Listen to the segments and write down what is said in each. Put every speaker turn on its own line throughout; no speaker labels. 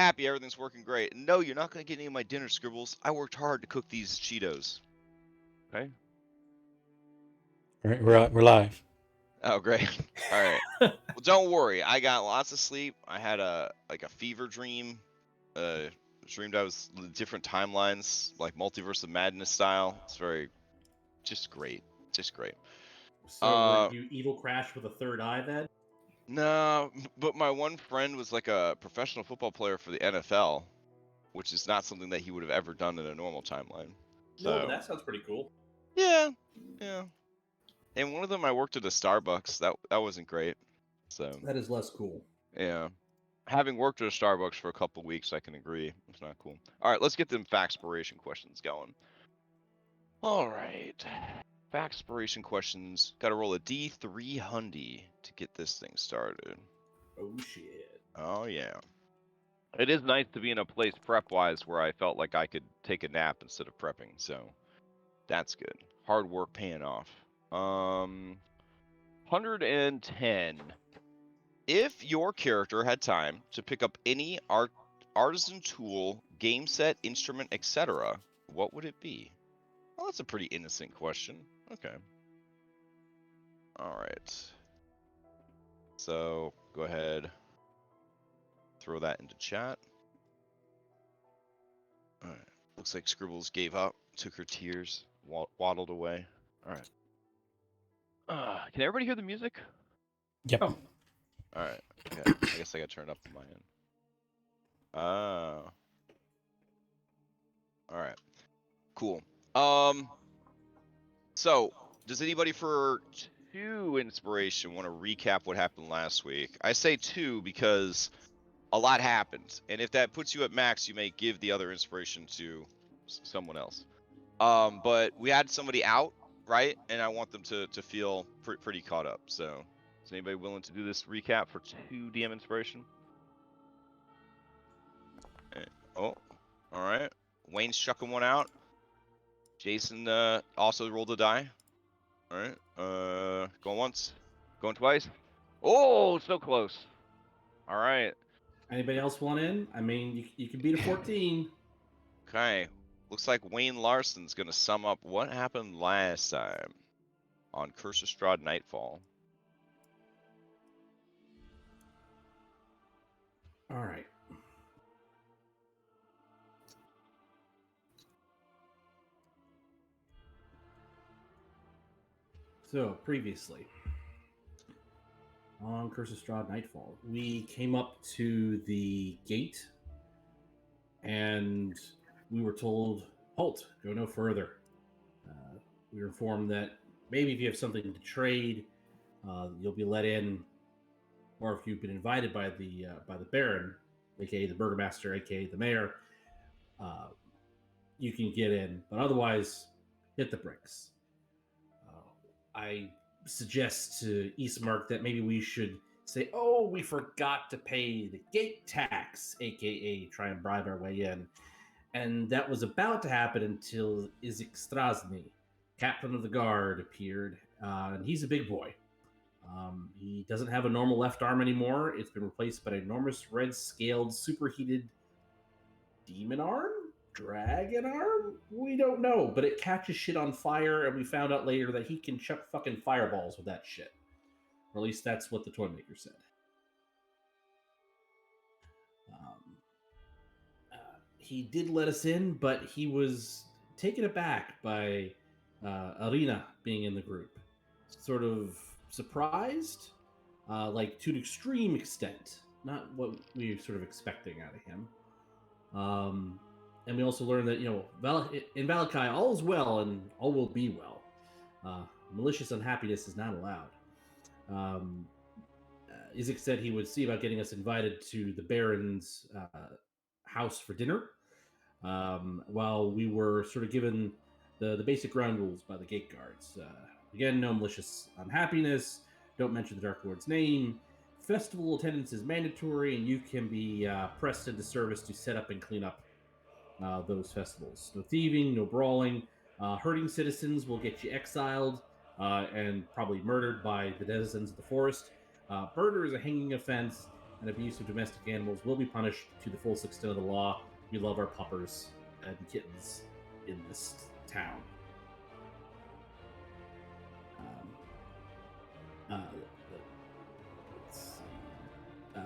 happy, everything's working great. No, you're not going to get any of my dinner, Scribbles. I worked hard to cook these Cheetos. Okay.
We're live.
Oh, great. All right. Well, don't worry. I got lots of sleep. I had a fever dream. Dreamed I was different timelines, like Multiverse of Madness style. It's just great. Just great.
So were you evil Crash with a third eye then?
No, but my one friend was like a professional football player for the NFL, which is not something that he would have ever done in a normal timeline. So,
No, but that sounds pretty cool.
Yeah. And one of them, I worked at a Starbucks. That wasn't great. So
that is less cool.
Yeah. Having worked at a Starbucks for a couple weeks, I can agree. It's not cool. All right, let's get them factspiration questions going. All right. Factspiration questions. Got to roll a D300 to get this thing started.
Oh, shit.
Oh, yeah. It is nice to be in a place prep-wise where I felt like I could take a nap instead of prepping, so that's good. Hard work paying off. 110. If your character had time to pick up any artisan tool, game set, instrument, etc., what would it be? Well, that's a pretty innocent question. Okay. All right. So go ahead. Throw that into chat. All right. Looks like Scribbles gave up, took her tears, waddled away. All right. Can everybody hear the music?
Yep.
Oh.
All right. Okay. I guess I got to turn it up on my end. All right. Cool. So does anybody for 2 inspiration want to recap what happened last week? I say 2 because a lot happened, and if that puts you at max, you may give the other inspiration to someone else. But we had somebody out, right? And I want them to feel pretty caught up. So is anybody willing to do this recap for 2 DM inspiration? Oh, all right. Wayne's chucking one out. Jason also rolled a die. All right. Going once. Going twice. Oh, so close. All right.
Anybody else want in? I mean, you can beat a 14.
Okay. Looks like Wayne Larson's going to sum up what happened last time on Curse of Strahd Nightfall.
All right. So, previously, on Curse of Strahd Nightfall, we came up to the gate, and we were told, halt, go no further. We were informed that maybe if you have something to trade, you'll be let in, or if you've been invited by the Baron, aka the Burgomaster, aka the Mayor, you can get in. But otherwise, hit the bricks. I suggest to Eastmark that maybe we should say, oh, we forgot to pay the gate tax, aka try and bribe our way in. And that was about to happen until Izik Strasny, captain of the guard, appeared. And he's a big boy. He doesn't have a normal left arm anymore. It's been replaced by an enormous red-scaled, superheated demon arm? Dragon arm? We don't know, but it catches shit on fire, and we found out later that he can chuck fucking fireballs with that shit. Or at least that's what the toy maker said. He did let us in, but he was taken aback by Arena being in the group. Sort of surprised, like to an extreme extent. Not what we were sort of expecting out of him. And we also learned that, in Vallakovich, all is well and all will be well. Malicious unhappiness is not allowed. Izik said he would see about getting us invited to the Baron's house for dinner, while we were sort of given the basic ground rules by the gate guards. Again, no malicious unhappiness, don't mention the Dark Lord's name, festival attendance is mandatory, and you can be pressed into service to set up and clean up those festivals. No thieving, no brawling. Hurting citizens will get you exiled and probably murdered by the denizens of the forest. Murder is a hanging offense, and abuse of domestic animals will be punished to the fullest extent of the law. We love our puppers and kittens in this town.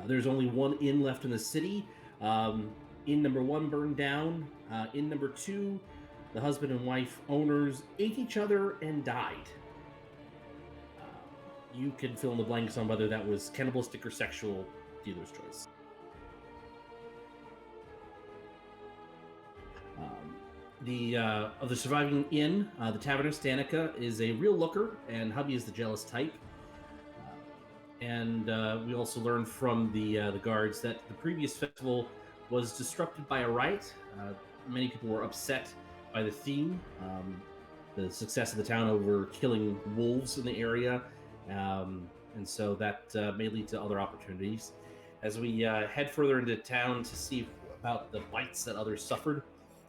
There's only one inn left in the city. Inn number 1 burned down. Inn number 2, the husband and wife owners ate each other and died. You can fill in the blanks on whether that was cannibalistic or sexual, dealer's choice. Of the surviving inn, the Taverness Danica is a real looker, and hubby is the jealous type. And we also learned from the guards that the previous festival was disrupted by a riot. Many people were upset by the theme, the success of the town over killing wolves in the area, and so that may lead to other opportunities. As we head further into town to see about the bites that others suffered,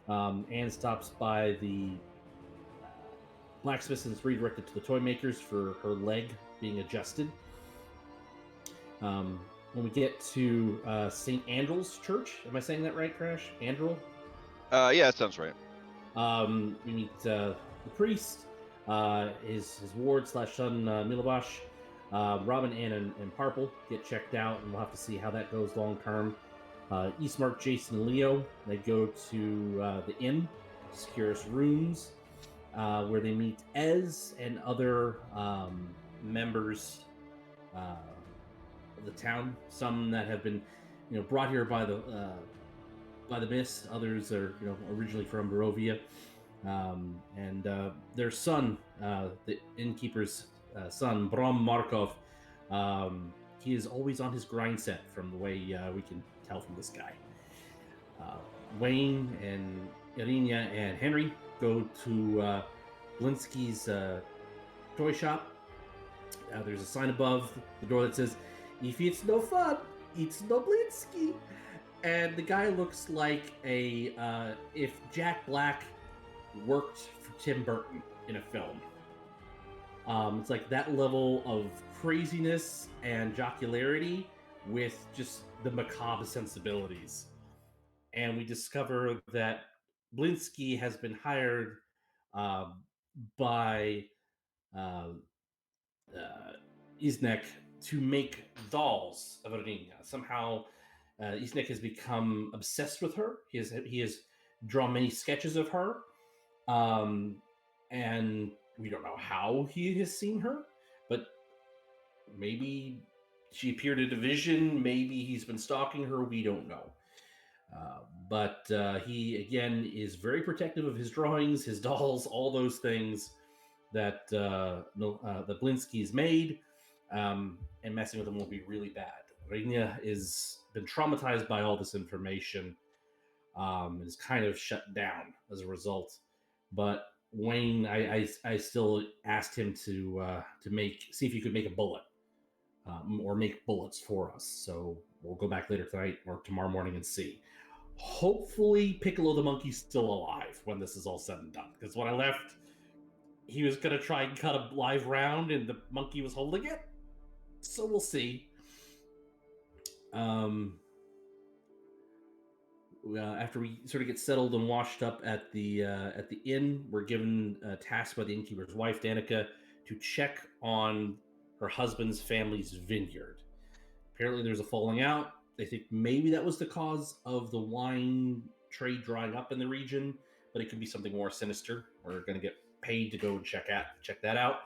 Anne stops by the blacksmith and is redirected to the toy makers for her leg being adjusted. When we get to St. Andrew's Church, am I saying that right, Crash? Andrew?
Yeah, that sounds right.
We meet the priest, his ward / son Milovash, Robin, Ann, and Parple get checked out, and we'll have to see how that goes long term. Eastmark, Jason, and Leo, they go to the inn, Securus Rooms, where they meet Ez and other members of the town. Some that have been, brought here by the mist. Others are, originally from Barovia, and their son, the innkeeper's son, Bram Markov. He is always on his grind set, from the way we can tell from this guy. Wayne and Irina and Henry go to Blinsky's toy shop. There's a sign above the door that says, "If it's no fun, it's no Blinsky." And the guy looks like if Jack Black worked for Tim Burton in a film. It's like that level of craziness and jocularity with just the macabre sensibilities. And we discover that Blinsky has been hired by Isnek to make dolls of Irina. Somehow, Isnek has become obsessed with her. He has drawn many sketches of her, and we don't know how he has seen her, but maybe she appeared in a vision. Maybe he's been stalking her. We don't know. But he, again, is very protective of his drawings, his dolls, all those things that the Blinsky's made, and messing with them will be really bad. Irina has been traumatized by all this information, and is kind of shut down as a result. But Wayne, I still asked him to see if he could make a bullet, or make bullets for us. So we'll go back later tonight or tomorrow morning and see. Hopefully Piccolo the monkey's still alive when this is all said and done. Because when I left, he was going to try and cut a live round and the monkey was holding it. So we'll see. After we sort of get settled and washed up at the inn, we're given a task by the innkeeper's wife, Danica, to check on her husband's family's vineyard. Apparently there's a falling out. They think maybe that was the cause of the wine trade drying up in the region, but it could be something more sinister. We're going to get paid to go and check that out.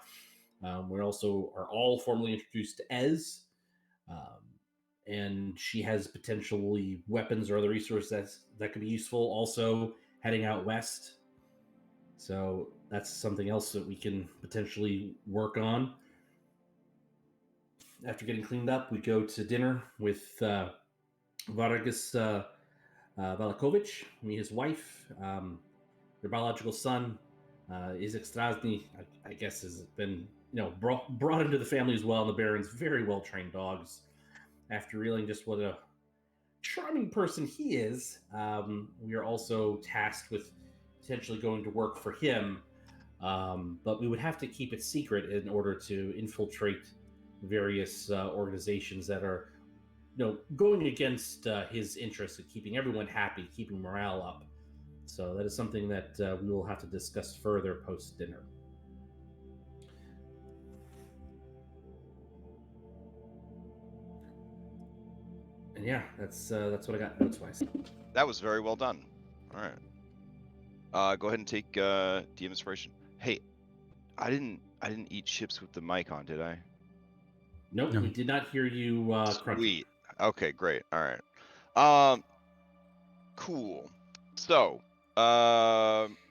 We also are all formally introduced to Ez, and she has potentially weapons or other resources that could be useful. Also heading out west, so that's something else that we can potentially work on. After getting cleaned up, we go to dinner with Vargas Vallakovich, meet his wife. Their biological son, Izek Strahd, I guess, has been brought into the family as well, and the Baron's very well-trained dogs. After realizing just what a charming person he is, we are also tasked with potentially going to work for him, but we would have to keep it secret in order to infiltrate various organizations that are going against his interest in keeping everyone happy, keeping morale up. So that is something that we will have to discuss further post dinner. And yeah, that's what I got notes wise.
That was very well done. All right. Go ahead and take DM inspiration. Hey, I didn't eat chips with the mic on, did I?
Nope,
No.
we did not hear you crunching.
Sweet. Okay, great. All right. Cool. So,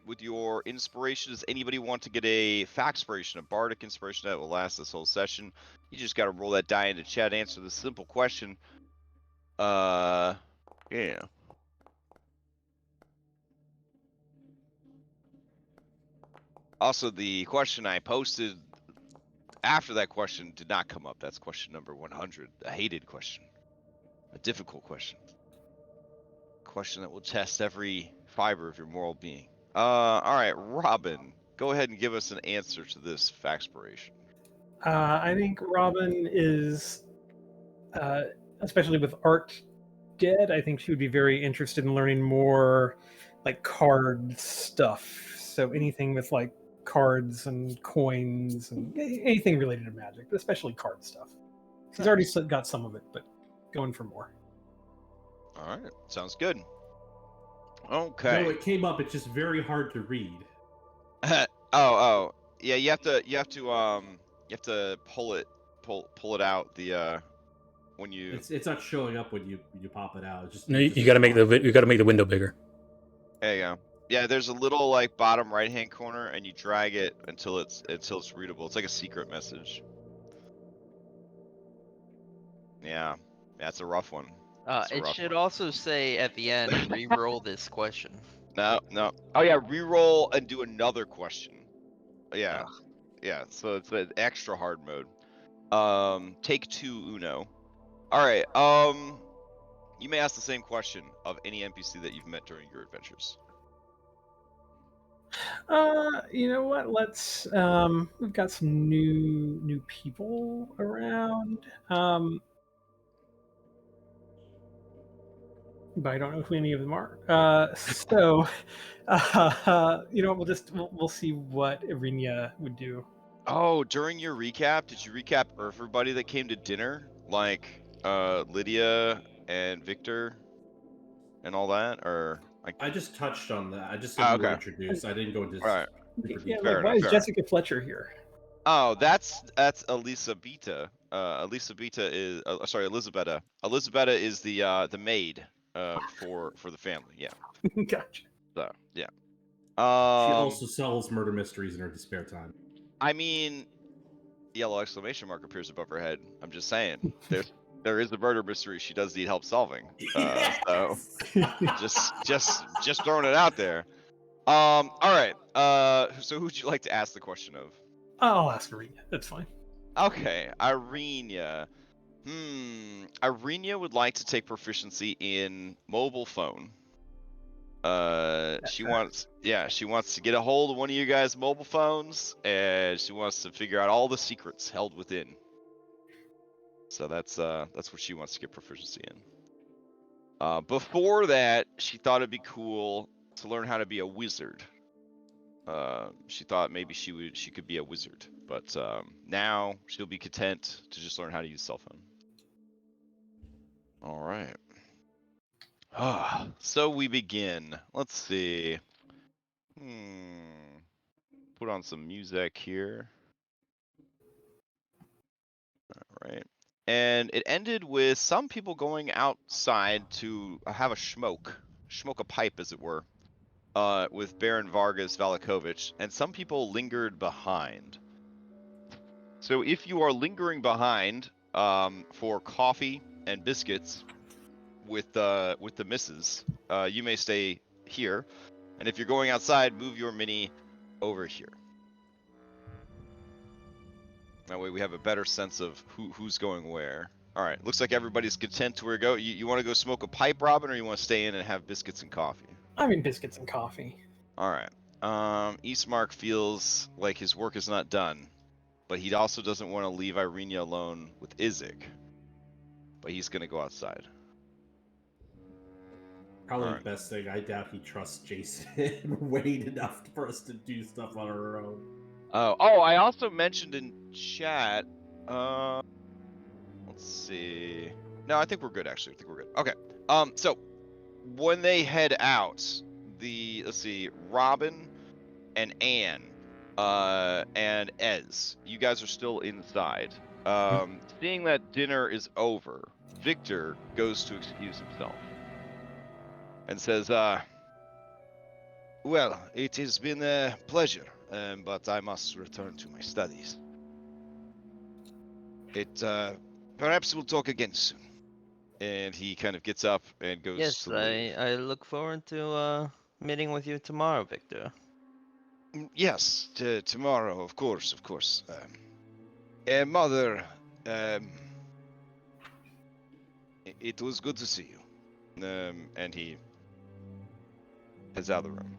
with your inspiration, does anybody want to get a fact inspiration, a bardic inspiration that will last this whole session? You just got to roll that die into chat, answer the simple question. Yeah. Also, the question I posted after that question did not come up. That's question number 100, a hated question, a difficult question. Question that will test every fiber of your moral being. All right, Robin, go ahead and give us an answer to this factspiration.
I think Robin is, especially with art dead, I think she would be very interested in learning more like card stuff. So anything with like cards and coins and anything related to magic, but especially card stuff. She's already got some of it, but going for more.
All right, sounds good.
No,
Okay.
it came up. It's just very hard to read.
Oh, yeah. You have to pull it out. The when you.
It's not showing up when you pop it out. It's just
No, you got to make the window bigger.
There you go. Yeah, there's a little like bottom right hand corner, and you drag it until it's readable. It's like a secret message. Yeah, that's a rough one.
It should also say at the end, re-roll this question.
No. Oh yeah, re-roll and do another question. Yeah, yeah. So it's an extra hard mode. Take 2 Uno. All right. You may ask the same question of any NPC that you've met during your adventures.
You know what? Let's we've got some new people around. But I don't know who any of them are. You know what? We'll see what Irinia would do.
Oh, during your recap, did you recap everybody that came to dinner, like Lydia and Victor, and all that, or?
I just touched on that. I just said you were introduced. I didn't go into.
All right.
Yeah,
Fair
like, why
enough,
is Jessica Fletcher here?
Oh, that's Elisabetta. Elisabetta is sorry, Elisabetta. Elisabetta is the maid for the family. Yeah.
Gotcha.
So yeah.
She also sells murder mysteries in her spare time.
I mean, yellow exclamation mark appears above her head. I'm just saying, there is a murder mystery she does need help solving. So just throwing it out there. All right. So who'd you like to ask the question of?
I'll ask Irinia. That's fine.
Okay, Irinia. Irinia would like to take proficiency in mobile phone. She wants to get a hold of one of you guys' mobile phones, and she wants to figure out all the secrets held within. So that's what she wants to get proficiency in. Before that, she thought it'd be cool to learn how to be a wizard. She thought maybe she could be a wizard, but now she'll be content to just learn how to use cell phone. All right. So we begin. Let's see. Put on some music here. All right. And it ended with some people going outside to have a smoke a pipe, as it were, with Baron Vargas Vallakovich, and some people lingered behind. So if you are lingering behind for coffee and biscuits with the missus, you may stay here, and if you're going outside, move your mini over here. That way we have a better sense of who's going where. All right, looks like everybody's content to where to go. You want to go smoke a pipe, Robin, or you want to stay in and have biscuits and coffee?
I mean, biscuits and coffee.
All right. Eastmark feels like his work is not done, but he also doesn't want to leave Irinia alone with Izek. but he's gonna go outside.
Probably
Alright.
the best thing. I doubt he trusts Jason Wade enough for us to do stuff on our own.
Oh, I also mentioned in chat. Let's see. No, I think we're good. Actually, I think we're good. Okay. So when they head out, let's see, Robin and Anne, and Ez, you guys are still inside. Seeing that dinner is over, Victor goes to excuse himself and says, well, it has been a pleasure, but I must return to my studies. Perhaps we'll talk again soon. And he kind of gets up and goes
Yes,
to leave.
I look forward to meeting with you tomorrow, Victor.
Yes, tomorrow, of course, of course. Mother, it was good to see you. And he heads out of the room.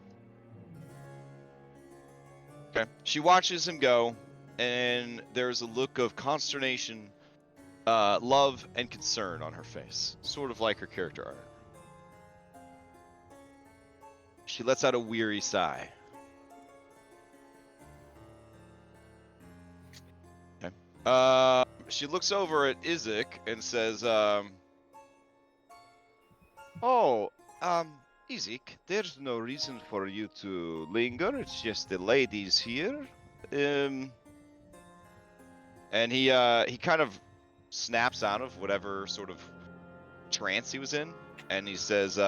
Okay. She watches him go, and there's a look of consternation, love, and concern on her face, sort of like her character art. She lets out a weary sigh. Okay. She looks over at Isaac and says, "Oh, Isaac, there's no reason for you to linger. It's just the ladies here." And he kind of snaps out of whatever sort of trance he was in, and he says,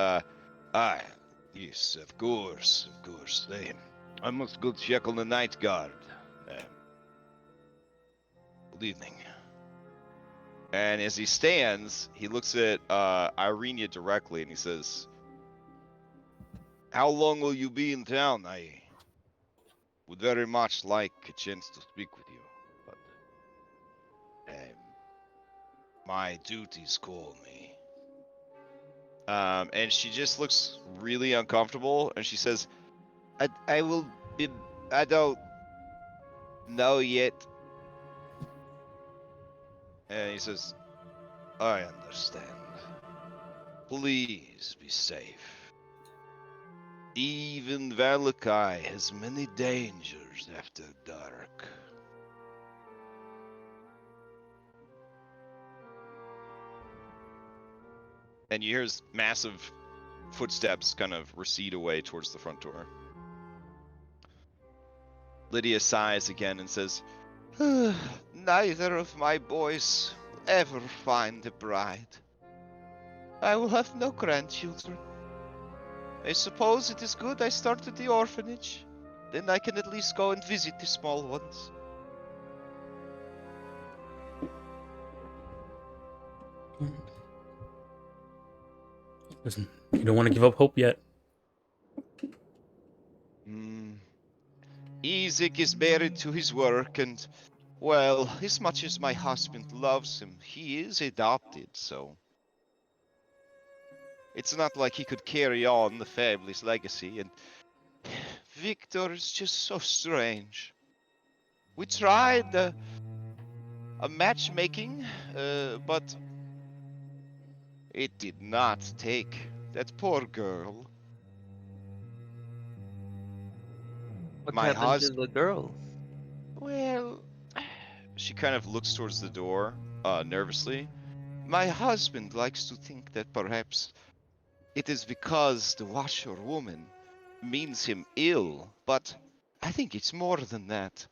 yes, of course. I must go check on the night guard. Good evening." And as he stands, he looks at Irenia directly, and he says, "How long will you be in town? I would very much like a chance to speak with you, but my duties call me." And she just looks really uncomfortable, and she says, I will be, I don't know yet." And he says, "I understand. Please be safe. Even Vallakovich has many dangers after dark." And you hear his massive footsteps kind of recede away towards the front door. Lydia sighs again and says, "Neither of my boys will ever find a bride. I will have no grandchildren. I suppose it is good I started the orphanage. Then I can at least go and visit the small ones."
Listen, you don't want to give up hope yet.
Isaac is married to his work, and, well, as much as my husband loves him, he is adopted, so it's not like he could carry on the family's legacy, and Victor is just so strange. We tried a matchmaking, but it did not take. That poor girl.
What
My
happened to
husband.
the girl?
Well, she kind of looks towards the door, nervously. My husband likes to think that perhaps it is because the washerwoman means him ill, but I think it's more than that.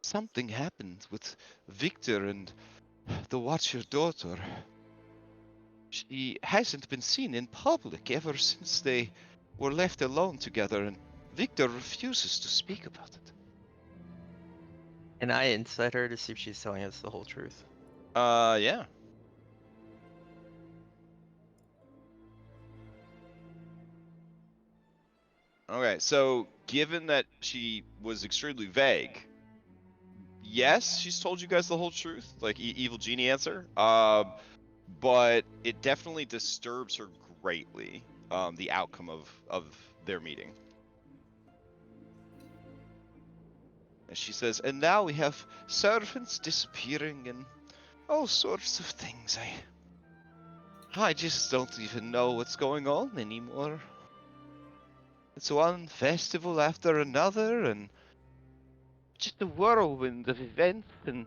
Something happened with Victor and the watcher daughter. She hasn't been seen in public ever since they were left alone together, and Victor refuses to speak about it.
Can I insight her to see if she's telling us the whole truth?
Yeah. Okay, so given that she was extremely vague, yes, she's told you guys the whole truth, like evil genie answer. But it definitely disturbs her greatly, the outcome of their meeting. And she says, "And now we have servants disappearing and all sorts of things. I just don't even know what's going on anymore. It's one festival after another, and just a whirlwind of events and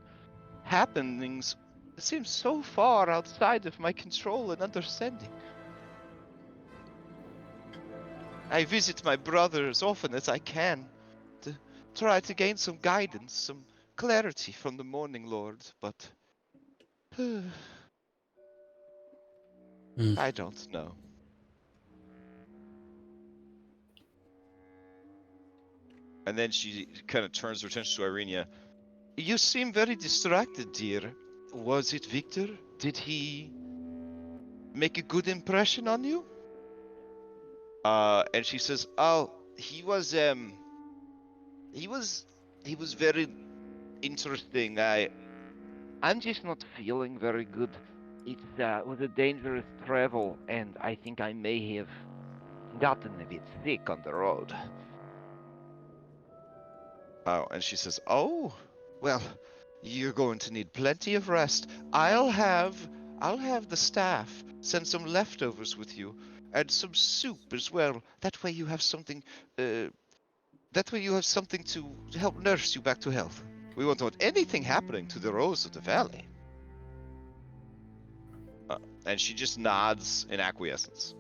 happenings that seem so far outside of my control and understanding. I visit my brother as often as I can to try to gain some guidance, some clarity from the Morning Lord, but I don't know. And then she kind of turns her attention to Irenia. You seem very distracted, dear. Was it Victor? Did he make a good impression on you? And she says, "Oh, he was very interesting. I'm just not feeling very good. It was a dangerous travel, and I think I may have gotten a bit sick on the road." Oh, and she says, "Oh, well, you're going to need plenty of rest. I'll have the staff send some leftovers with you, and some soup as well. That way you have something. That way you have something to help nurse you back to health. We won't want anything happening to the Rose of the Valley." And she just nods in acquiescence.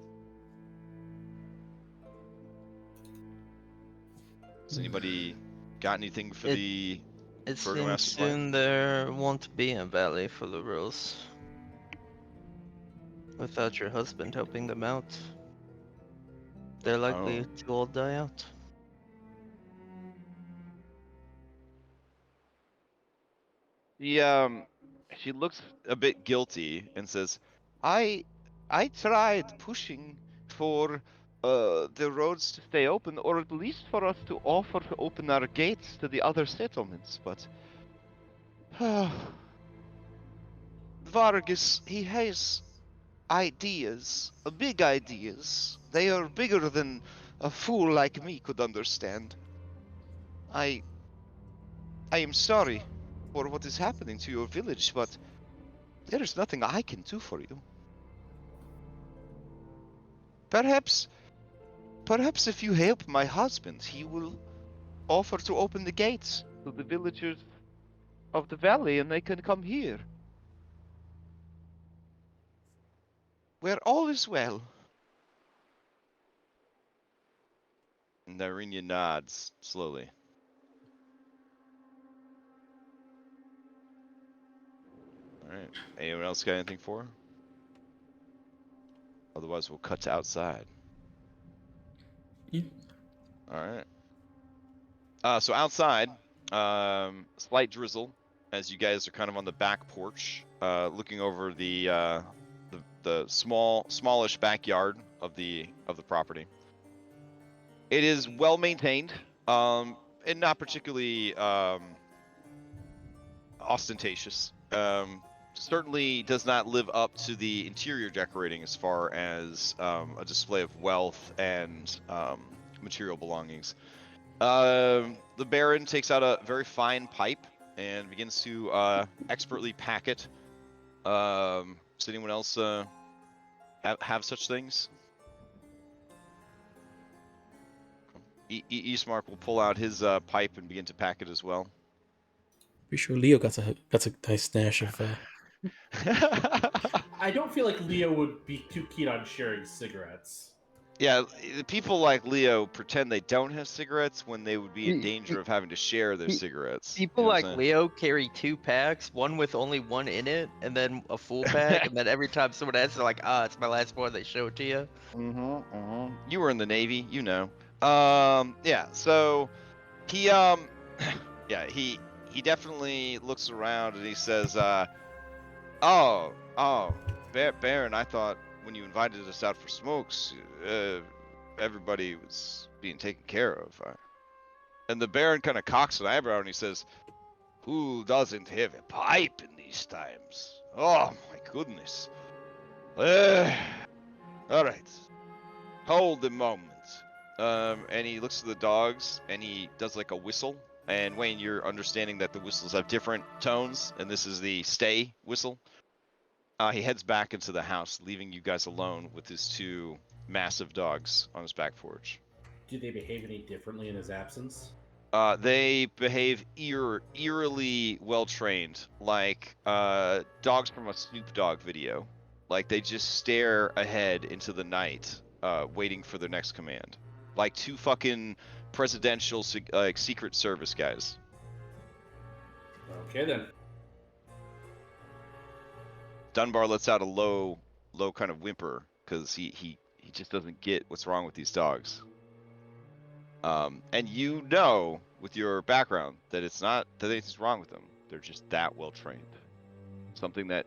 Does anybody got anything for the
It
Burgomaster's
seems
wife?
soon there won't be a valley full of rules. Without your husband helping them out, they're likely to all die out.
She looks a bit guilty and says, I tried pushing for the roads to stay open, or at least for us to offer to open our gates to the other settlements, but Vargas, he has ideas, big ideas. They are bigger than a fool like me could understand. I am sorry for what is happening to your village, but there is nothing I can do for you. Perhaps if you help my husband, he will offer to open the gates to the villagers of the valley, and they can come here, where all is well. And Irenia nods slowly. Alright. Anyone else got anything for her? Otherwise, we'll cut to outside. Alright. So outside, slight drizzle as you guys are kind of on the back porch, looking over the smallish backyard of the property. It is well maintained, and not particularly ostentatious. Certainly does not live up to the interior decorating as far as a display of wealth and material belongings. The Baron takes out a very fine pipe and begins to expertly pack it. Does anyone else have such things? Eastmark will pull out his pipe and begin to pack it as well.
Pretty sure Leo got a nice stash of.
I don't feel like Leo would be too keen on sharing cigarettes.
Yeah, people like Leo pretend they don't have cigarettes when they would be in danger of having to share their cigarettes.
People
You know what
like
I'm saying?
Leo carry 2 packs, one with only one in it, and then a full pack, and then every time someone asks, they're like, it's my last one, they show it to you.
You were in the Navy, you know. Yeah, so he yeah, he definitely looks around and he says, oh, Baron, I thought when you invited us out for smokes, everybody was being taken care of. And the Baron kind of cocks an eyebrow and he says, who doesn't have a pipe in these times? Oh my goodness. All right, hold a moment. And he looks to the dogs and he does like a whistle. And Wayne, you're understanding that the whistles have different tones, and this is the stay whistle. he heads back into the house, leaving you guys alone with his two massive dogs on his back porch.
Do they behave any differently in his absence?
They behave eerily well trained, like dogs from a Snoop Dogg video. Like they just stare ahead into the night, waiting for their next command. Like two fucking presidential like Secret Service guys.
Okay then.
Dunbar lets out a low kind of whimper because he just doesn't get what's wrong with these dogs. And you know, with your background, that it's not that anything's wrong with them. They're just that well trained. Something that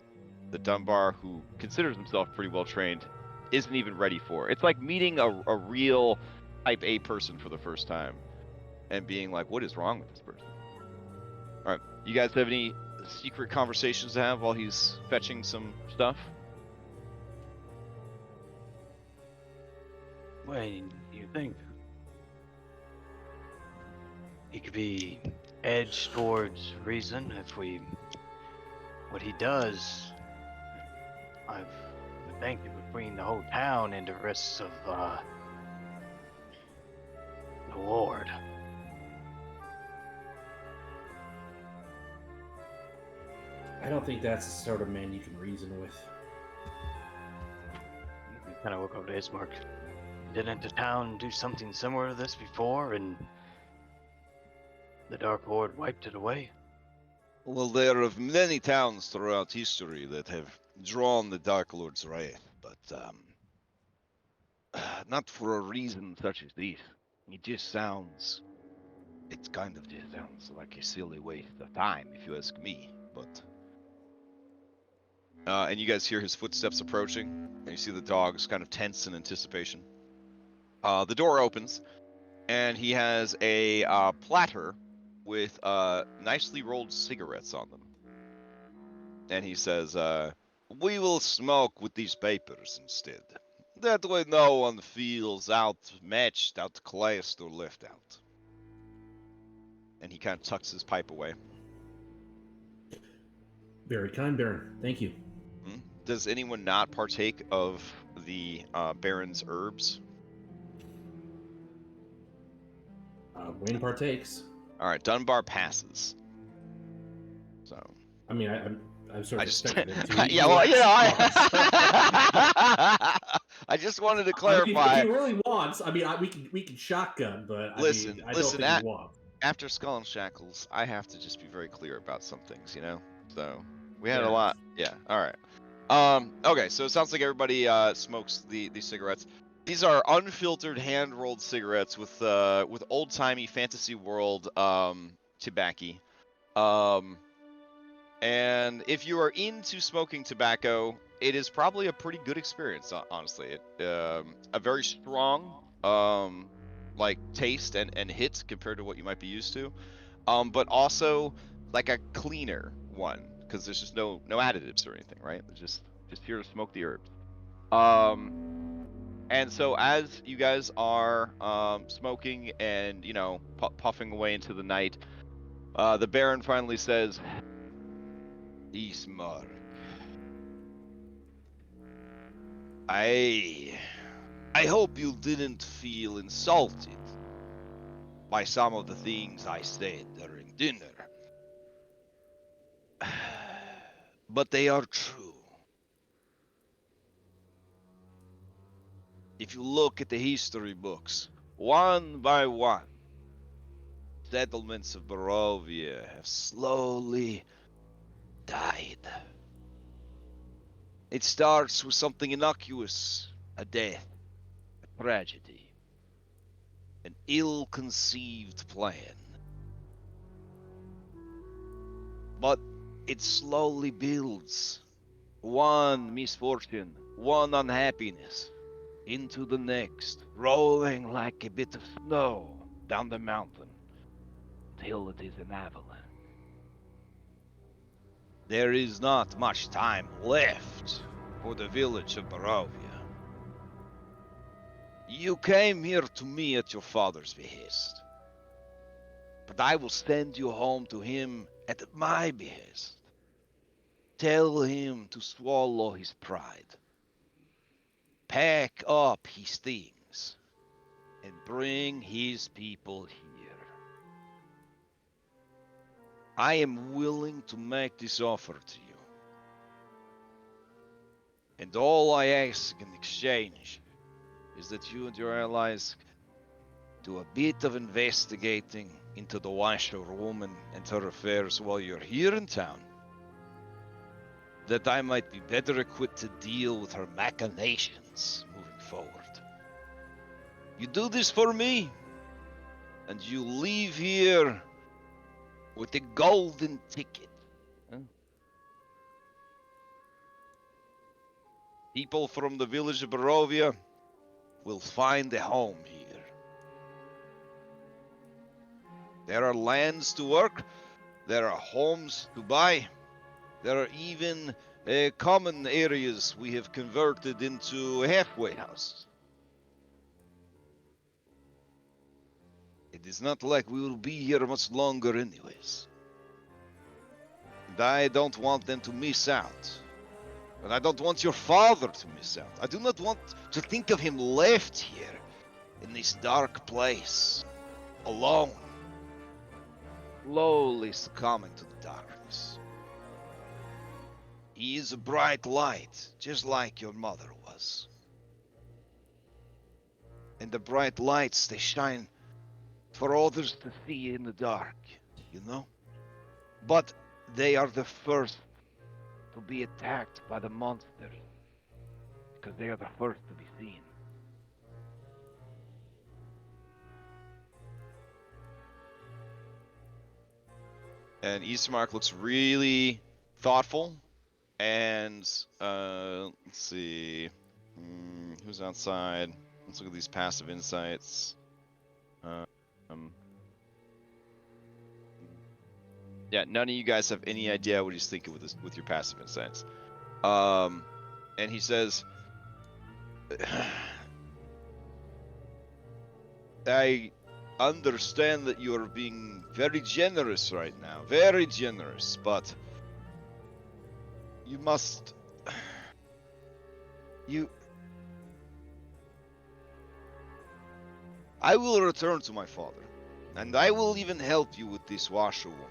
the Dunbar, who considers himself pretty well trained, isn't even ready for. It's like meeting a real Type A person for the first time and being like, what is wrong with this person? All right, you guys have any secret conversations to have while he's fetching some stuff?
What do you think? He could be edged towards reason if we... What he does, I think it would bring the whole town into risks of, the Lord.
I don't think that's the sort of man you can reason with.
Kind of look over to Ismark. Didn't the town do something similar to this before, and the Dark Lord wiped it away?
Well, there are many towns throughout history that have drawn the Dark Lord's wrath, but not for a reason such as this. It just sounds... It kind of just sounds like a silly waste of time, if you ask me, but... and you guys hear his footsteps approaching, and you see the dogs kind of tense in anticipation. The door opens, and he has a platter with nicely rolled cigarettes on them. And he says, we will smoke with these papers instead. That way no one feels outmatched, outclassed, or left out. And he kind of tucks his pipe away.
Very kind, Baron. Thank you.
Does anyone not partake of the Baron's herbs?
Wayne partakes.
All right, Dunbar passes. So.
I mean, I'm sort of
just,
expecting him to.
yeah, well, you know, I just wanted to clarify.
I mean, if he really wants, I mean, we can shotgun, but
listen,
I don't think he wants.
After Skull and Shackles, I have to just be very clear about some things, you know. So we had a lot. Yeah. All right. Okay. So it sounds like everybody smokes the cigarettes. These are unfiltered, hand-rolled cigarettes with old-timey fantasy world tobacco. And if you are into smoking tobacco, it is probably a pretty good experience, honestly. A very strong like taste and hit compared to what you might be used to, but also like a cleaner one because there's just no additives or anything, right? They're just here to smoke the herbs. And so as you guys are smoking and, you know, puffing away into the night, the Baron finally says, Ismark, I hope you didn't feel insulted by some of the things I said during dinner. But they are true. If you look at the history books, one by one, settlements of Barovia have slowly died. It starts with something innocuous, a death, a tragedy, an ill-conceived plan. But it slowly builds, one misfortune, one unhappiness, into the next, rolling like a bit of snow down the mountain, till it is an avalanche. There is not much time left for the village of Barovia. You came here to me at your father's behest, but I will send you home to him at my behest. Tell him to swallow his pride. Pack up his things and bring his people here. I am willing to make this offer to you. And all I ask in exchange is that you and your allies do a bit of investigating into the Washer woman and her affairs while you're here in town, that I might be better equipped to deal with her machinations moving forward. You do this for me, and you leave here with a golden ticket. Huh? People from the village of Barovia will find a home here. There are lands to work, there are homes to buy, there are even common areas we have converted into halfway houses. It is not like we will be here much longer anyways. And I don't want them to miss out. And I don't want your father to miss out. I do not want to think of him left here in this dark place, alone, slowly succumbing to the darkness. He is a bright light, just like your mother was. And the bright lights, they shine for others to see in the dark, you know? But they are the first to be attacked by the monsters, because they are the first to be seen. And Eastmark looks really thoughtful, and let's see, who's outside? Let's look at these passive insights. Yeah, none of you guys have any idea what he's thinking with your passive insights. And he says, I understand that you are being very generous right now, very generous, but you must, I will return to my father, and I will even help you with this washerwoman.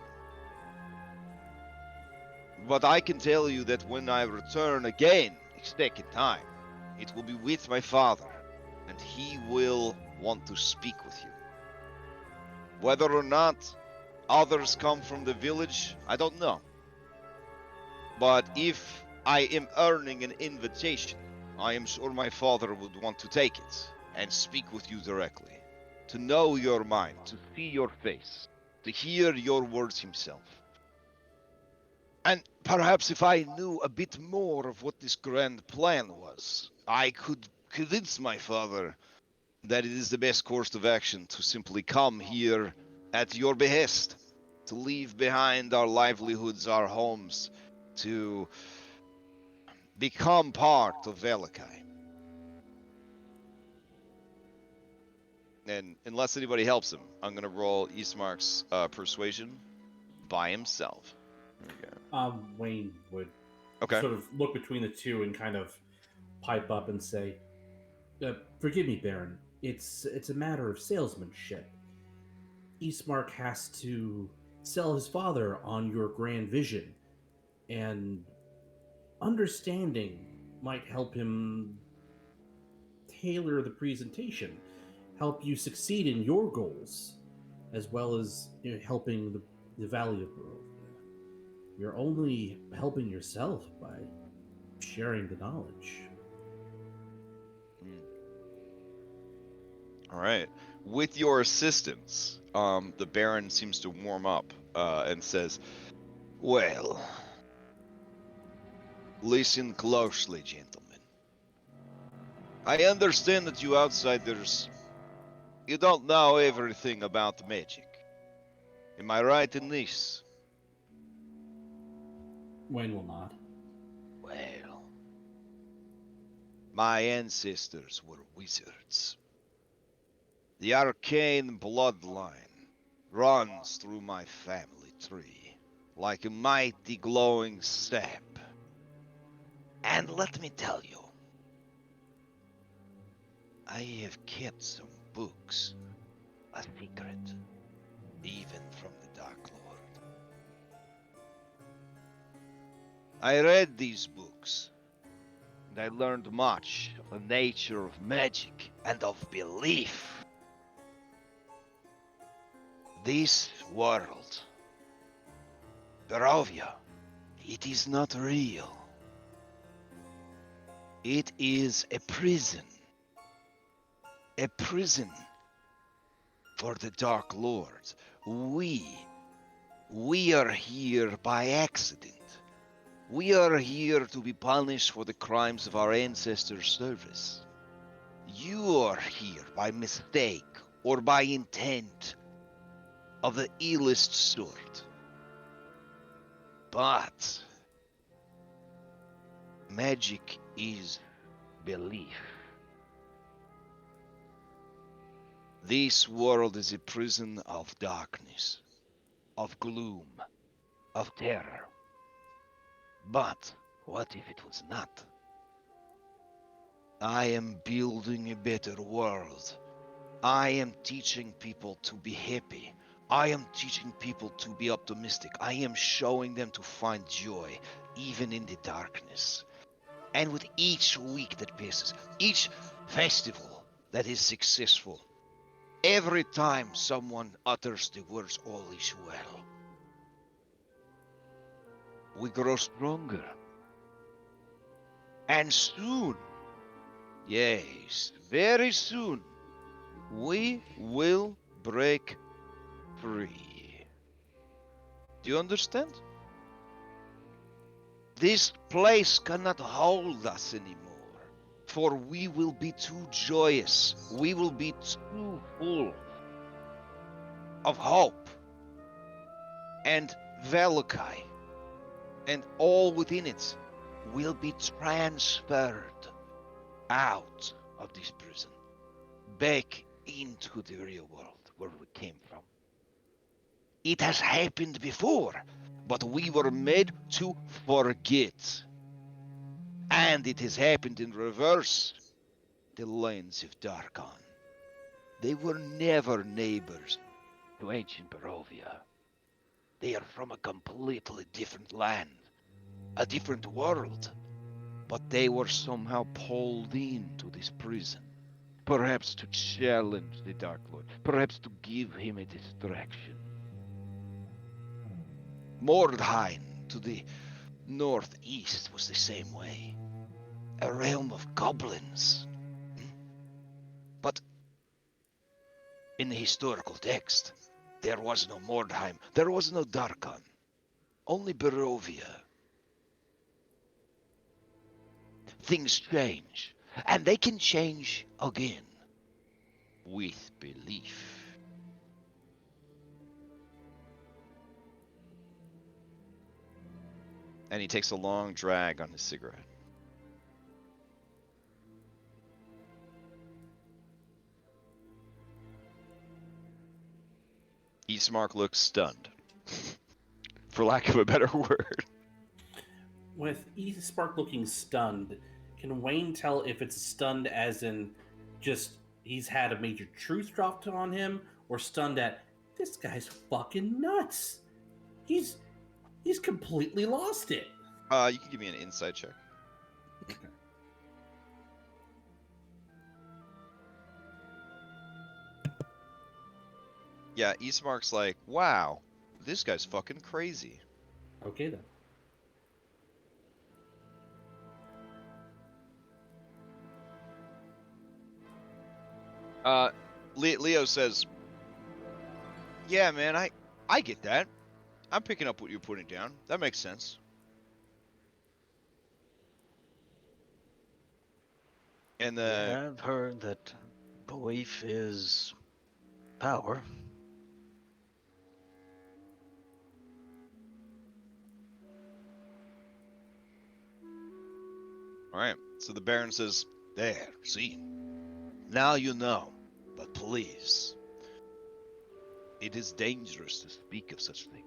But I can tell you that when I return again, second time, it will be with my father, and he will want to speak with you. Whether or not others come from the village, I don't know. But if I am earning an invitation, I am sure my father would want to take it and speak with you directly, to know your mind, to see your face, to hear your words himself. And perhaps if I knew a bit more of what this grand plan was, I could convince my father that it is the best course of action to simply come here at your behest, to leave behind our livelihoods, our homes, to become part of Vallakovich. And unless anybody helps him, I'm going to roll Eastmark's persuasion by himself. There we go.
Wayne would
Okay.
sort of look between the two and kind of pipe up and say, forgive me, Baron. It's a matter of salesmanship. Eastmark has to sell his father on your grand vision, and understanding might help him tailor the presentation, help you succeed in your goals, as well as helping the Valley of Barovia. You're only helping yourself by sharing the knowledge.
All right. With your assistance, the Baron seems to warm up and says, well, listen closely, gentlemen. I understand that you outsiders, you don't know everything about magic. Am I right in this?
Wayne will nod.
Well, my ancestors were wizards. The arcane bloodline runs through my family tree, like a mighty glowing sap And let me tell you, I have kept some books a secret, even from the Dark Lord. I read these books, and I learned much of the nature of magic and of belief. This world, Barovia, it is not real. It is a prison. A prison for the Dark Lord. We are here by accident. We are here to be punished for the crimes of our ancestors' service. You are here by mistake or by intent of the illest sort. But magic is belief. This world is a prison of darkness, of gloom, of terror. But what if it was not? I am building a better world. I am teaching people to be happy. I am teaching people to be optimistic. I am showing them to find joy, even in the darkness. And with each week that passes, each festival that is successful, every time someone utters the words all is well, we grow stronger. And soon, yes, very soon, we will break free. Do you understand? This place cannot hold us anymore, for we will be too joyous. We will be too full of hope and Vallakovich, and all within it will be transferred out of this prison, back into the real world where we came from. It has happened before, but we were made to forget. And it has happened in reverse. The lands of Darkon. They were never neighbors to ancient Barovia. They are from a completely different land, a different world. But they were somehow pulled into this prison. Perhaps to challenge the Dark Lord. Perhaps to give him a distraction. Mordheim to the northeast was the same way. A realm of goblins. But in the historical text, there was no Mordheim, there was no Darkon, only Barovia. Things change, and they can change again with belief. And he takes a long drag on his cigarette. Eastmark looks stunned, for lack of a better word.
With Spark looking stunned, can Wayne tell if it's stunned as in just he's had a major truth dropped on him, or stunned at this guy's fucking nuts? He's completely lost it.
You can give me an insight check.
Okay.
Yeah, Eastmark's like, wow, this guy's fucking crazy.
Okay then.
Leo says, yeah, man, I get that. I'm picking up what you're putting down. That makes sense. And
I've heard that belief is power.
all right, so the Baron says, there, see, now you know, but please, it is dangerous to speak of such things,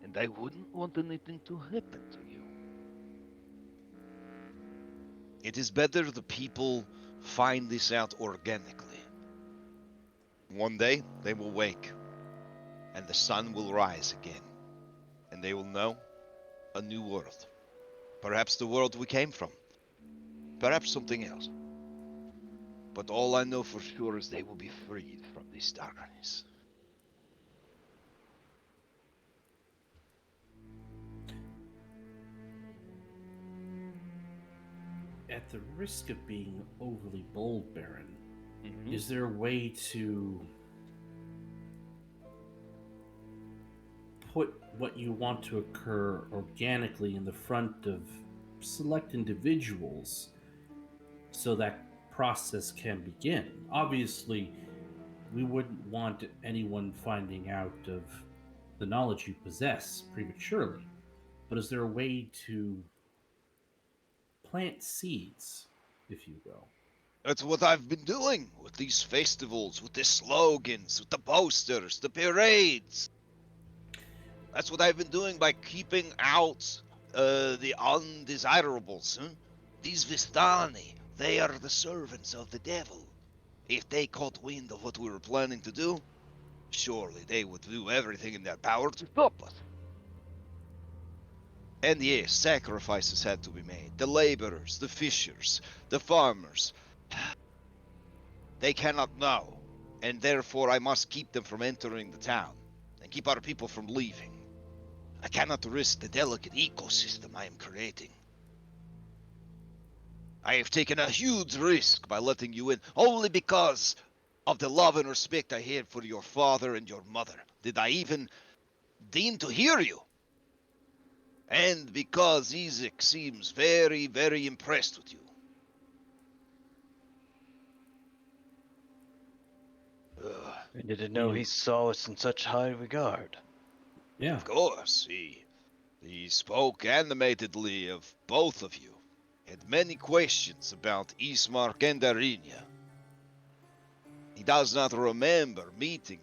and I wouldn't want anything to happen to you. It is better the people find this out organically. One day, they will wake, and the sun will rise again, and they will know a new world. Perhaps the world we came from. Perhaps something else. But all I know for sure is they will be freed from this darkness.
At the risk of being overly bold, Baron,
Mm-hmm.
is there a way to put what you want to occur organically in the front of select individuals so that process can begin? Obviously, we wouldn't want anyone finding out of the knowledge you possess prematurely, but is there a way to plant seeds, if you will?
That's what I've been doing with these festivals, with the slogans, with the posters, the parades. That's what I've been doing by keeping out the undesirables. Huh? These Vistani, they are the servants of the devil. If they caught wind of what we were planning to do, surely they would do everything in their power to stop us. And yes, sacrifices had to be made. The laborers, the fishers, the farmers. They cannot know, and therefore I must keep them from entering the town, and keep our people from leaving. I cannot risk the delicate ecosystem I am creating. I have taken a huge risk by letting you in, only because of the love and respect I had for your father and your mother. Did I even deign to hear you? And because Isaac seems very, very impressed with you. Ugh.
I didn't know
Yeah.
he saw us in such high regard.
Yeah.
Of course, he spoke animatedly of both of you. Had many questions about Ismark and Arinia. He does not remember meeting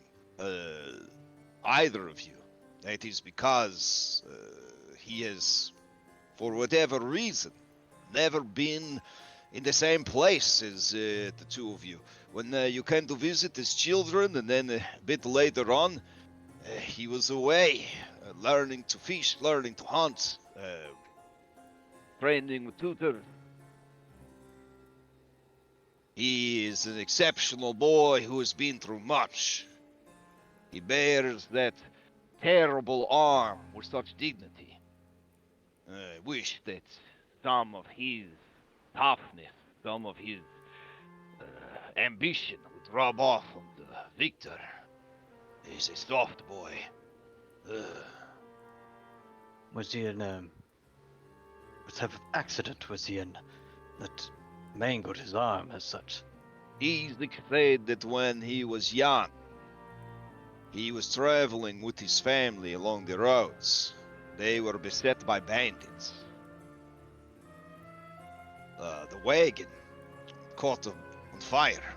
either of you. That is because he has, for whatever reason, never been in the same place as the two of you. When you came to visit as children, and then a bit later on, he was away, learning to fish, learning to hunt, training with tutors. He is an exceptional boy who has been through much. He bears that terrible arm with such dignity. I wish that some of his toughness, some of his ambition would rub off on the Victor. He's a soft boy.
Was he in what type of accident was he in that mangled his arm as such?
Isaac said that when he was young, he was traveling with his family along the roads. They were beset by bandits. The wagon caught on fire,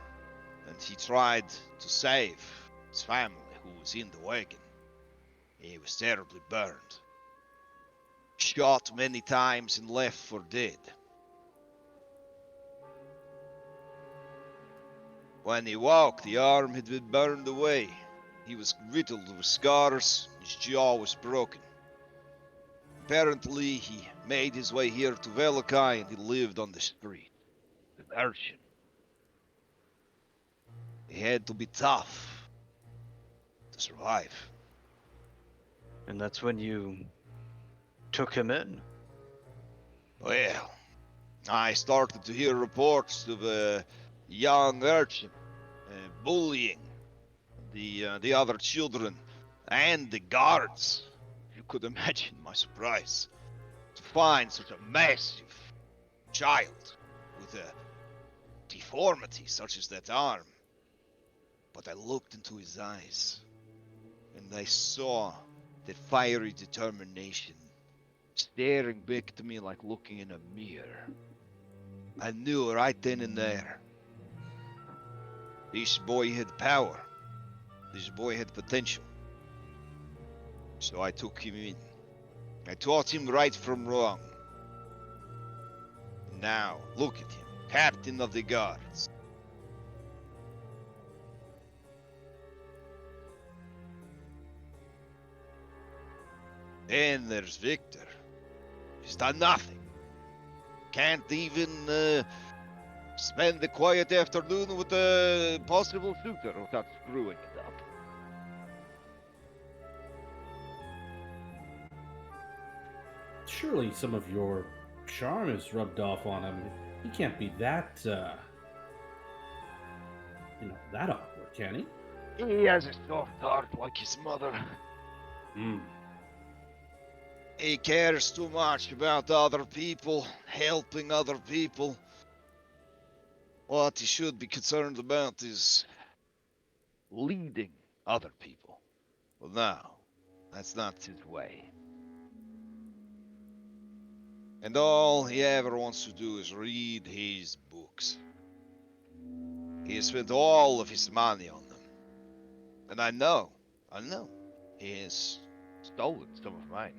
and he tried to save his family who was in the wagon. He was terribly burned. Shot many times and left for dead. When he woke, the arm had been burned away. He was riddled with scars, his jaw was broken. Apparently, he made his way here to Vallakovich and he lived on the street. An urchin. He had to be tough to survive.
And that's when you took him in?
Well, I started to hear reports of a young urchin bullying the other children and the guards. You could imagine my surprise to find such a massive child with a deformity such as that arm. But I looked into his eyes and I saw that fiery determination staring back at me like looking in a mirror. I knew right then and there, this boy had power. This boy had potential. So I took him in. I taught him right from wrong. Now, look at him, captain of the guards. Then there's Victor. He's done nothing. Can't even spend the quiet afternoon with a possible suitor without screwing it up.
Surely some of your charm is rubbed off on him. He can't be that, that awkward, can he?
He has a soft heart like his mother.
Hmm.
He cares too much about other people, helping other people. What he should be concerned about is leading other people. Well, now, that's not his way. And all he ever wants to do is read his books. He has spent all of his money on them. And I know, he has stolen some of mine.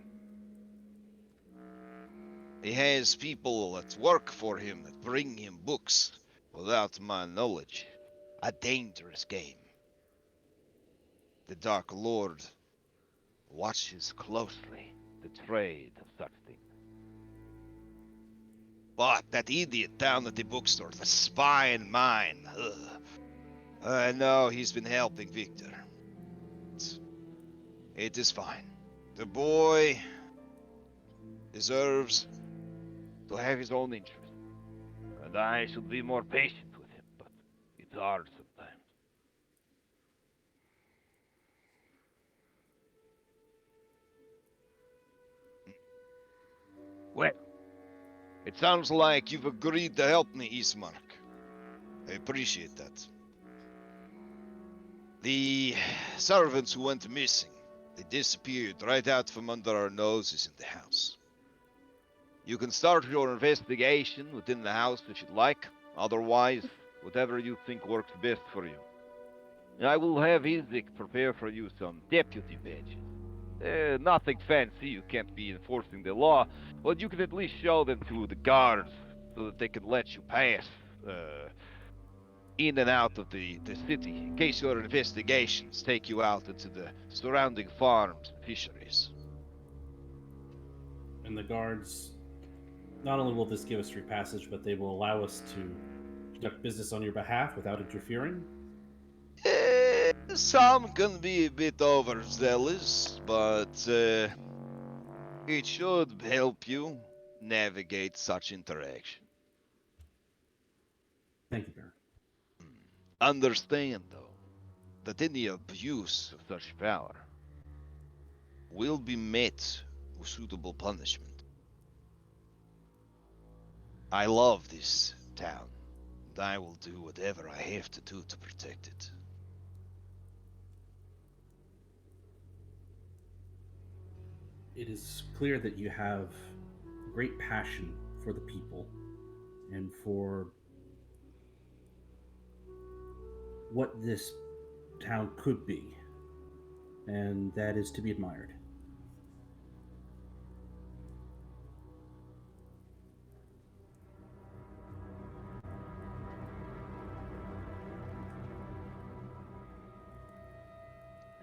He has people that work for him that bring him books without my knowledge. A dangerous game. The Dark Lord watches closely the trade of such things. But that idiot down at the bookstore, the spy in mine, I know he's been helping Victor. It is fine. The boy deserves to have his own interest. And I should be more patient with him, but it's hard sometimes. Well, it sounds like you've agreed to help me, Ismark. I appreciate that. The servants who went missing, they disappeared right out from under our noses in the house. You can start your investigation within the house if you'd like. Otherwise, whatever you think works best for you. I will have Isaac prepare for you some deputy badges. Nothing fancy, you can't be enforcing the law, but you can at least show them to the guards so that they can let you pass in and out of the city in case your investigations take you out into the surrounding farms and fisheries.
And the guards, not only will this give us free passage, but they will allow us to conduct business on your behalf without interfering?
Some can be a bit overzealous, but it should help you navigate such interaction.
Thank you, Baron.
Understand, though, that any abuse of such power will be met with suitable punishment. I love this town, and I will do whatever I have to do to protect it.
It is clear that you have great passion for the people and for what this town could be, and that is to be admired.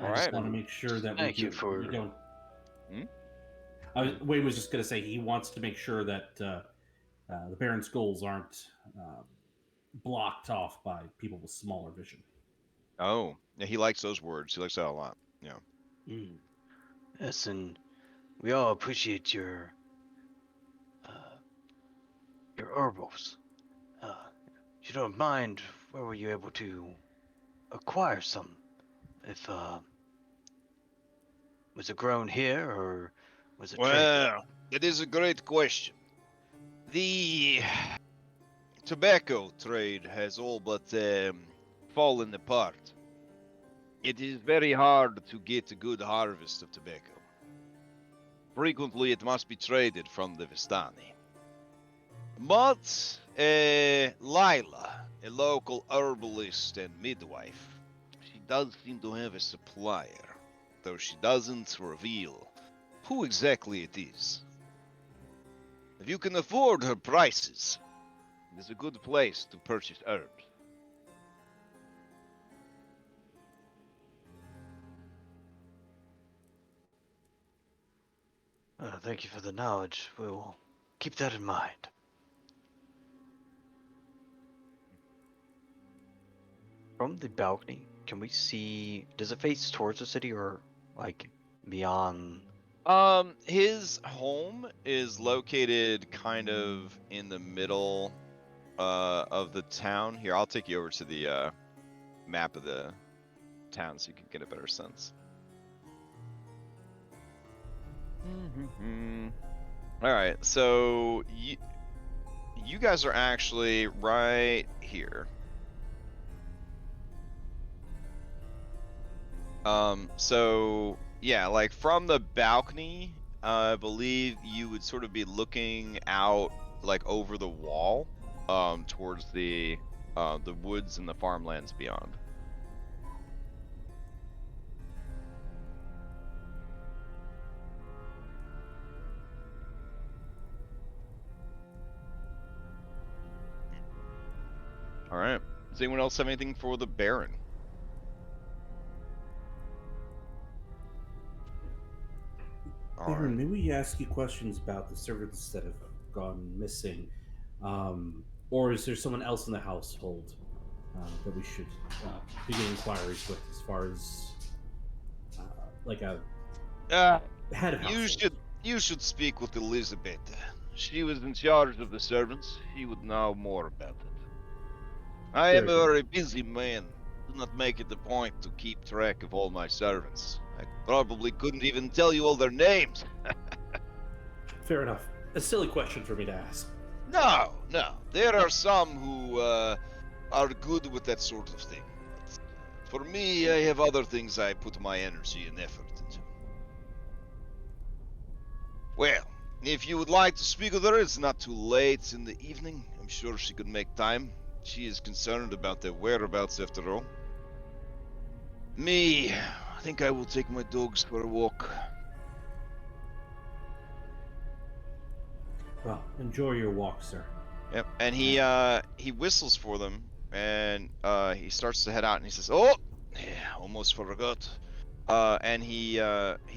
I just want to make sure that
Thank
we
you for-
we don't.
Hmm?
Wayne was just going to say he wants to make sure that the Baron's goals aren't blocked off by people with smaller vision.
Oh, yeah, he likes those words. He likes that a lot. Yeah.
Yes, and we all appreciate your herbals. If you don't mind, where were you able to acquire some? If was it grown here or was it traded?
Well, that is a great question. The tobacco trade has all but fallen apart. It is very hard to get a good harvest of tobacco. Frequently, it must be traded from the Vistani. But Lila, a local herbalist and midwife, she does seem to have a supplier, though she doesn't reveal who exactly it is. If you can afford her prices, is a good place to purchase herbs.
Thank you for the knowledge. We'll keep that in mind. From the balcony, can we see? Does it face towards the city or like beyond?
His home is located kind of in the middle of the town. Here, I'll take you over to the map of the town so you can get a better sense. All right, so you guys are actually right here. So yeah, like from the balcony, I believe you would sort of be looking out like over the wall, towards the woods and the farmlands beyond. All right. Does anyone else have anything for the Baron? All
Baron,
right.
may we ask you questions about the servants that have gone missing? Or is there someone else in the household that we should begin inquiries with as far as like a head of household?
You should speak with Elizabeth. She was in charge of the servants. She would know more about it. I am a
Very good.
very busy man. Do not make it a point to keep track of all my servants. I probably couldn't even tell you all their names.
Fair enough. A silly question for me to ask.
No. There are some who are good with that sort of thing. But for me, I have other things I put my energy and effort into. Well, if you would like to speak with her, it's not too late in the evening. I'm sure she could make time. She is concerned about their whereabouts after all. Me, I think I will take my dogs for a walk.
Well, enjoy your walk, sir.
Yep, and he whistles for them, and he starts to head out, and he says, "Oh, yeah, almost forgot." And he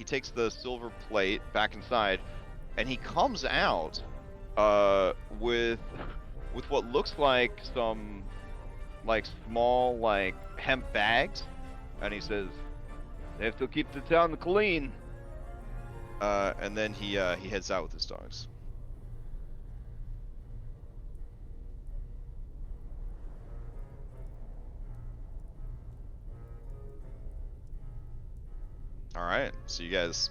takes the silver plate back inside, and he comes out with what looks like some like small like hemp bags, and he says, "They have to keep the town clean." And then he heads out with his dogs. All right, so you guys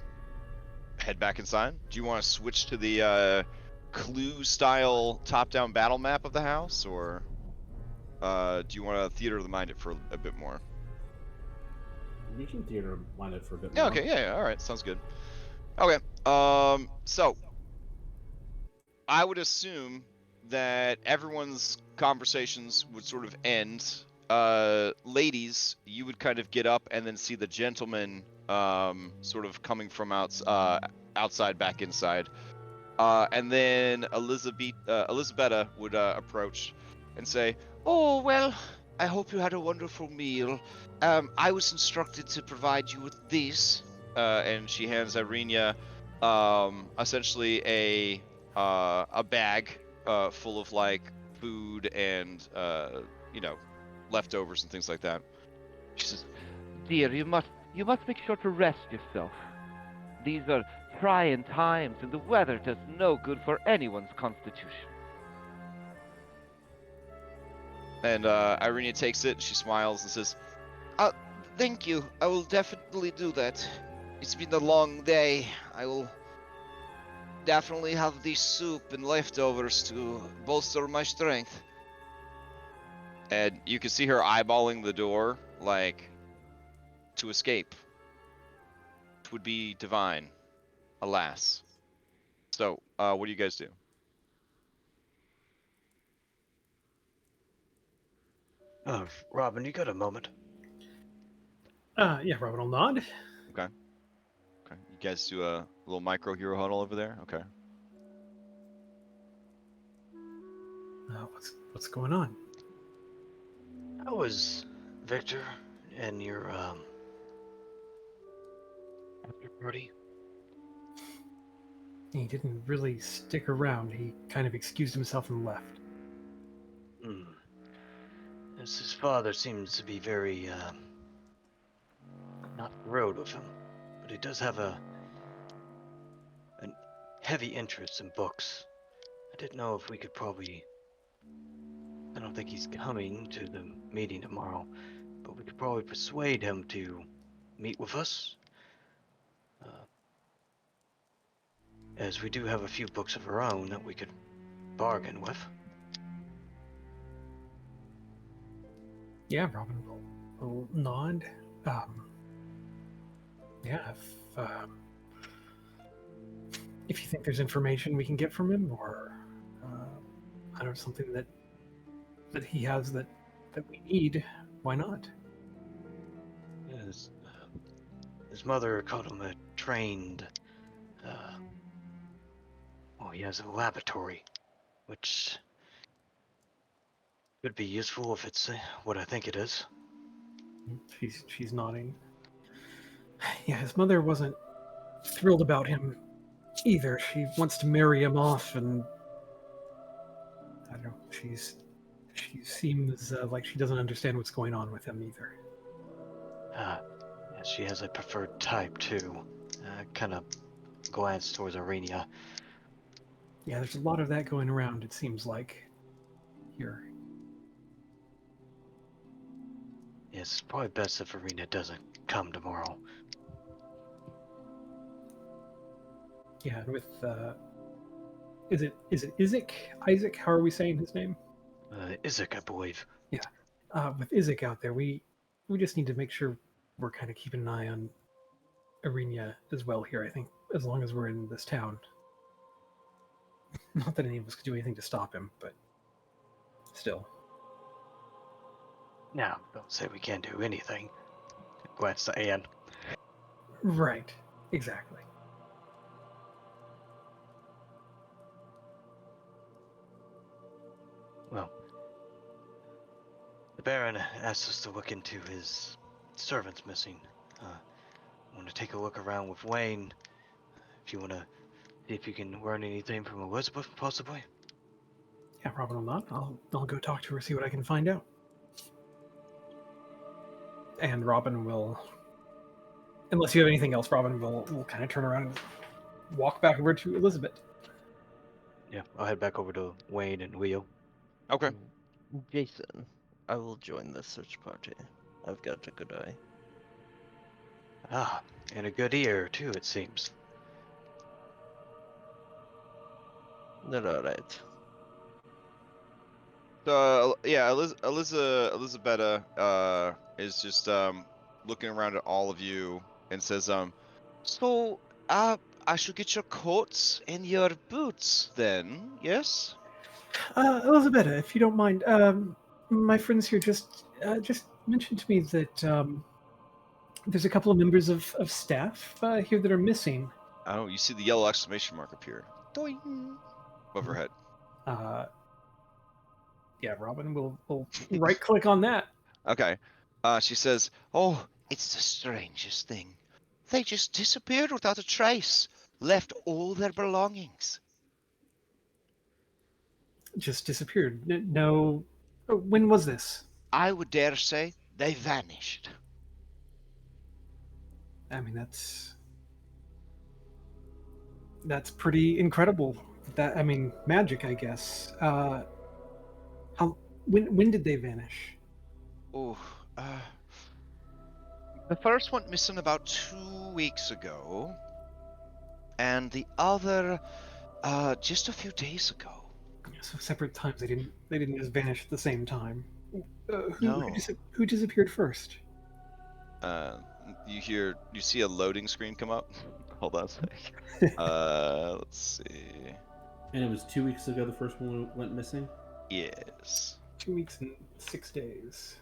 head back inside. Do you want to switch to the Clue-style top-down battle map of the house, or do you want to theater of the mind it for a bit more?
You can theater mind it for a bit
Yeah.
more.
Okay. Yeah. All right. Sounds good. Okay. So I would assume that everyone's conversations would sort of end. Ladies, you would kind of get up and then see the gentleman sort of coming from outside back inside. And then Elizabetta would approach and say, "Oh, well, I hope you had a wonderful meal. I was instructed to provide you with this." And she hands Irenia essentially a bag full of like food and leftovers and things like that. She says,
Dear, you must make sure to rest yourself. These are trying times, and the weather does no good for anyone's constitution.
and Irenia takes it. She smiles and says, "Thank you. I will definitely do that. It's been a long day. I will definitely have this soup and leftovers to bolster my strength." And you can see her eyeballing the door, like, to escape. It would be divine, alas. So, what do you guys do?
Robin, you got a moment?
Yeah, Robin will nod.
Okay. You guys do a little micro hero huddle over there? Okay.
What's going on?
How was Victor and your after party?
He didn't really stick around. He kind of excused himself and left.
Hmm. As his father seems to be very not thrilled with him, but he does have a heavy interest in books. I didn't know if we could probably. I don't think he's coming to the meeting tomorrow, but we could probably persuade him to meet with us. As we do have a few books of our own that we could bargain with.
Yeah, Robin will nod. Yeah, if you think there's information we can get from him, or I don't know, something that he has that we need, why not?
His mother called him a trained. He has a laboratory, which could be useful if it's what I think it is.
She's nodding. Yeah, his mother wasn't thrilled about him either. She wants to marry him off, and I don't know. She seems like she doesn't understand what's going on with him either.
She has a preferred type too. Kind of glance towards Arena.
Yeah, there's a lot of that going around. It seems like here.
Yes, it's probably best if Arena doesn't come tomorrow.
Yeah, and with is it Isaac? How are we saying his name?
Isaac, I believe.
Yeah. With Isaac out there, we just need to make sure we're kind of keeping an eye on Arena as well here. I think as long as we're in this town. Not that any of us could do anything to stop him, but still.
Now, don't say we can't do anything. Glance to Anne.
Right. Exactly.
Well, the Baron asked us to look into his servants missing. I want to take a look around with Wayne. If you want to see if you can learn anything from Elizabeth, possibly.
Yeah, Robin will not. I'll go talk to her, see what I can find out. And Robin will, unless you have anything else, Robin will kind of turn around and walk back over to Elizabeth.
Yeah, I'll head back over to Wayne and Leo.
Okay.
Jason, I will join the search party. I've got a good eye.
Ah, and a good ear, too, it seems.
They're alright.
So yeah, Elizabetta is just looking around at all of you and says, so I should get your coats and your boots then, yes?
Elizabeth, if you don't mind, my friends here just mentioned to me that there's a couple of members of staff here that are missing.
Oh, you see the yellow exclamation mark appear. Doing above her head.
Yeah, Robin will right click on that.
Okay. She says, oh, it's the strangest thing. They just disappeared without a trace. Left all their belongings.
Just disappeared. No. When was this?
I would dare say they vanished.
I mean, that's pretty incredible. That, I mean, magic, I guess. When did they vanish?
Oh, the first went missing about 2 weeks ago, and the other, just a few days ago.
So separate times. They didn't just vanish at the same time.
No.
Who disappeared first?
You see a loading screen come up. Hold on a sec. Let's see.
And it was 2 weeks ago the first one went missing?
Yes.
2 weeks and 6 days.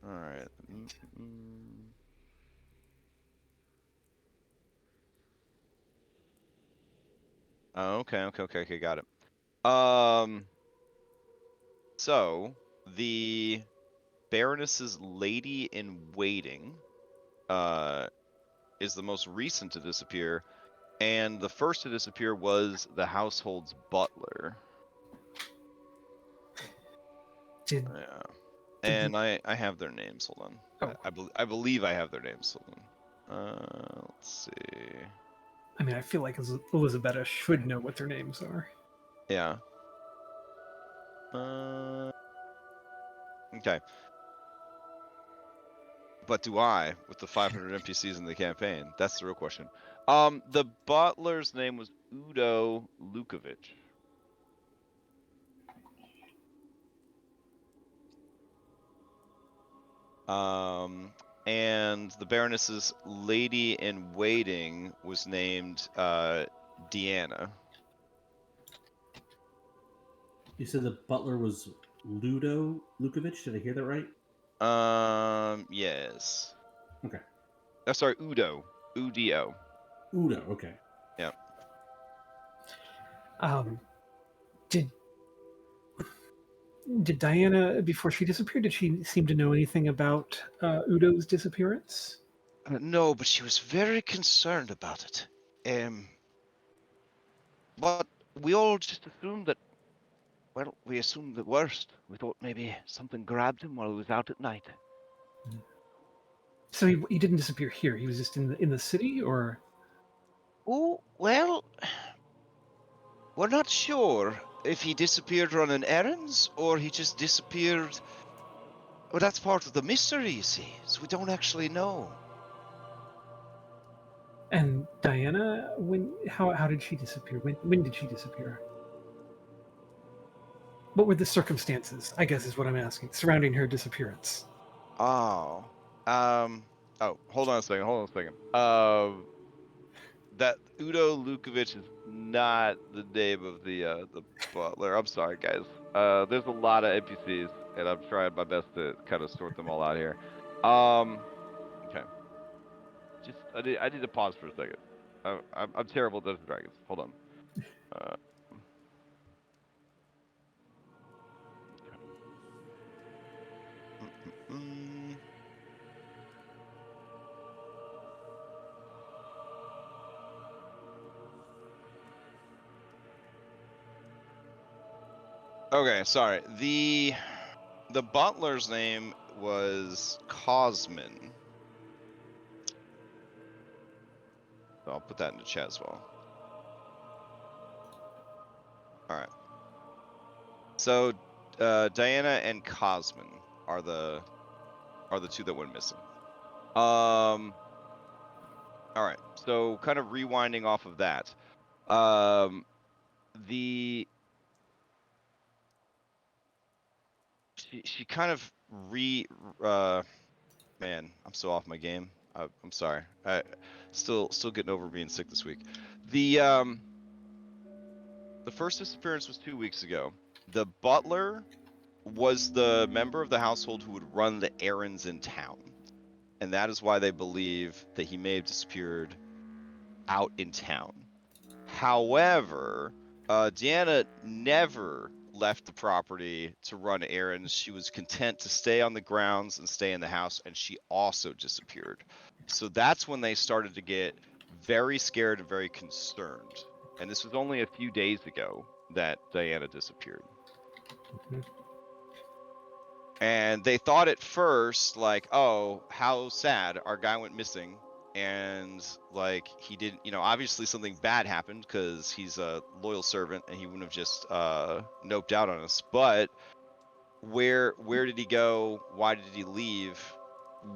All right. Oh, okay, got it. So the Baroness's lady in waiting is the most recent to disappear, and the first to disappear was the household's butler.
Did
Yeah.
Did
And I have their names. Hold on.
Oh.
I believe I have their names. Hold on. Let's see.
I mean, I feel like Elizabetta should know what their names are.
Yeah. Okay. But do I, with the 500 NPCs in the campaign? That's the real question. The butler's name was Udo Lukovich. And the Baroness's lady in waiting was named Deanna.
You said the butler was Ludo Lukovich. Did I hear that right?
Yes.
Okay.
Oh, sorry, Udo. Udo.
Udo. Okay.
Yep.
Did Diana, before she disappeared, did she seem to know anything about Udo's disappearance?
No, but she was very concerned about it. But we all just assumed that, well, we assumed the worst. We thought maybe something grabbed him while he was out at night.
So he didn't disappear here. He was just in the city, or?
Oh, well, we're not sure if he disappeared running errands or he just disappeared. Well, that's part of the mystery, you see, so we don't actually know.
And Diana, how did she disappear? When did she disappear? What were the circumstances, I guess is what I'm asking, surrounding her disappearance?
Oh. Hold on a second. That Udo Lukovich is not the name of the butler. I'm sorry, guys. There's a lot of NPCs, and I'm trying my best to kind of sort them all out here. Okay. I need to pause for a second. I'm terrible at Dungeons and Dragons. Hold on. Uh, okay. Okay, sorry. The butler's name was Cosmin. So I'll put that in the chat as well. All right. So Diana and Cosmin are the two that went missing. All right. So kind of rewinding off of that. She kind of man, I'm so off my game. I'm sorry. I still getting over being sick this week. The first disappearance was 2 weeks ago. The butler was the member of the household who would run the errands in town. And that is why they believe that he may have disappeared out in town. However, Deanna never left the property to run errands. She was content to stay on the grounds and stay in the house, and she also disappeared. So that's when they started to get very scared and very concerned. And this was only a few days ago that Diana disappeared.
Mhm.
And they thought at first, like, oh, how sad, our guy went missing. And like he didn't, obviously something bad happened because he's a loyal servant and he wouldn't have just noped out on us. But where did he go? Why did he leave?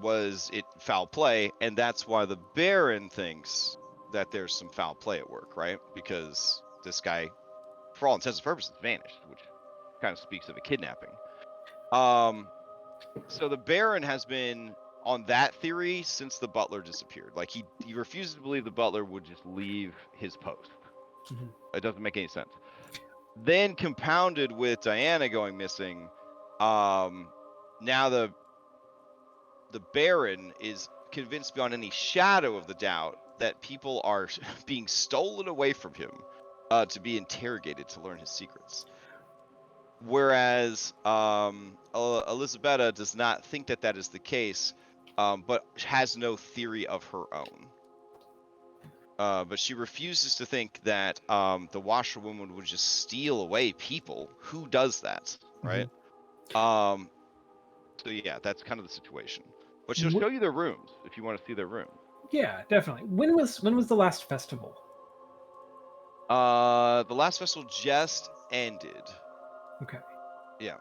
Was it foul play? And that's why the Baron thinks that there's some foul play at work, right? Because this guy, for all intents and purposes, vanished, which kind of speaks of a kidnapping. So the Baron has been on that theory since the butler disappeared. Like he refuses to believe the butler would just leave his post.
Mhm.
It doesn't make any sense. Then compounded with Diana going missing, now the Baron is convinced beyond any shadow of the doubt that people are being stolen away from him to be interrogated to learn his secrets. Whereas Elisabetta does not think that that is the case, but has no theory of her own. But she refuses to think that the washerwoman would just steal away people. Who does that, right? So yeah, that's kind of the situation. But she'll show you their rooms if you want to see their rooms.
Yeah, definitely. When was the last festival?
The last festival just ended.
Okay.
Yeah.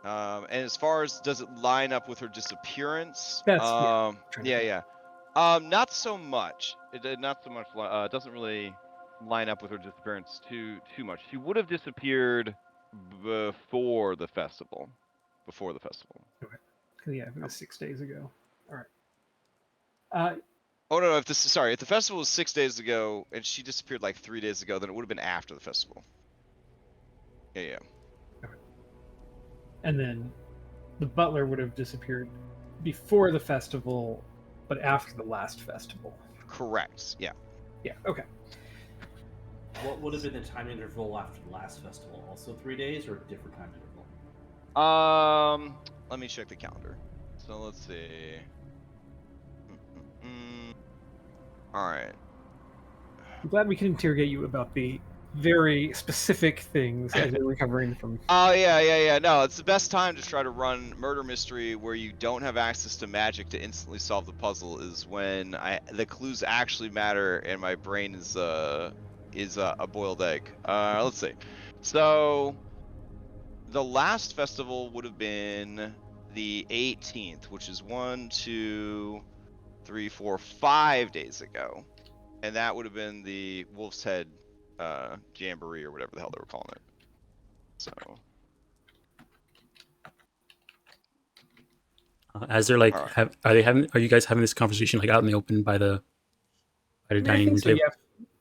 And as far as does it line up with her disappearance?
That's
yeah. Not so much. Not so much. Doesn't really line up with her disappearance too much. She would have disappeared before the festival.
Okay. Yeah, it was 6 days ago. All right.
Oh no! If the festival was 6 days ago and she disappeared like 3 days ago, then it would have been after the festival. Yeah.
Okay. And then the butler would have disappeared before the festival, but after the last festival.
Correct. Yeah.
Yeah. Okay.
What would have been the time interval after the last festival? Also 3 days or a different time interval?
Let me check the calendar. So let's see. All right.
I'm glad we can interrogate you about the very specific things as you're recovering from.
Oh yeah. No, it's the best time to try to run murder mystery where you don't have access to magic to instantly solve the puzzle is when the clues actually matter and my brain is a boiled egg. Let's see. So the last festival would have been the 18th, which is 1, 2, 3, 4, 5 days ago, and that would have been the Wolf's Head Jamboree or whatever the hell they were calling it. So,
as they're like,
right.
are you guys having this conversation like out in the open by the dining room table?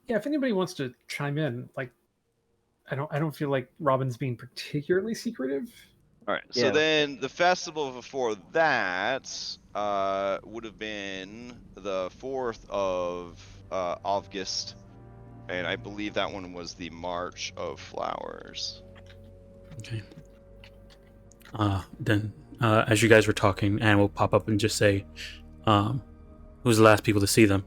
Yeah. If anybody wants to chime in, like, I don't feel like Robin's being particularly secretive.
All right. So then the festival before that would have been the 4th of August, and I believe that one was the March of Flowers.
Okay. Then as you guys were talking, Anne will pop up and just say, who's the last people to see them?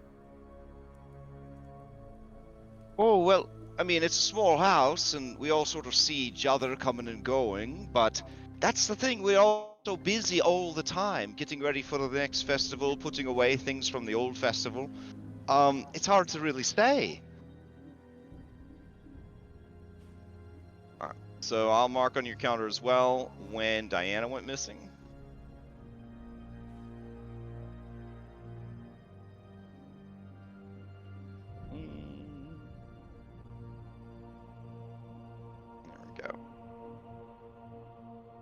Oh, well, I mean, it's a small house, and we all sort of see each other coming and going, but that's the thing, we're all so busy all the time, getting ready for the next festival, putting away things from the old festival. It's hard to really say. Alright, so I'll mark on your calendar as well when Diana went missing.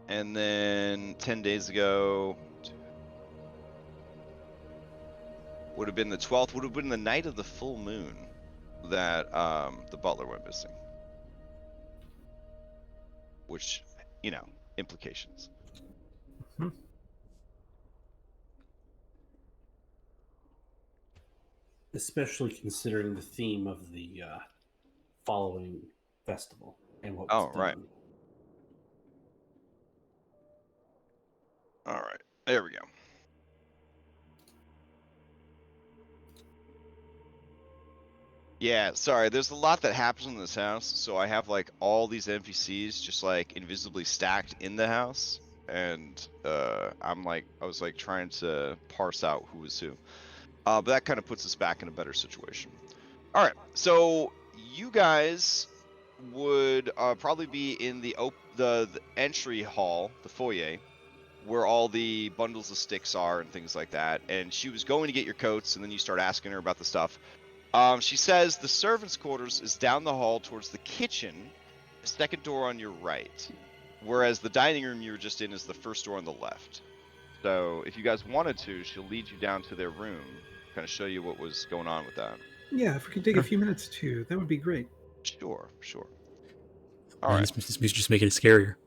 And then 10 days ago would have been the 12th, would have been the night of the full moon that the butler went missing. Which, implications.
Mm-hmm. Especially considering the theme of the following festival and what was done.
Right. All right, there we go. Yeah, sorry, there's a lot that happens in this house, so I have like all these NPCs just like invisibly stacked in the house, and I was like trying to parse out who was who. But that kind of puts us back in a better situation. All right, so you guys would probably be in the entry hall, the foyer, where all the bundles of sticks are and things like that. And she was going to get your coats, and then you start asking her about the stuff. She says the servants' quarters is down the hall towards the kitchen, the second door on your right, whereas the dining room you were just in is the first door on the left. So if you guys wanted to, she'll lead you down to their room, kind of show you what was going on with that.
Yeah, if we could take a few minutes too, that would be great.
Sure.
All right. This music's just making it scarier.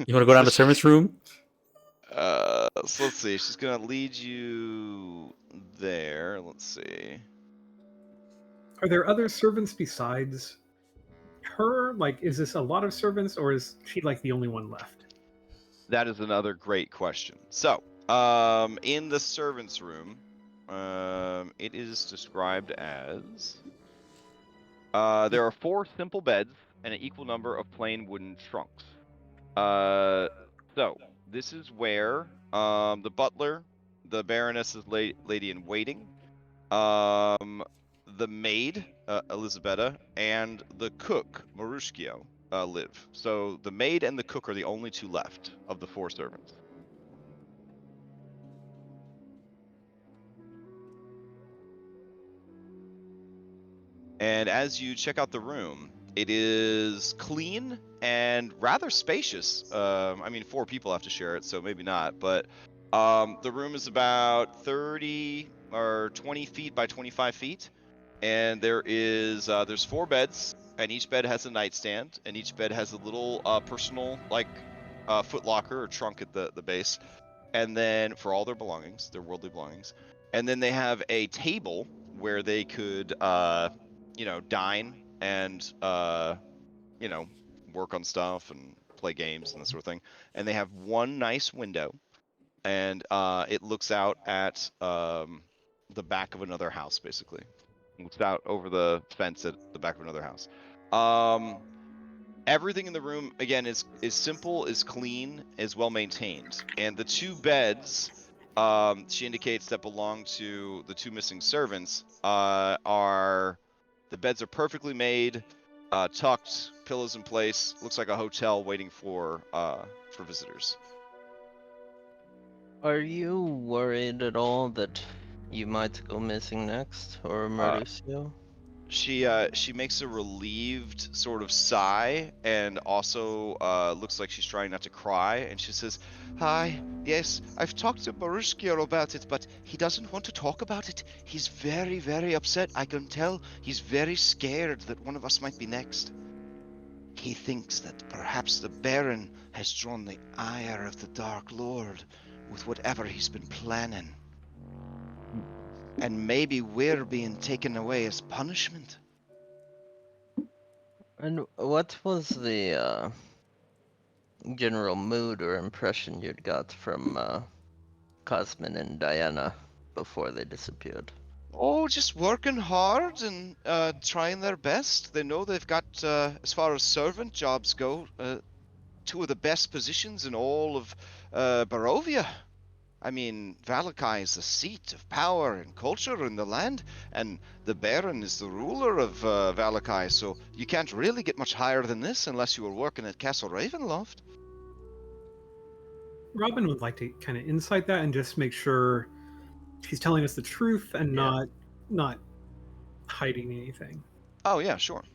You want to go down to the servants' room?
So let's see. She's gonna lead you there. Let's see.
Are there other servants besides her? Like, is this a lot of servants, or is she like the only one left?
That is another great question. So, in the servants' room, it is described as there are 4 simple beds and an equal number of plain wooden trunks. So this is where the butler, the Baroness's lady in waiting, the maid Elisabetta, and the cook Marushkio live. So the maid and the cook are the only 2 left of the 4 servants. And as you check out the room, it is clean and rather spacious. I mean, 4 people have to share it, so maybe not. But the room is about 30 or 20 feet by 25 feet, and there's 4 beds, and each bed has a nightstand, and each bed has a little personal foot locker or trunk at the base, and then for all their belongings, their worldly belongings, and then they have a table where they could dine and work on stuff and play games and that sort of thing. And they have one nice window, and it looks out at the back of another house, basically. It looks out over the fence at the back of another house. Everything in the room, again, is simple, is clean, is well maintained. And the 2 beds, she indicates, that belong to the 2 missing servants the beds are perfectly made, tucked, pillows in place. Looks like a hotel waiting for visitors.
Are you worried at all that you might go missing next, or Mauricio?
She makes a relieved sort of sigh, and also looks like she's trying not to cry, and she says, "Hi, yes, I've talked to Barushkio about it, but he doesn't want to talk about it. He's very, very upset. I can tell he's very scared that one of us might be next. He thinks that perhaps the Baron has drawn the ire of the Dark Lord with whatever he's been planning. And maybe we're being taken away as punishment."
And what was the general mood or impression you'd got from Cosmin and Diana before they disappeared?
Oh, just working hard and trying their best. They know they've got, as far as servant jobs go, 2 of the best positions in all of Barovia. I mean, Vallakovich is the seat of power and culture in the land, and the Baron is the ruler of Vallakovich, so you can't really get much higher than this unless you were working at Castle Ravenloft.
Robin would like to kind of insight that and just make sure she's telling us the truth and
Yeah.
not hiding anything.
Oh, yeah, sure.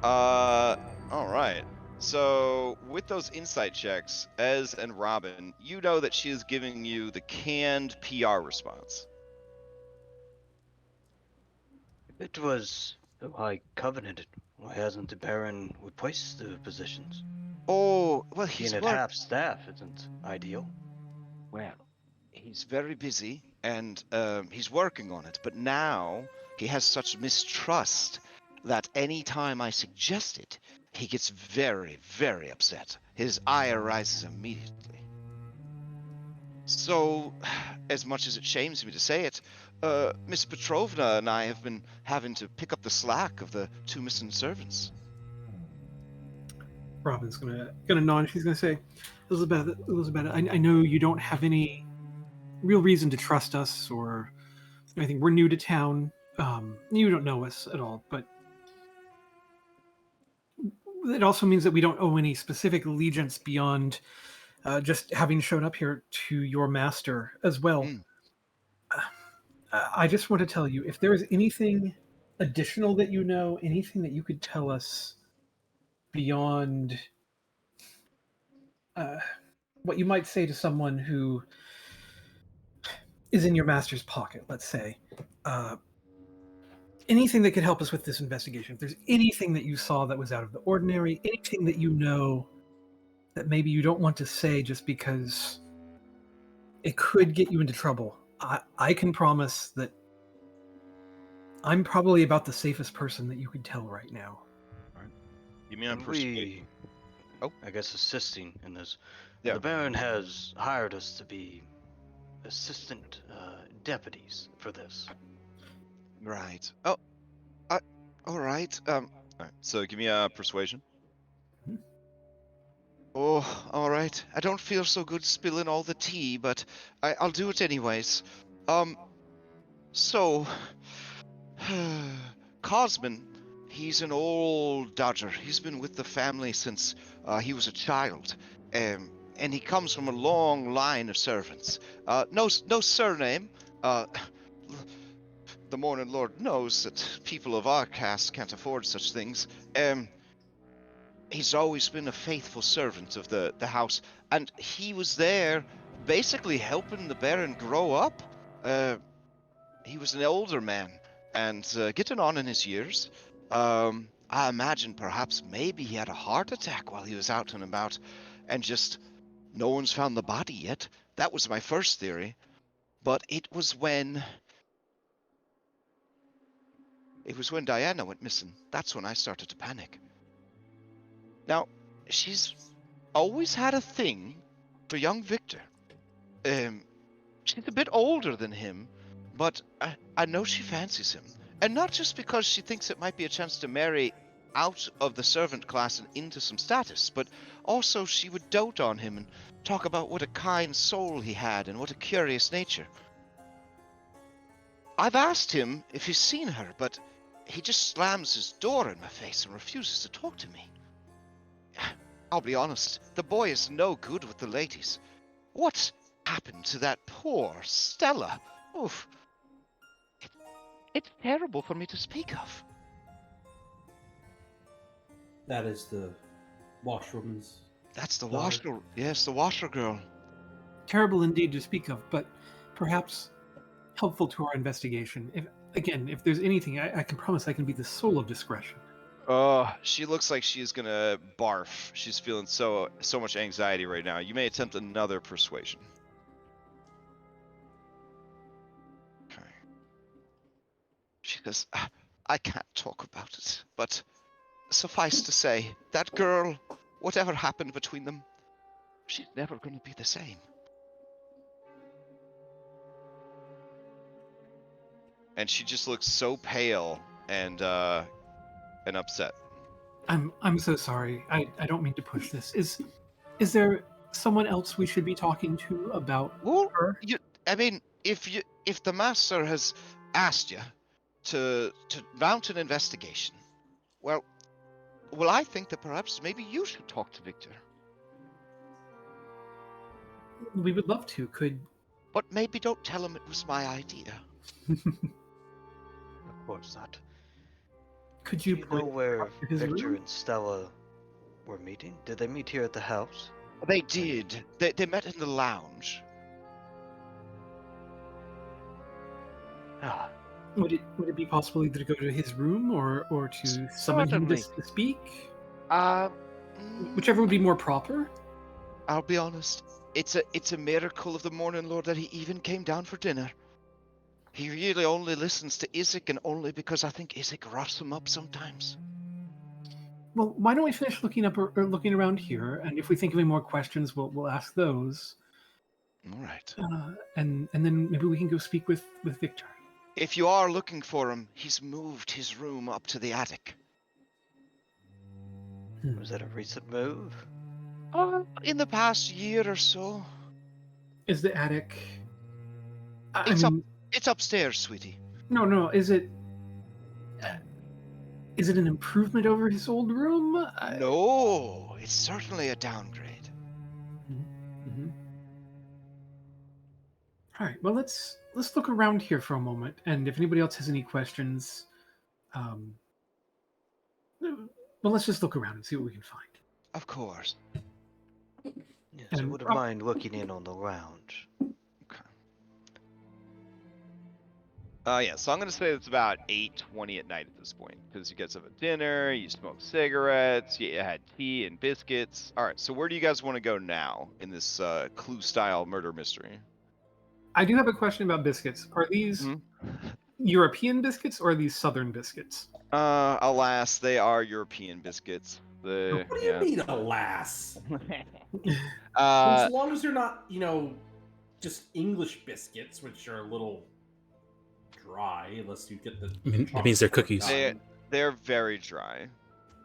All right. So, with those insight checks, Ez and Robin, you know that she is giving you the canned PR response.
If it was the High Covenant, why hasn't the Baron replaced the positions?
Oh, well, he's
Being at half staff isn't ideal.
Well, he's very busy, and he's working on it. But now he has such mistrust that any time I suggest it, he gets very, very upset. His ire rises immediately. So, as much as it shames me to say it, Miss Petrovna and I have been having to pick up the slack of the 2 missing servants.
Robin's gonna nod. She's gonna say, Elizabeth, I know you don't have any real reason to trust us or anything. We're new to town. You don't know us at all, but it also means that we don't owe any specific allegiance beyond just having shown up here to your master as well.
Mm.
I just want to tell you, if there is anything additional that you know, anything that you could tell us beyond what you might say to someone who is in your master's pocket, let's say. Anything that could help us with this investigation. If there's anything that you saw that was out of the ordinary, anything that you know that maybe you don't want to say just because it could get you into trouble, I can promise that I'm probably about the safest person that you could tell right now.
Give me on
And
persuade. Oh.
I guess assisting in this.
Yeah.
The Baron has hired us to be assistant deputies for this.
Right. Oh, all right. All right. So give me a persuasion. Oh, all right. I don't feel so good spilling all the tea, but I'll do it anyways. So, Cosman, he's an old dodger. He's been with the family since he was a child, and he comes from a long line of servants. No surname. The Morning Lord knows that people of our caste can't afford such things. He's always been a faithful servant of the house, and he was there basically helping the Baron grow up. He was an older man and getting on in his years. I imagine perhaps maybe he had a heart attack while he was out and about, and just no one's found the body yet. That was my first theory. But it was when Diana went missing. That's when I started to panic. Now, she's always had a thing for young Victor. She's a bit older than him, but I know she fancies him. And not just because she thinks it might be a chance to marry out of the servant class and into some status, but also she would dote on him and talk about what a kind soul he had and what a curious nature. I've asked him if he's seen her, but he just slams his door in my face and refuses to talk to me. I'll be honest, the boy is no good with the ladies. What happened to that poor Stella? Oof. It's terrible for me to speak of.
That is the washwoman's.
That's the
daughter.
washer. Yes, the washer girl.
Terrible indeed to speak of, but perhaps helpful to our investigation. If there's anything, I can promise I can be the soul of discretion.
Oh, she looks like she's gonna barf. She's feeling so much anxiety right now. You may attempt another persuasion. Okay. She goes, I can't talk about it, but suffice to say, that girl, whatever happened between them, she's never gonna be the same. And she just looks so pale and upset.
I'm so sorry. I don't mean to push this. Is there someone else we should be talking to about
Well,
her?
I mean, if the master has asked you to mount an investigation, well, I think that perhaps maybe you should talk to Victor.
We would love to.
But maybe don't tell him it was my idea.
Of course not.
Could
Do
you
you know where
his
Victor
room?
and Stella were meeting? Did they meet here at the house?
They did. They met in the lounge.
Ah,
Would it be possible either to go to his room or to summon him
Certainly.
to speak?
Mm,
Whichever would be more proper.
I'll be honest. It's a miracle of the Morning Lord that he even came down for dinner. He really only listens to Isaac, and only because I think Isaac roughs him up sometimes.
Well, why don't we finish looking up or looking around here, and if we think of any more questions, we'll ask those.
All right.
And then maybe we can go speak with Victor.
If you are looking for him, he's moved his room up to the attic.
was that a recent move?
In the past year or so.
Is the attic? I
It's
mean,
It's upstairs, sweetie.
no. Is it an improvement over his old room?
No, it's certainly a downgrade.
Mm-hmm. All right. Well, let's look around here for a moment, and if anybody else has any questions, well, let's just look around and see what we can find.
Of course.
Yes, I
And
wouldn't mind looking in on the lounge.
Yeah, so I'm going to say it's about 8:20 at night at this point, because you guys have a dinner, you smoke cigarettes, you had tea and biscuits. All right, so where do you guys want to go now in this Clue-style murder mystery?
I do have a question about biscuits. Are these European biscuits or these Southern biscuits?
Alas, they are European biscuits. The
What do you mean, alas?
Uh,
As long as they're not, just English biscuits, which are a little dry, unless you get the.
I mean, it means they're cookies.
they're very dry.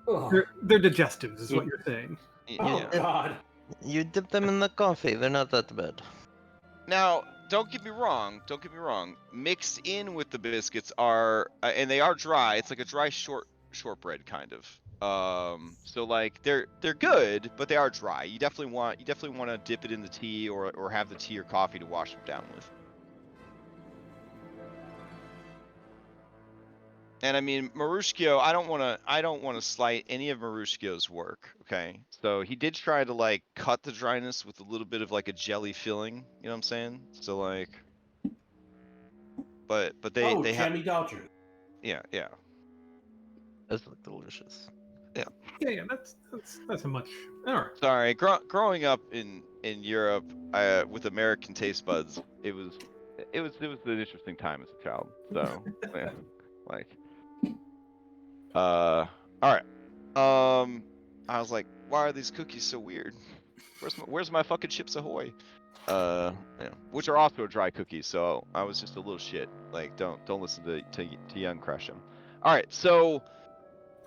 They're digestives, is what you're saying.
Oh
Yeah.
God!
You dip them in the coffee. They're not that bad.
Now, don't get me wrong. Mixed in with the biscuits are, and they are dry. It's like a dry shortbread kind of. So like they're good, but they are dry. You definitely want to dip it in the tea or have the tea or coffee to wash them down with. And I mean, Marushkio, I don't want to slight any of Marushkio's work. Okay, so he did try to like cut the dryness with a little bit of like a jelly filling. You know what I'm saying? So like, but they have
Jammy Dodger.
yeah.
Those look delicious.
Yeah, that's a much. All right.
Sorry, growing up in Europe with American taste buds, it was an interesting time as a child. So yeah, like, all right. I was like, why are these cookies so weird? Where's my fucking Chips Ahoy? Yeah, which are also dry cookies. So I was just a little shit. Like, don't listen to Young Crush him. All right, so.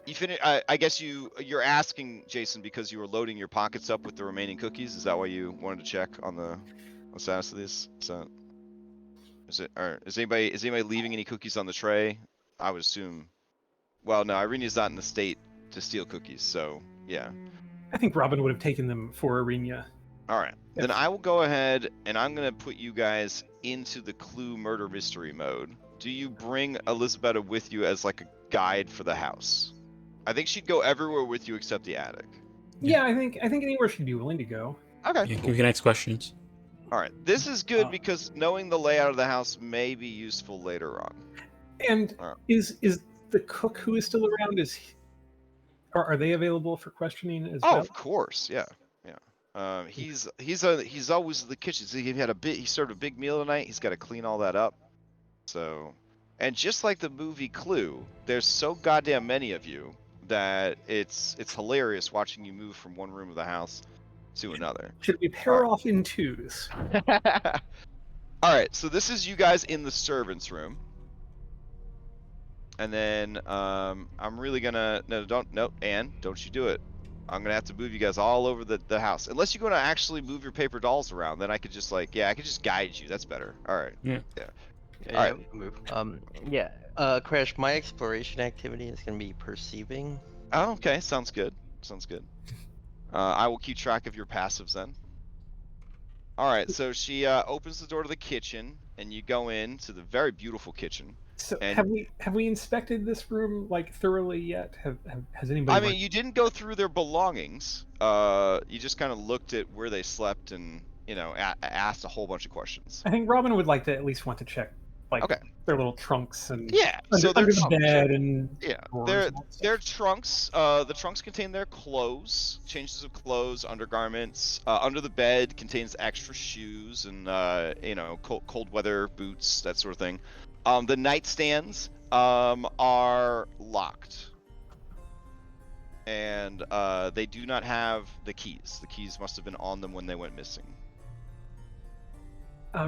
You finish. I guess you're asking Jason because you were loading your pockets up with the remaining cookies. Is that why you wanted to check on the status of these? Is anybody leaving any cookies on the tray? I would assume. Well, no, Irenia's not in the state to steal cookies, so yeah.
I think Robin would have taken them for Arena.
All right, then I will go ahead and I'm gonna put you guys into the clue murder mystery mode. Do you bring Elisabetta with you as like a guide for the house? I think she'd go everywhere with you except the attic.
Yeah, I think anywhere she'd be willing to go.
Okay.
Yeah,
Cool.
we can ask questions.
All right. This is good because knowing the layout of the house may be useful later on.
And
All right.
is the cook who is still around? Are they available for questioning as
Oh,
well?
of course. Yeah. He's always in the kitchen. So he served a big meal tonight. He's got to clean all that up. So, and just like the movie Clue, there's so goddamn many of you that it's hilarious watching you move from one room of the house to another.
Should we pair off in twos?
All right, so this is you guys in the servants' room, and then I'm really gonna Anne, don't you do it. I'm gonna have to move you guys all over the house, unless you're gonna actually move your paper dolls around. Then I could just I could just guide you. That's better. All right.
Yeah.
All right.
Move. Crash. My exploration activity is gonna be perceiving.
Oh, okay. Sounds good. I will keep track of your passives then. All right. So she opens the door to the kitchen, and you go into the very beautiful kitchen.
So
And-
have we inspected this room thoroughly yet? Has anybody?
I mean, you didn't go through their belongings. You just kind of looked at where they slept and asked a whole bunch of questions.
I think Robin would like to at least want to check
Okay.
their little trunks and
Yeah.
under,
So they're
under the
trunks.
bed and
Yeah,
drawers
they're
and all that stuff.
they're trunks. The trunks contain their clothes, changes of clothes, undergarments. Under the bed contains extra shoes and cold weather boots, that sort of thing. The nightstands are locked, and they do not have the keys. The keys must have been on them when they went missing.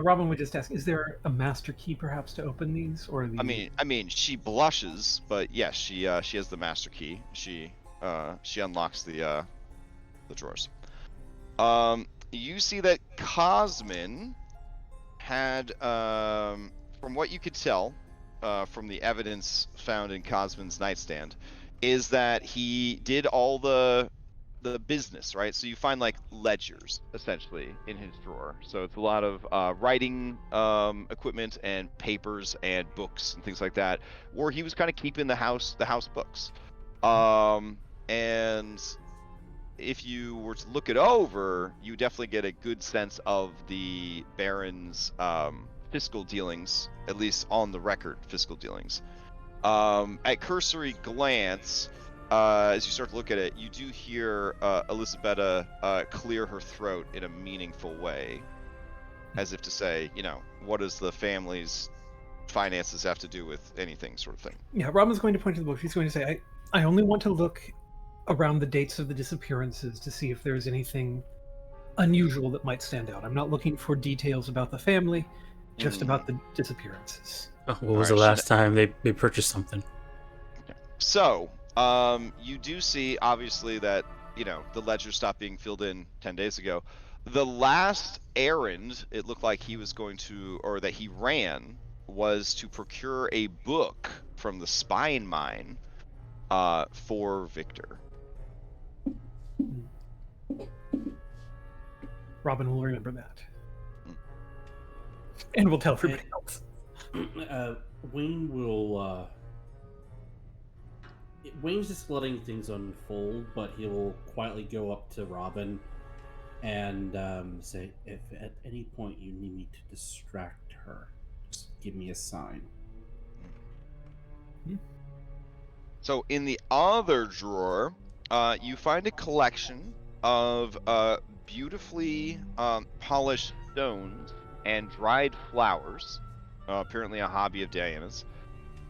Robin would just ask, is there a master key perhaps to open these, or the?
I mean, she blushes, but yes, she has the master key. She unlocks the drawers. You see that Cosmin had, from what you could tell, from the evidence found in Cosmin's nightstand, is that he did all the business, right? So you find like ledgers essentially in his drawer. So it's a lot of writing equipment and papers and books and things like that, where he was kind of keeping the house books. And if you were to look it over, you definitely get a good sense of the Baron's fiscal dealings, at least on the record fiscal dealings. At cursory glance, as you start to look at it, you do hear Elisabetta clear her throat in a meaningful way, as if to say, what is the family's finances have to do with anything, sort of thing.
Yeah, Robin's going to point to the book. She's going to say, I only want to look around the dates of the disappearances to see if there's anything unusual that might stand out. I'm not looking for details about the family, just about the disappearances.
Oh, what was the
Alright,
last time they purchased something?
So, you do see, obviously, that, you know, the ledger stopped being filled in 10 days ago. The last errand it looked like he was going to, or that he ran, was to procure a book from the Spine Mine for Victor.
Robin will remember that. And we'll tell everybody else.
Wayne will. Wayne's just letting things unfold, but he will quietly go up to Robin and say, "If at any point you need me to distract her, just give me a sign."
So in the other drawer, you find a collection of beautifully polished stones and dried flowers. Apparently a hobby of Diana's.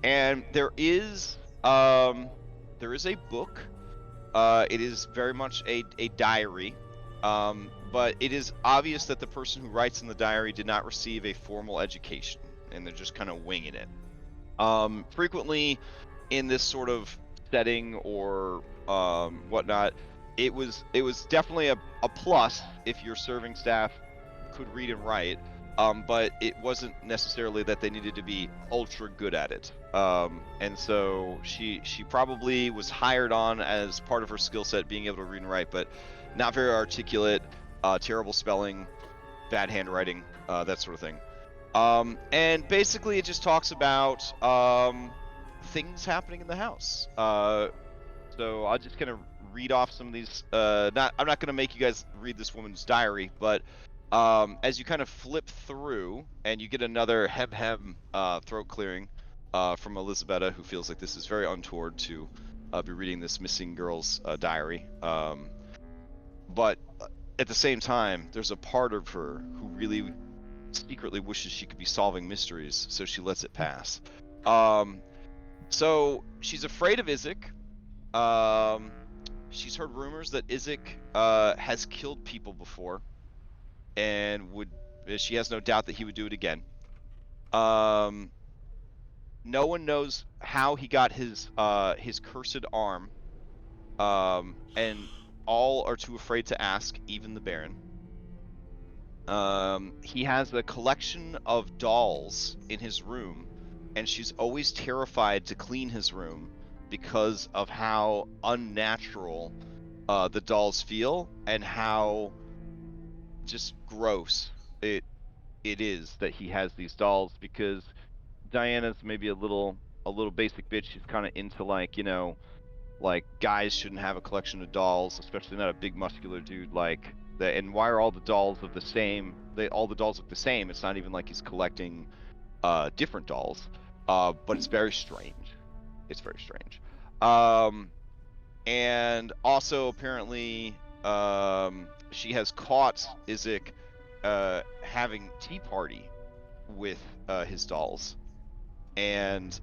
And there is a book. It is very much a diary. But it is obvious that the person who writes in the diary did not receive a formal education, and they're just kind of winging it. Frequently, in this sort of setting or whatnot, it was definitely a plus if your serving staff could read and write, but it wasn't necessarily that they needed to be ultra good at it. And so she probably was hired on as part of her skill set being able to read and write, but not very articulate, terrible spelling, bad handwriting, that sort of thing. And basically it just talks about things happening in the house. So I'll just kind of read off some of these. I'm not going to make you guys read this woman's diary, but as you kind of flip through and you get another hem throat clearing from Elisabetta, who feels like this is very untoward to be reading this missing girl's diary. But at the same time, there's a part of her who really secretly wishes she could be solving mysteries, so she lets it pass. So she's afraid of Isaac. She's heard rumors that Isaac has killed people before, and she has no doubt that he would do it again. No one knows how he got his cursed arm, and all are too afraid to ask, even the Baron. He has a collection of dolls in his room, and she's always terrified to clean his room because of how unnatural the dolls feel and how just gross it is that he has these dolls, because Diana's maybe a little basic bitch. She's kind of into, like, you know, like, guys shouldn't have a collection of dolls, especially not a big muscular dude like that. And why are all the dolls of the same? All the dolls look the same. It's not even like he's collecting different dolls, but it's very strange. It's very strange. And also apparently she has caught Isaac having tea party with his dolls, and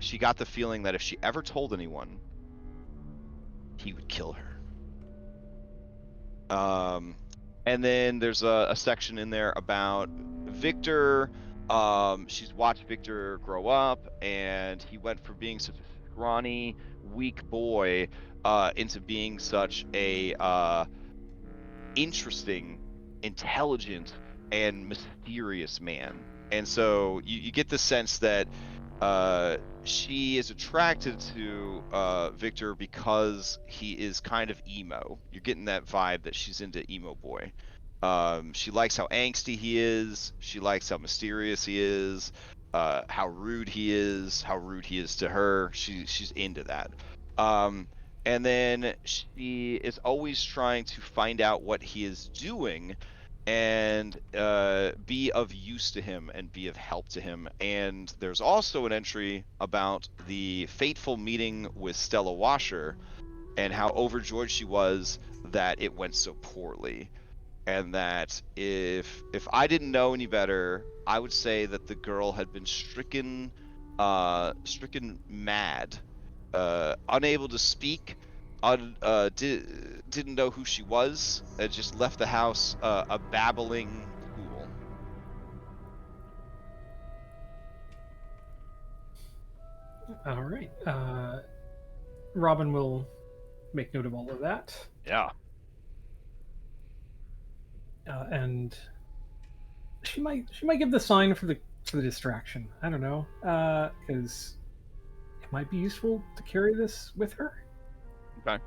she got the feeling that if she ever told anyone, he would kill her. And then there's a section in there about Victor. She's watched Victor grow up, and he went from being such a scrawny, weak boy into being such a interesting, intelligent, and mysterious man. And so you get the sense that she is attracted to Victor because he is kind of emo. You're getting that vibe that she's into emo boy. She likes how angsty he is. She likes how mysterious he is. How rude he is to her. She's into that. And then she is always trying to find out what he is doing and be of use to him and be of help to him. And there's also an entry about the fateful meeting with Stella Washer and how overjoyed she was that it went so poorly. and that if I didn't know any better, I would say that the girl had been stricken mad, unable to speak, didn't know who she was, just left the house a babbling fool.
All right. Robin will make note of all of that.
Yeah.
And she might give the sign for the distraction. I don't know, because it might be useful to carry this with her.
Okay.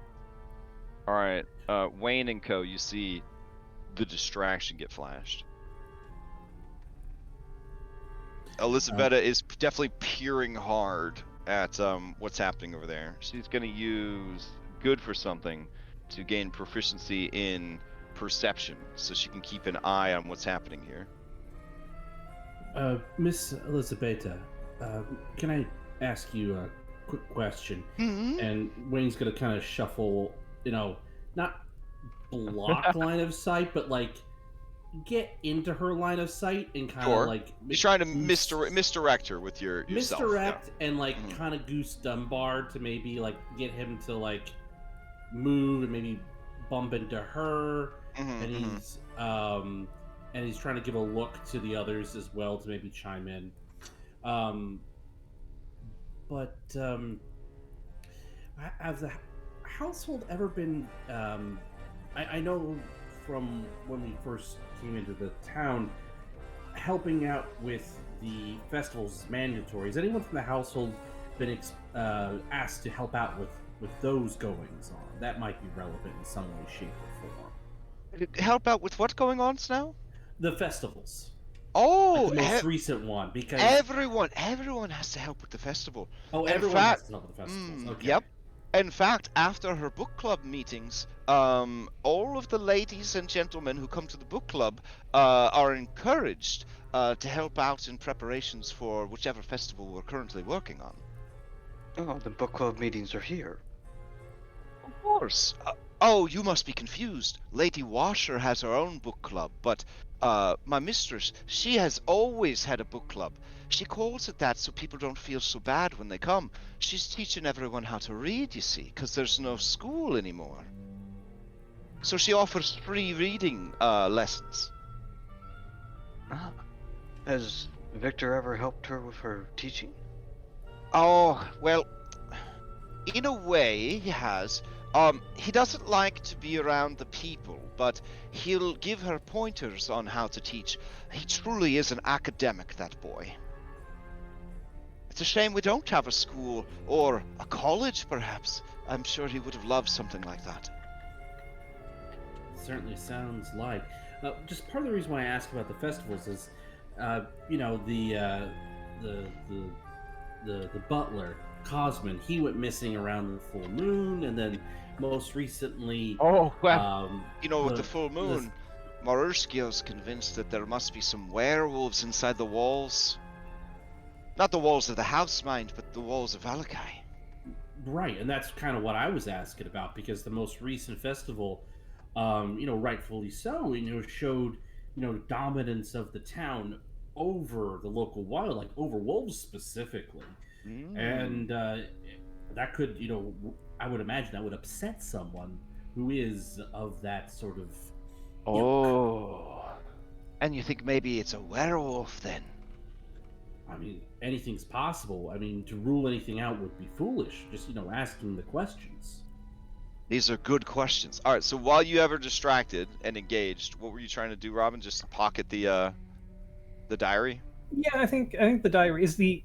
All right. Wayne and Co. You see the distraction get flashed. Elisabetta is definitely peering hard at what's happening over there. She's gonna use good for something to gain proficiency in perception, so she can keep an eye on what's happening here.
Miss Elisabetta, can I ask you a quick question?
Mm-hmm.
And Wayne's gonna kind of shuffle, not block line of sight, but like get into her line of sight and kind of like
you're trying to misdirect her with your yourself.
Misdirect and like kind of Goose Dunbar to maybe like get him to like move and maybe bump into her, and he's trying to give a look to the others as well to maybe chime in. But has the household ever been? I know from when we first came into the town, helping out with the festivals is mandatory. Has anyone from the household been asked to help out with those goings on? That might be relevant in some way, shape, or form.
Help out with what going on now?
The festivals.
Oh,
like the most recent one, because
everyone has to help with the festival.
Oh, everyone has to help with the festivals. Okay.
Yep. In fact, after her book club meetings, all of the ladies and gentlemen who come to the book club are encouraged to help out in preparations for whichever festival we're currently working on.
Oh, the book club meetings are here.
Of course. Oh, you must be confused. Lady Washer has her own book club, but my mistress, she has always had a book club. She calls it that so people don't feel so bad when they come. She's teaching everyone how to read, you see, because there's no school anymore. So she offers free reading lessons.
Ah. Has Victor ever helped her with her teaching?
Oh, well, in a way he has. He doesn't like to be around the people, but he'll give her pointers on how to teach. He truly is an academic, that boy. It's a shame we don't have a school, or a college, perhaps. I'm sure he would have loved something like that.
Certainly sounds like. Just part of the reason why I ask about the festivals is, the butler, Cosman, he went missing around the full moon, and then most recently...
Oh, well...
with the full moon, Marurskio's convinced that there must be some werewolves inside the walls. Not the walls of the house, mind, but the walls of Vallakovich.
Right, and that's kind of what I was asking about, because the most recent festival, rightfully so, showed, dominance of the town over the local wild, like over wolves specifically. And that could, I would imagine that would upset someone who is of that sort of...
And you think maybe it's a werewolf, then?
I mean, anything's possible. I mean, to rule anything out would be foolish. Just, asking the questions.
These are good questions. All right, so while you ever distracted and engaged, what were you trying to do, Robin? Just pocket the diary?
Yeah, I think the diary is the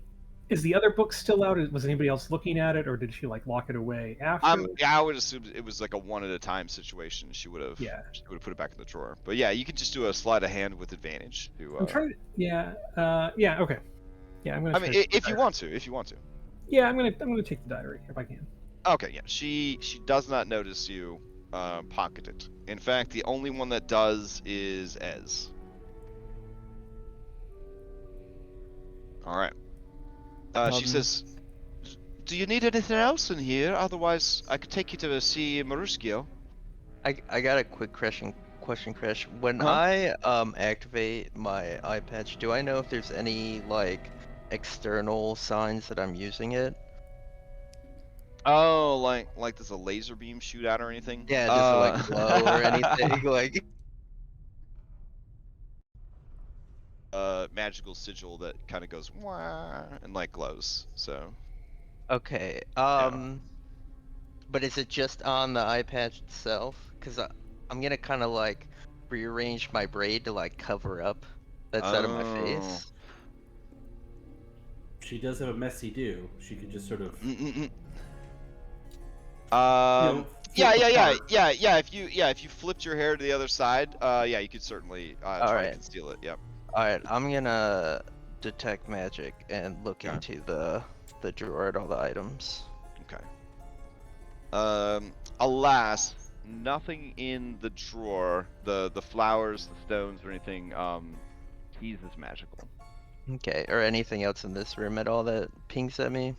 other book still out? Was anybody else looking at it, or did she lock it away after?
I would assume it was like a one at a time situation. She would have put it back in the drawer. But yeah, you could just do a sleight of hand with advantage.
I'm trying to. Okay. Yeah, I'm gonna.
I mean, if you want to.
Yeah, I'm gonna take the diary if I can.
Okay, yeah. She does not notice you pocket it. In fact, the only one that does is Ez. All right. She says, "Do you need anything else in here? Otherwise, I could take you to see Marurskio."
I got a quick question, Crash. When
Uh-huh.
I activate my eye patch, do I know if there's any like external signs that I'm using it?
Oh, like does a laser beam shoot out or anything?
Yeah, does it like glow or anything? Like,
magical sigil that kind of goes wah and like glows. So
okay. But is it just on the eye patch itself? Because I'm gonna kind of like rearrange my braid to like cover up that side of my
Oh.
face.
She does have a messy do. She could just sort of,
Mm-mm-mm.
flip
Yeah.
apart.
If you flipped your hair to the other side, yeah, you could certainly try to
Alright.
conceal it. Yep.
Alright, I'm gonna detect magic and look
Okay.
into the drawer at all the items.
Okay. Alas, nothing in the drawer, the flowers, the stones, or anything, sees as magical.
Okay, or anything else in this room at all that pings at me?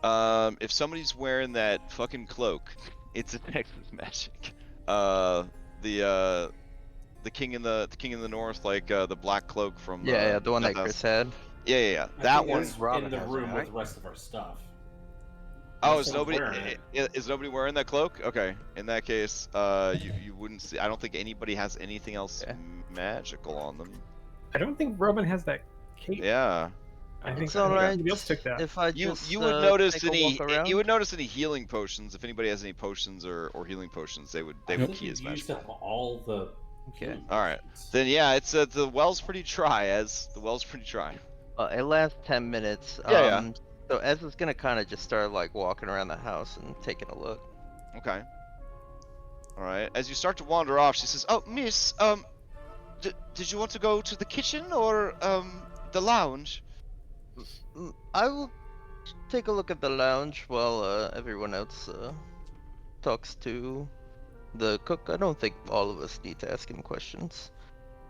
If somebody's wearing that fucking cloak, it detects as magic. The king in the north, like the black cloak from
Yeah, the one that
Death
Chris
House.
had.
Yeah.
I
That
think
one.
it's
Robin
in the
has it,
room
right?
with the rest of our stuff.
Oh,
Unless
is
someone's
nobody
wearing it.
is nobody wearing that cloak? Okay, in that case, you wouldn't see. I don't think anybody has anything else
Yeah.
magical on them.
I don't think Robin has that cape.
Yeah.
I think
It's alright
somebody else took that.
if I
You
just
would notice
take a
any
walk around.
you would notice any healing potions. If anybody has any potions or healing potions, they would
I
key
think
as
we've used
magical.
up all the.
Okay.
healing
All right.
potions.
Then yeah, it's the well's pretty dry. The well's pretty dry.
It lasts 10 minutes.
Yeah.
So Ez is gonna kind of just start like walking around the house and taking a look.
Okay. All right. As you start to wander off, she says, "Oh, miss, did you want to go to the kitchen or the lounge?"
I will take a look at the lounge while everyone else talks to the cook. I don't think all of us need to ask him questions.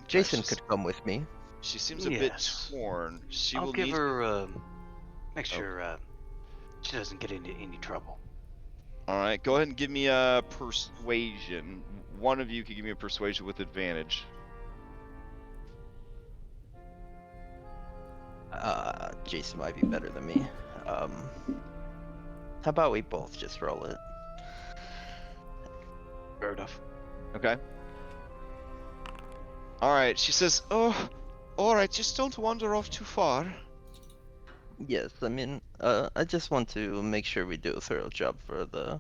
Jason
she's-
could come with me.
She seems a
Yes.
bit torn. She
I'll
will
give
need.
her, make sure, she doesn't get into any trouble.
All right. Go ahead and give me a persuasion. One of you can give me a persuasion with advantage.
Jason might be better than me. How about we both just roll it?
Fair enough.
Okay. All right. She says, "Oh, all right. Just don't wander off too far."
Yes, I mean, I just want to make sure we do a thorough job for the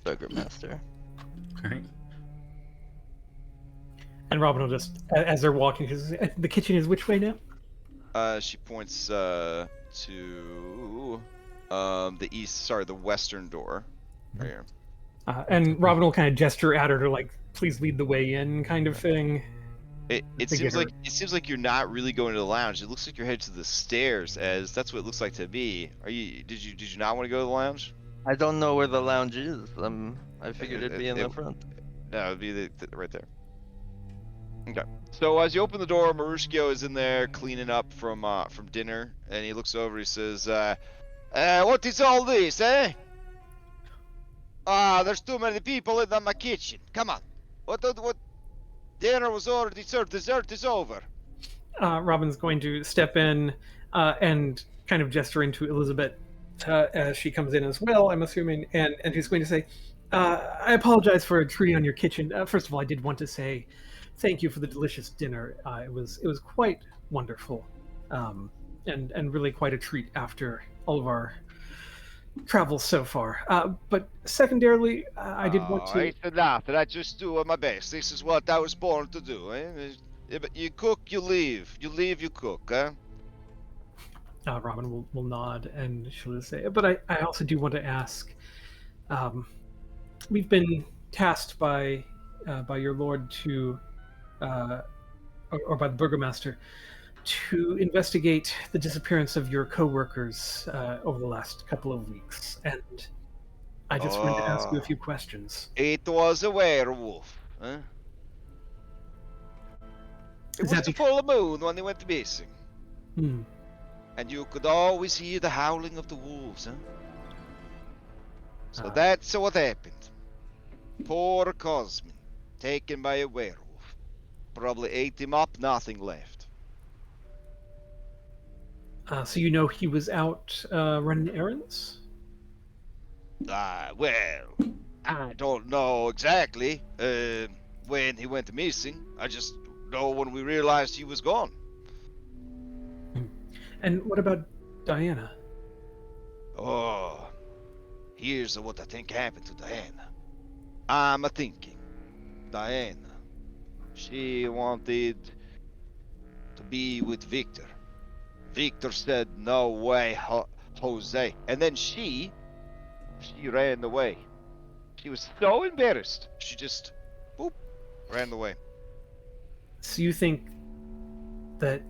burgermaster.
Alright.
And Robin will just, as they're walking, she says, the kitchen is which way now?
She points to the east. Sorry, the western door. Right here.
And Robin will kind of gesture at her to like, please lead the way in, kind of thing.
It
To
seems
get
like you're not really going to the lounge. It looks like you're headed to the stairs, as that's what it looks like to me. Are you? Did you not want to go to the lounge?
I don't know where the lounge is. I figured it'd be in the
it-
front.
No, it'd be right there. Okay. So as you open the door, Marushkio is in there cleaning up from dinner, and he looks over. He says, "What is all this, eh? There's too many people in my kitchen. Come on. What? Dinner was already served. Dessert is over."
Robin's going to step in and kind of gesture into Elizabeth as she comes in as well, I'm assuming, and she's going to say, I apologize for intruding on your kitchen. First of all, I did want to say thank you for the delicious dinner. It was quite wonderful, and really quite a treat after all of our travels so far. But secondarily, I did want to.
It's nothing. I just do my best. This is what I was born to do. You cook, you leave. You leave, you cook. Huh?
Robin will nod and she'll just say, but I also do want to ask, we've been tasked by your lord to, or by the burgomaster, to investigate the disappearance of your co-workers over the last couple of weeks, and I just wanted to ask you a few questions.
It was a werewolf. Huh? It
Is
was
that
the full moon when they went missing.
Hmm.
And you could always hear the howling of the wolves, huh? So
Ah.
that's what happened. Poor Cosmin, taken by a werewolf. Probably ate him up, nothing left.
So you know he was out running errands?
Well, I don't know exactly when he went missing. I just know when we realized he was gone.
And what about Diana?
Oh, here's what I think happened to Diana. I'm a thinking. Diana, she wanted to be with Victor. Victor said, no way, Jose. And then she ran away. She was so embarrassed. She just, boop, ran away.
So you think that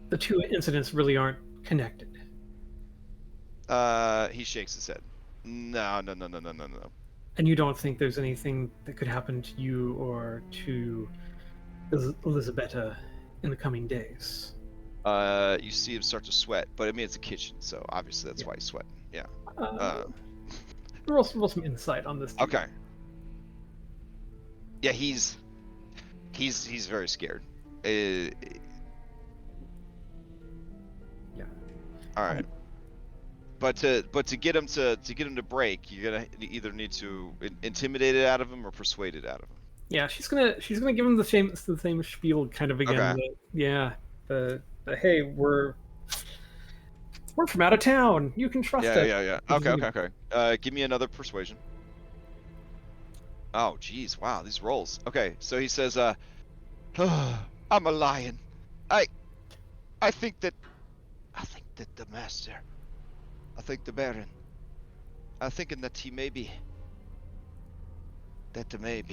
the two incidents really aren't connected?
He shakes his head. No.
And you don't think there's anything that could happen to you or to Elisabetta in the coming days?
You see him start to sweat, but I mean, it's a kitchen, so obviously that's why he's sweating. Yeah.
Roll some insight on this.
Okay. Yeah, he's very scared. Yeah. All right. But to get him to break, you're gonna either need to intimidate it out of him or persuade it out of him.
Yeah, she's gonna give him the same spiel kind of again.
Okay.
The hey, we're from out of town. You can trust us.
Yeah. Okay. Give me another persuasion. Oh, geez, wow, these rolls. Okay, so he says, I'm a lion. I think that the master, I think the Baron, I'm thinking that maybe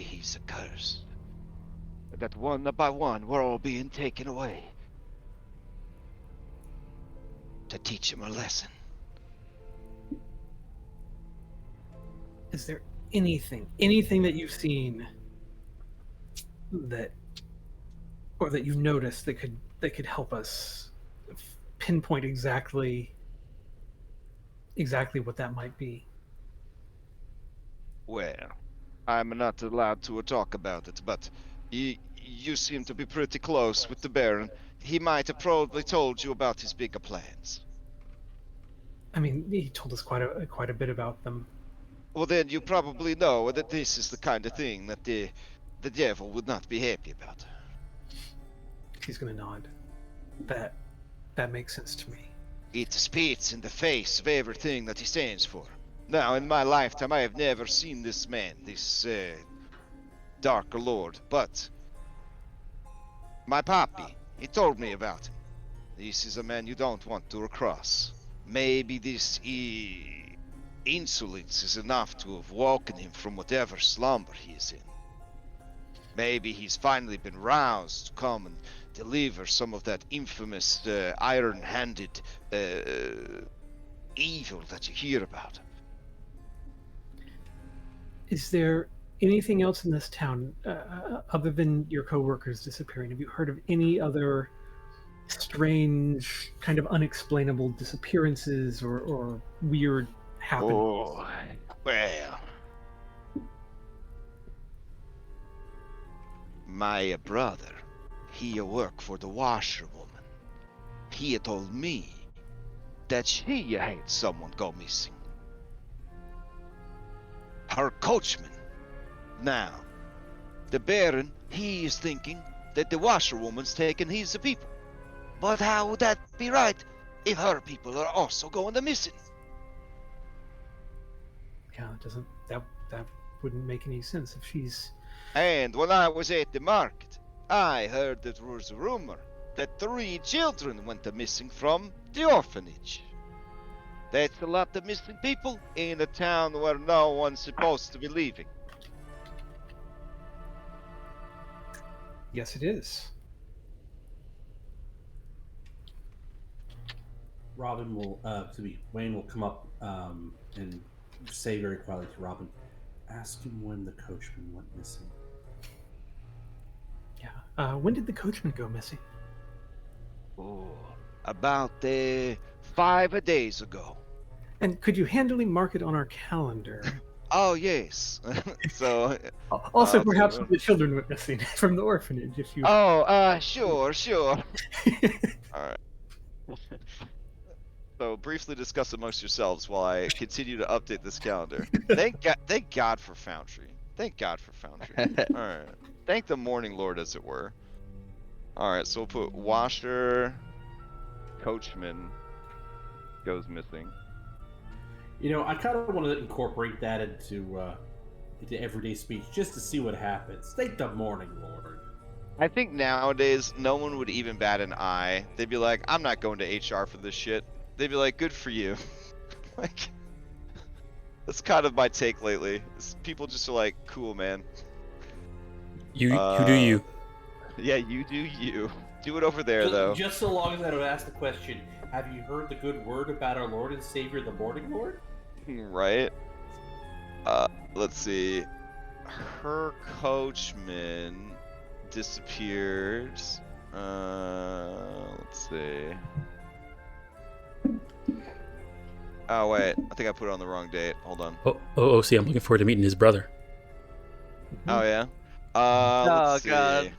he's a curse. That one by one, we're all being taken away. To teach him a lesson.
Is there anything that you've seen that you've noticed that could help us pinpoint exactly what that might be?
Well, I'm not allowed to talk about it, but you seem to be pretty close with the Baron. He might have probably told you about his bigger plans.
I mean, he told us quite a bit about them.
Well, then you probably know that this is the kind of thing that the devil would not be happy about.
She's gonna nod. That makes sense to me.
It spits in the face of everything that he stands for. Now, in my lifetime, I have never seen this man, this Dark Lord, but my papi, he told me about him. This is a man you don't want to cross. Maybe this insolence is enough to have woken him from whatever slumber he is in. Maybe he's finally been roused to come and deliver some of that infamous iron-handed evil that you hear about.
Is there anything else in this town other than your co-workers disappearing? Have you heard of any other strange, kind of unexplainable disappearances or weird happenings?
Oh, well, my brother, he worked for the washerwoman. He told me that she had someone go missing. Her coachman. Now, the Baron, he is thinking that the washerwoman's taken his people. But how would that be right if her people are also going missing?
Yeah, that wouldn't make any sense if she's...
And when I was at the market, I heard that there was a rumor that 3 children went missing from the orphanage. That's a lot of missing people in a town where no one's supposed to be leaving.
Yes, it is.
Wayne will come up and say very quietly to Robin, ask him when the coachman went missing.
Yeah. When did the coachman go missing?
Oh, about 5 days ago.
And could you handily mark it on our calendar?
Oh yes. So.
Also,
I'll
perhaps
tell you
the children went missing from the orphanage. If you.
Oh, sure. All right. So briefly discuss amongst yourselves while I continue to update this calendar. Thank God for Foundry. Thank God for Foundry. All right. Thank the Morning Lord, as it were. All right. So we'll put washer, coachman goes missing.
You know, I kind of want to incorporate that into everyday speech just to see what happens. Thank the Morning Lord.
I think nowadays no one would even bat an eye. They'd be like, "I'm not going to HR for this shit." They'd be like, "Good for you." Like, that's kind of my take lately. People just are like, "Cool, man."
You do you.
Yeah, you do you. Do it over there, though.
Just so long as I don't ask the question, have you heard the good word about our Lord and Savior, the Morning Lord?
Right. Let's see. Her coachman disappeared. Let's see. Oh wait, I think I put it on the wrong date. Hold on.
Oh, see, I'm looking forward to meeting his brother.
Oh yeah.
Oh
Let's see.
God,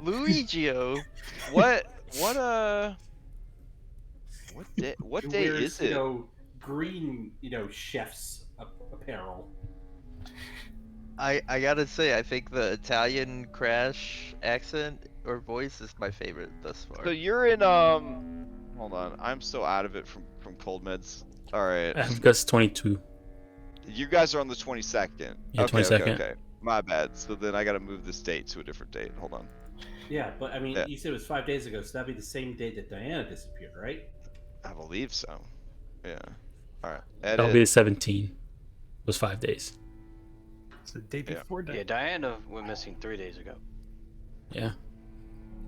Luigio.
What day? What
Who
day
wears,
is it?
You know, green, chef's apparel.
I gotta say, I think the Italian Crash accent or voice is my favorite thus far.
So you're in Hold on, I'm so out of it from cold meds. All right.
I've got 22.
You guys are on the 22nd.
Yeah,
okay,
22nd.
Okay. My bad. So then I gotta move this date to a different date. Hold on.
Yeah, but I mean,
Yeah.
you said it was 5 days ago, so that'd be the same day that Diana disappeared, right?
I believe so. Yeah. All right.
That'll be the 17. It was 5 days.
It's the day
Yeah.
before.
Yeah, Diana went missing 3 days ago.
Yeah.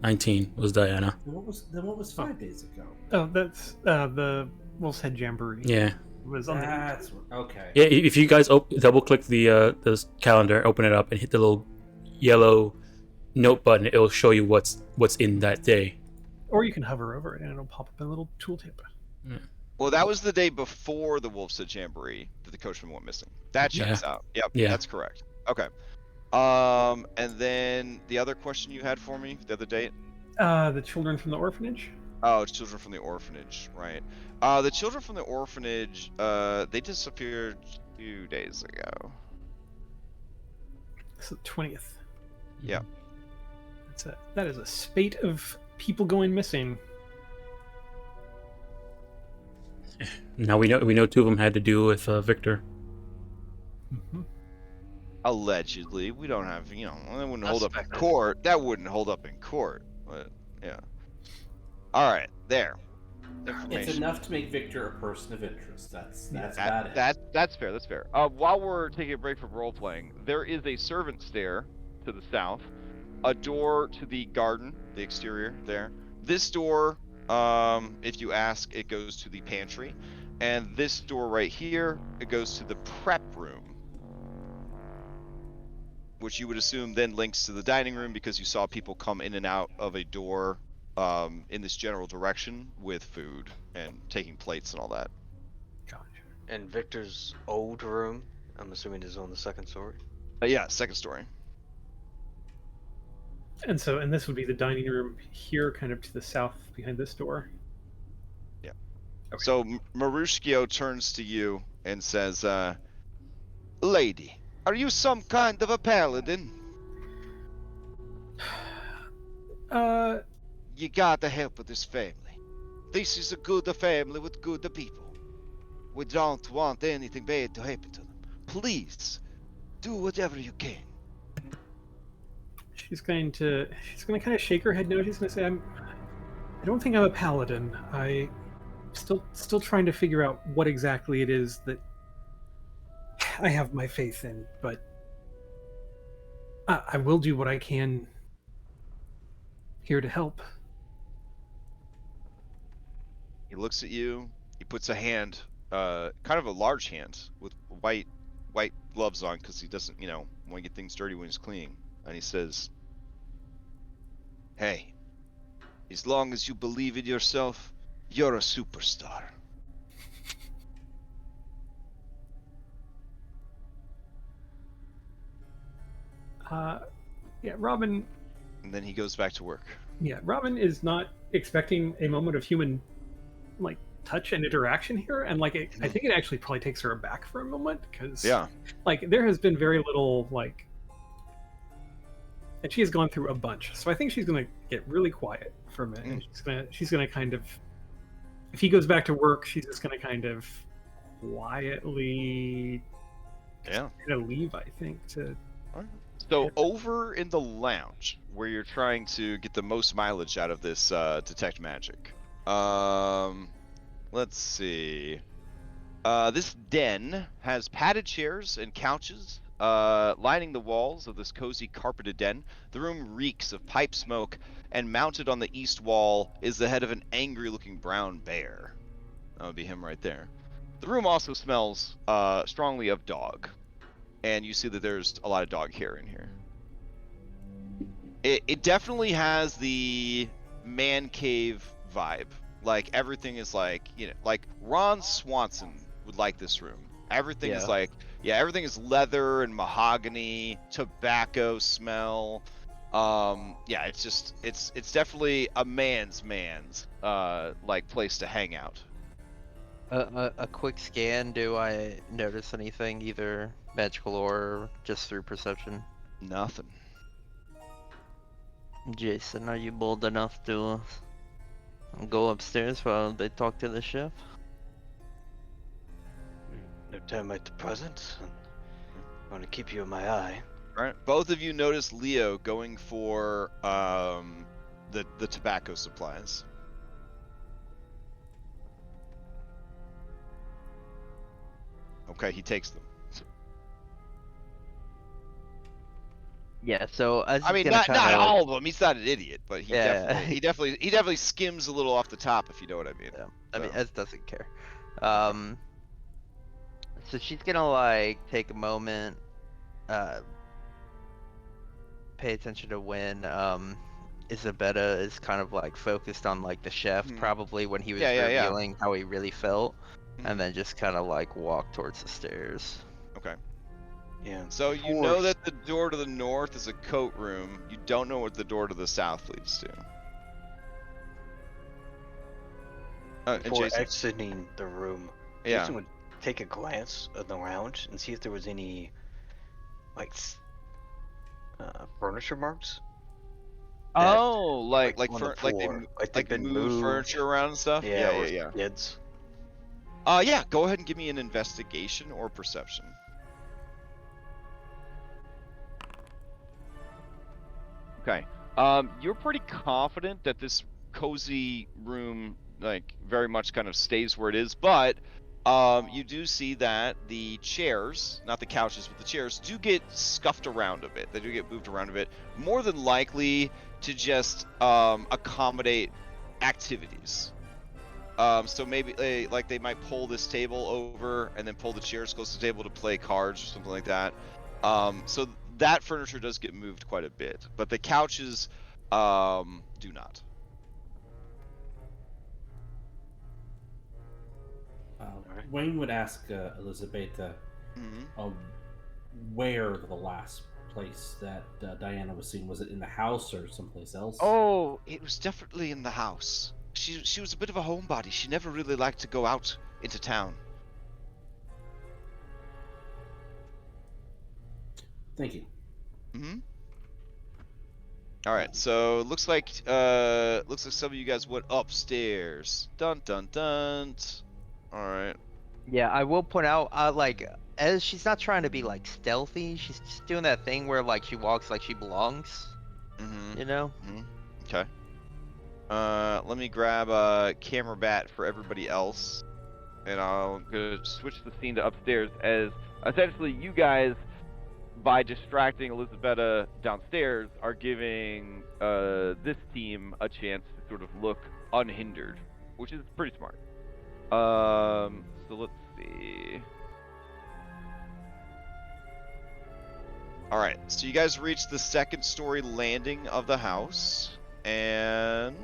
19 was Diana.
Then what was 5 days ago?
Oh, that's the Wolf's Head Jamboree.
Yeah.
Was on the.
That's okay.
Yeah, if you guys double click the calendar, open it up, and hit the little yellow note button, it'll show you what's in that day.
Or you can hover over it and it'll pop up a little tooltip.
Well, that was the day before the Wolf's Head Jamboree that the coachman went missing. That checks out. Yep.
Yeah.
That's correct. Okay. And then the other question you had for me, the other date?
The children from the orphanage.
Oh, it's children from the orphanage, right? The children from the orphanage, they disappeared 2 days ago.
It's the 20th.
Yeah.
That is a spate of people going missing.
Now we know 2 of them had to do with Victor.
Mm-hmm.
Allegedly, we don't have, that wouldn't hold up in
Suspected.
court. That wouldn't hold up in court, but yeah. All right, there.
It's enough to make Victor a person of interest. That's about it.
That's fair. That's fair. While we're taking a break from role playing, there is a servant stair to the south, a door to the garden, the exterior there. This door, if you ask, it goes to the pantry, and this door right here, it goes to the prep room, which you would assume then links to the dining room because you saw people come in and out of a door in this general direction with food and taking plates and all that.
Gotcha.
And Victor's old room, I'm assuming, is on the second story.
Yeah, second story.
And this would be the dining room here, kind of to the south behind this door.
Yeah.
Okay.
So Marushkio turns to you and says, "Lady, are you some kind of a paladin? You gotta help with this family. This is a good family with good people. We don't want anything bad to happen to them. Please, do whatever you can."
She's going to kind of shake her head no. She's going to say, I don't think I'm a paladin. I still trying to figure out what exactly it is that I have my faith in, but I will do what I can here to help.
He looks at you. He puts a hand, kind of a large hand with white gloves on because he doesn't, want to get things dirty when he's cleaning. And he says, "Hey, as long as you believe in yourself, you're a superstar."
Yeah, Robin.
And then he goes back to work.
Yeah, Robin is not expecting a moment of human, like, touch and interaction here, and like, I think it actually probably takes her aback for a moment because, like, there has been very little like, and she has gone through a bunch. So I think she's gonna get really quiet for a minute. And she's gonna kind of, if he goes back to work, she's just gonna kind of quietly, leave. I think to.
So over in the lounge, where you're trying to get the most mileage out of this detect magic, let's see. This den has padded chairs and couches lining the walls of this cozy carpeted den. The room reeks of pipe smoke, and mounted on the east wall is the head of an angry-looking brown bear. That would be him right there. The room also smells strongly of dog. And you see that there's a lot of dog hair in here. It definitely has the man cave vibe. Like, everything is like, like Ron Swanson would like this room. Everything is like, everything is leather and mahogany, tobacco smell. It's definitely a man's like place to hang out.
A quick scan. Do I notice anything, either magical or just through perception?
Nothing.
Jason, are you bold enough to go upstairs while they talk to the chef?
No time at the present. I want to keep you in my eye.
All right. Both of you notice Leo going for the tobacco supplies. Okay, he takes them.
Yeah, so as
I mean, not all of them. He's not an idiot, but he definitely skims a little off the top, if you know what I mean.
Yeah. I mean, Ez doesn't care. So she's gonna like take a moment, pay attention to when Isabella is kind of like focused on like the chef, probably when he was revealing how he really felt, and then just kind of like walk towards the stairs.
Okay.
Yeah.
So you know that the door to the north is a coat room. You don't know what the door to the south leads to.
Before
Jason?
exiting the room, Jason would take a glance at the lounge and see if there was any, like, furniture marks.
Oh, like
they
move furniture around and stuff. Yeah.
Kids.
Yeah. Go ahead and give me an investigation or perception. Okay. You're pretty confident that this cozy room, like, very much kind of stays where it is, but you do see that the chairs, not the couches, but the chairs, do get scuffed around a bit. They do get moved around a bit, more than likely to just accommodate activities. So maybe they might pull this table over and then pull the chairs close to the table to play cards or something like that. So that furniture does get moved quite a bit, but the couches do not.
Wayne would ask Elizabeth where the last place that Diana was seen. Was it in the house or someplace else?
Oh, it was definitely in the house. She was a bit of a homebody. She never really liked to go out into town.
Thank you.
All right, so looks like some of you guys went upstairs. Dun dun dun. All right.
Yeah, I will point out, like, as she's not trying to be like stealthy, she's just doing that thing where like she walks like she belongs. You know?
Okay. Let me grab a camera bat for everybody else, and I'll go switch the scene to upstairs as essentially you guys, by distracting Elizabetta downstairs, are giving this team a chance to sort of look unhindered, which is pretty smart. So let's see. Alright, so you guys reached the second story landing of the house, and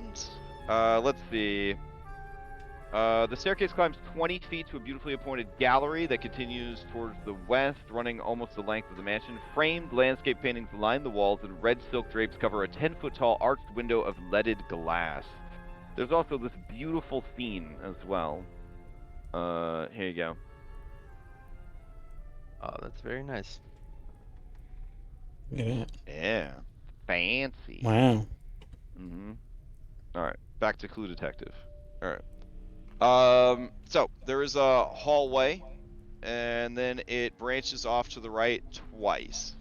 let's see.
The staircase climbs 20 feet to a beautifully appointed gallery that continues towards the west, running almost the length of the mansion. Framed landscape paintings line the walls, and red silk drapes cover a 10-foot-tall arched window of leaded glass. There's also this beautiful scene as well. Here you go.
Oh, that's very nice.
Look at
Yeah.
Fancy.
that. Wow.
Mm-hmm.
All right. Back to Clue Detective. All right. So there is a hallway, and then it branches off to the right twice.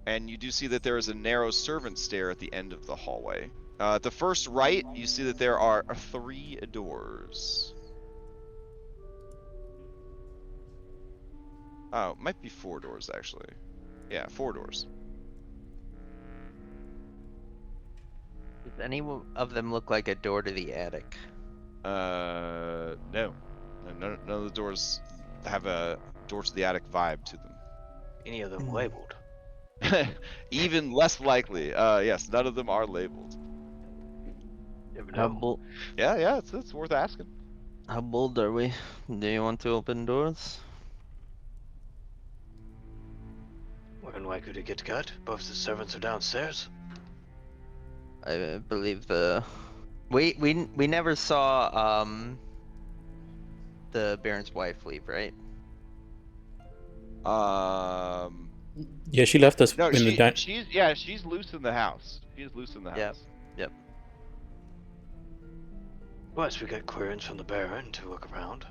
And you do see that there is a narrow servant stair at the end of the hallway. At the first right, you see that there are 3 doors. Oh, it might be 4 doors, actually. Yeah, 4 doors.
Does any of them look like a door to the attic?
No. None of the doors have a door to the attic vibe to
Any of them labeled?
them. Even less likely. Yes, none of them are labeled.
Never
How
know.
bold?
Yeah, it's worth asking.
How bold are we? Do you want to open doors?
We're unlikely to get cut. Both the servants are downstairs.
I believe the we never saw the Baron's wife leave, right?
Yeah, she left us
No,
in the
she's loose in the house. She's loose in the
Yep.
house.
Yep.
Plus, we got clearance from the Baron to look around.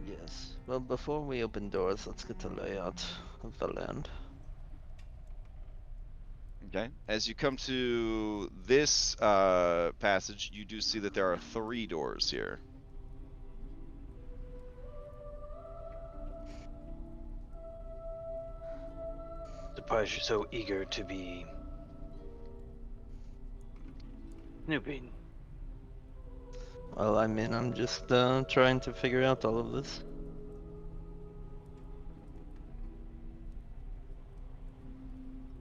Yes. Well, before we open doors, let's get the layout of the land.
Okay. As you come to this passage, you do see that there are 3 doors here.
Surprised you're so eager to be snooping.
Well, I mean, I'm just trying to figure out all of this.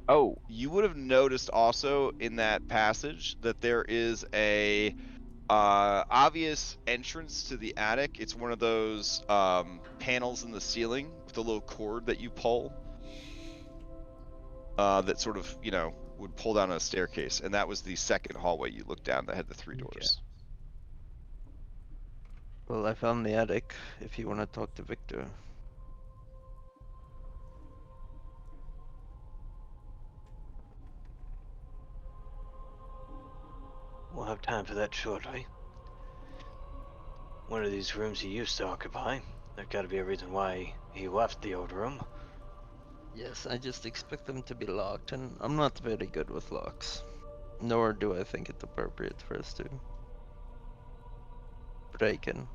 Oh, you would have noticed also in that passage that there is a obvious entrance to the attic. It's one of those panels in the ceiling with a little cord that you pull that sort of, would pull down a staircase. And that was the second hallway you looked down that had the 3 doors.
Well, I found the attic. If you want to talk to Victor.
We'll have time for that shortly. One of these rooms he used to occupy. There's got to be a reason why he left the old room.
Yes, I just expect them to be locked, and I'm not very good with locks. Nor do I think it appropriate for us to break in.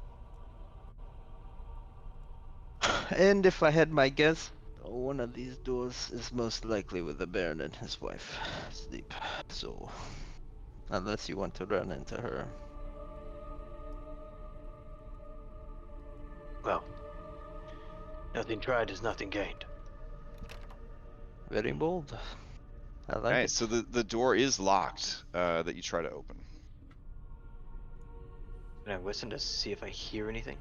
And if I had my guess, one of these doors is most likely where the Baron and his wife sleep. So, unless you want to run into her.
Well, nothing tried is nothing gained.
Very bold. I like
Alright,
it.
so the door is locked that you try to open.
Can I listen to see if I hear anything?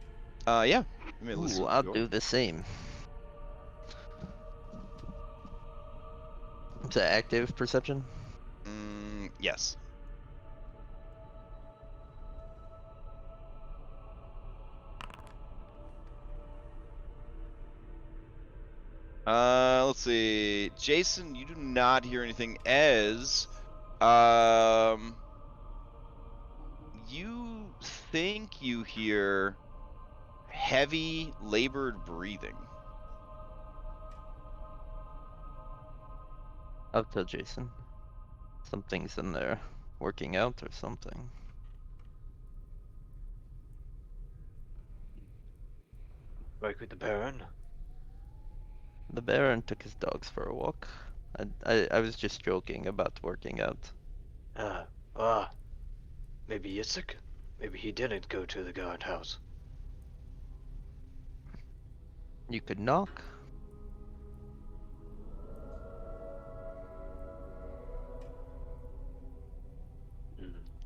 Yeah. You may listen
Ooh,
to the
I'll
door.
do the same. It's an active perception.
Yes. Let's see. Jason, you do not hear anything as you think you hear heavy labored breathing.
I'll tell Jason. Something's in there working out or something.
Like with the Baron?
The Baron took his dogs for a walk. I was just joking about working out.
Maybe Yitzhak? Maybe he didn't go to the guardhouse.
You could knock.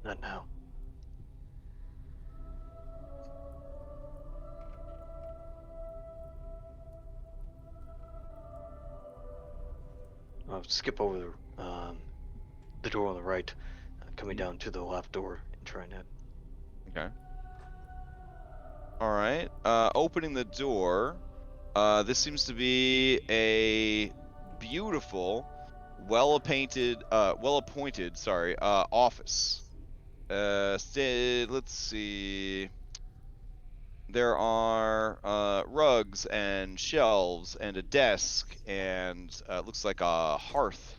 Not now. skip over the door on the right, coming down to the left door and trying that.
Okay. All right. Opening the door. This seems to be a beautiful, well-appointed, office. Let's see. There are rugs and shelves and a desk and looks like a hearth.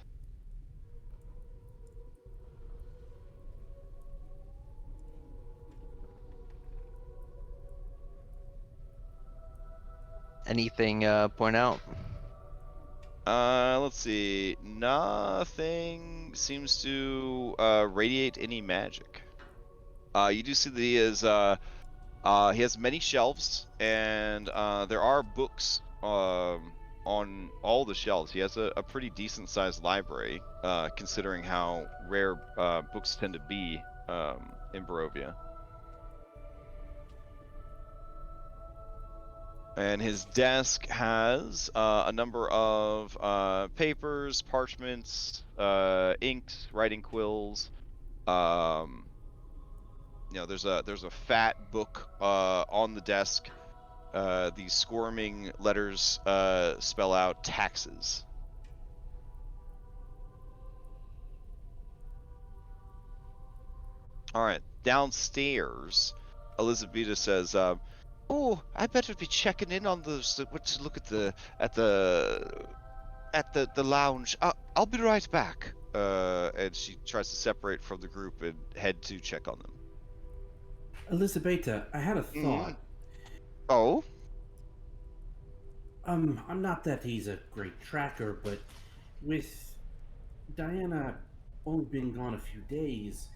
Anything point out?
Let's see. Nothing seems to radiate any magic. You do see that he has many shelves, and there are books on all the shelves. He has a pretty decent sized library, considering how rare books tend to be in Barovia. And his desk has a number of papers, parchments, inks, writing quills. There's a fat book on the desk. These squirming letters spell out taxes. All right, downstairs, Elizabeth says, "Oh, I better be checking in on those. To look at the lounge. I'll be right back." And she tries to separate from the group and head to check on them.
Elizabeta, I had a thought.
Oh?
I'm not that he's a great tracker, but with Diana only been gone a few days,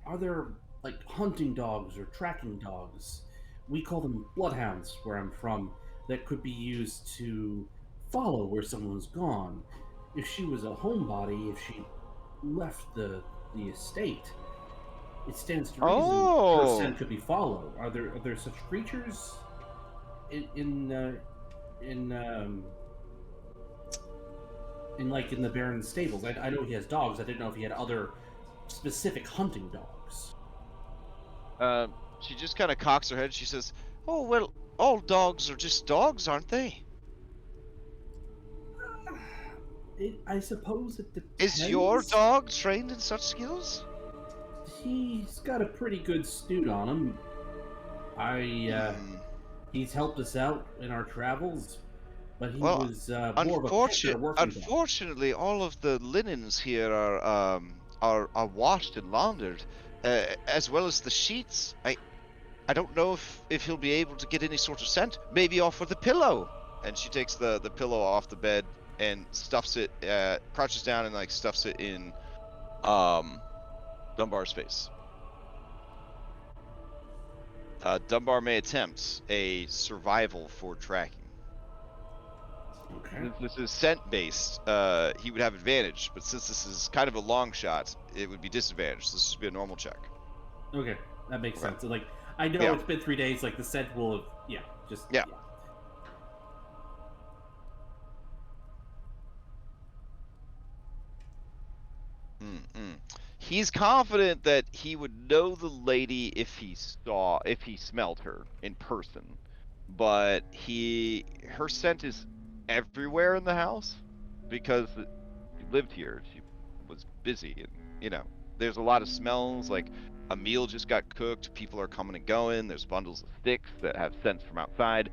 are there like hunting dogs or tracking dogs? We call them bloodhounds where I'm from, that could be used to follow where someone's gone. If she was a homebody, if she left the estate, it stands to reason her scent could be followed. Are there such creatures in the Baron's stables? I know he has dogs. I didn't know if he had other specific hunting dogs.
She just kind of cocks her head. She says, "Oh, well, all dogs are just dogs, aren't they?"
I suppose it depends.
Is your dog trained in such skills?
He's got a pretty good snoot on him. He's helped us out in our travels, but he was more of a picture working dog.
Unfortunately, all of the linens here are washed and laundered, as well as the sheets. I don't know if he'll be able to get any sort of scent. Maybe offer the pillow. And she takes the pillow off the bed and stuffs it, crouches down and stuffs it in Dunbar's face. Dunbar may attempt a survival for tracking.
Okay.
Since this is scent-based, he would have advantage, but since this is kind of a long shot, it would be disadvantage. So this would be a normal check.
Okay, that makes sense. So, I know it's been 3 days. The scent will have, yeah.
He's confident that he would know the lady if he smelled her in person, but her scent is everywhere in the house because she lived here. She was busy, and there's a lot of smells. Like a meal just got cooked, people are coming and going. There's bundles of sticks that have scents from outside.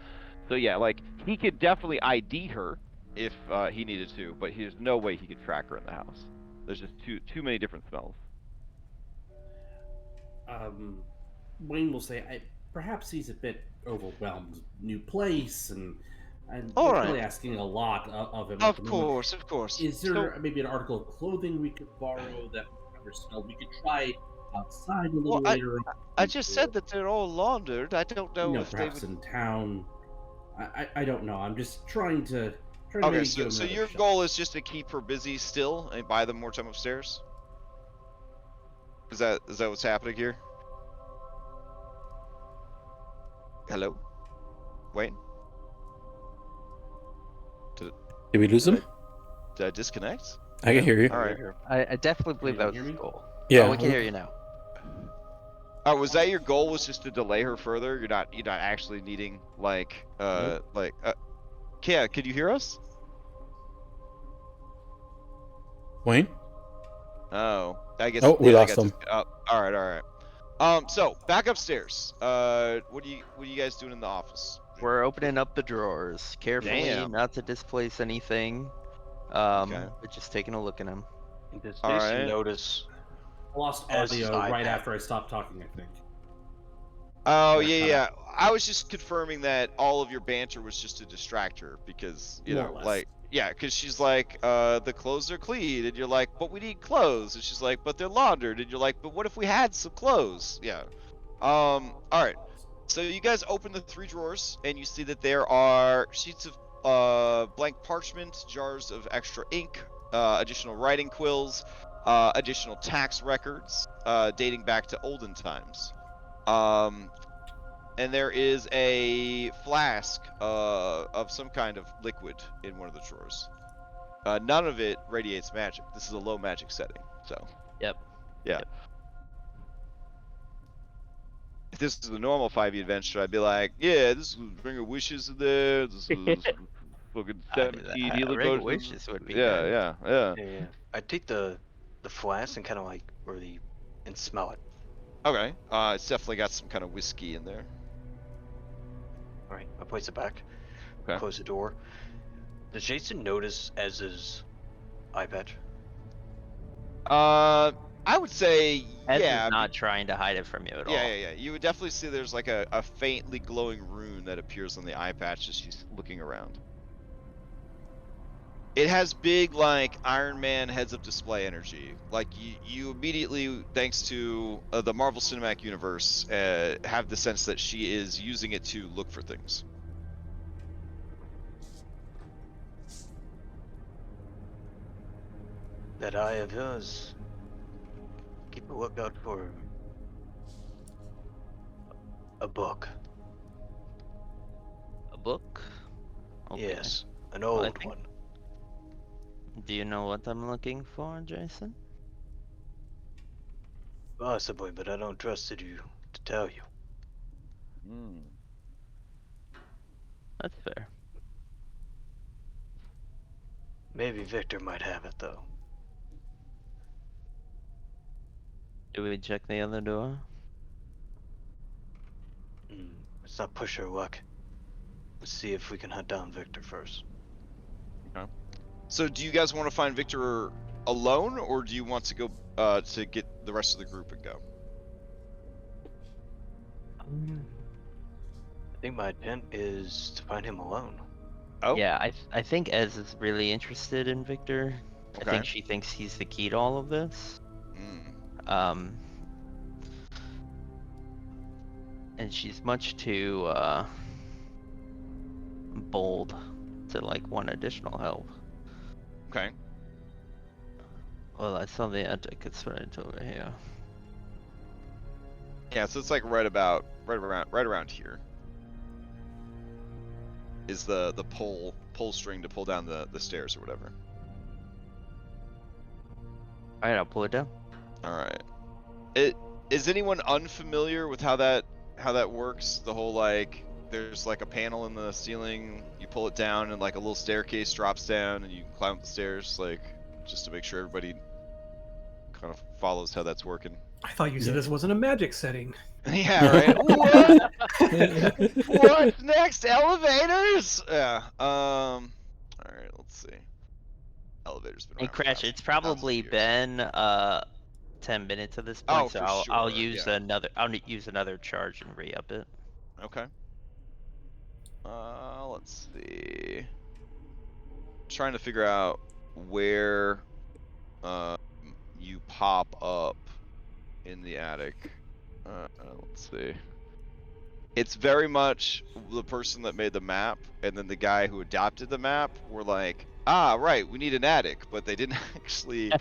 So yeah, he could definitely ID her if he needed to, but there's no way he could track her in the house. There's just too many different smells.
Wayne will say, perhaps he's a bit overwhelmed. New place, and
All
we're
right.
really asking a lot of him.
Of course.
Is there maybe an article of clothing we could borrow that never smelled? We could try outside a little later on.
I just said that they're all laundered. I don't know if
perhaps in town. I don't know. I'm just trying to.
Okay, so your goal is just to keep her busy still and buy them more time upstairs? Is that what's happening here? Hello? Wayne?
Did we lose him?
Did I disconnect?
I can hear you.
All right.
I definitely believe
you
that was
hear
his
me?
goal.
Yeah.
Oh, we can hear you now.
Was that your goal? Was just to delay her further? You're not actually needing like Kia, could you hear us?
Wayne?
Oh, I guess.
Oh, we
I
lost
got
him.
all right. So back upstairs. What are you guys doing in the office?
We're opening up the drawers carefully,
Damn.
not to displace anything.
Okay.
But just taking a look at them.
And does
All
Jason
right.
notice?
I lost
As his
audio right
iPad.
after I stopped talking, I think.
Oh
Yeah,
yeah,
kinda.
yeah. I was just confirming that all of your banter was just to distract her because
More or less.
because she's like, the clothes are clean, and you're like, but we need clothes, and she's like, but they're laundered, and you're like, but what if we had some clothes? Yeah. All right. So you guys open the 3 drawers, and you see that there are sheets of blank parchment, jars of extra ink, additional writing quills, additional tax records, dating back to olden times. And there is a flask of some kind of liquid in one of the drawers. None of it radiates magic. This is a low magic setting, so.
Yep.
Yeah.
Yep.
If this is the normal 5e adventure, I'd be like, yeah, this is Ring of Wishes in there. This is fucking 17 healing
Ring of
potions.
Wishes would be
Yeah,
good.
yeah.
Yeah. I take the flask and kind of like really and smell it.
Okay. It's definitely got some kind of whiskey in there.
All right, I place it back.
Okay.
Close the door. Does Jason notice as his eye patch?
I would say,
Ez
yeah.
is not trying to hide it from you at all.
Yeah. You would definitely see there's like a faintly glowing rune that appears on the eye patch as she's looking around. It has big, like, Iron Man heads-up display energy. Like, you immediately, thanks to the Marvel Cinematic Universe, have the sense that she is using it to look for things.
That eye of yours. Keep a lookout for a book.
A book? Okay.
Yes, an
Well, I
old
think-
one.
Do you know what I'm looking for, Jason?
Possibly, but I don't trust it you to tell you.
That's fair.
Maybe Victor might have it though.
Do we check the other door?
Let's not push our luck. Let's see if we can hunt down Victor first.
So do you guys want to find Victor alone, or do you want to go to get the rest of the group and go?
I think my intent is to find him alone.
Oh?
Yeah, I think Ez is really interested in Victor. I
Okay.
think she thinks he's the key to all of this.
Mm.
And she's much too bold to like want additional help.
Okay.
Well, I saw the attic. It's right over here.
Yeah, so it's like right around here. Is the pull string to pull down the stairs or whatever.
All right, I'll pull it down.
All right. Is anyone unfamiliar with how that works? The whole, like, there's like a panel in the ceiling, you pull it down, and like a little staircase drops down, and you can climb up the stairs, like, just to make sure everybody kind of follows how that's working.
I thought you said this wasn't a magic setting.
Yeah, right. What? What's next? Elevators? Yeah. All right. Let's see. Elevators been
Hey,
around for
Crash,
thousands-
it's probably
thousands of years.
been 10 minutes at this point,
Oh,
so
for
I'll
sure,
use
yeah.
another charge and re-up it.
Okay. Let's see. Trying to figure out where you pop up in the attic. Let's see. It's very much the person that made the map and then the guy who adopted the map were like, ah, right, we need an attic, but they didn't actually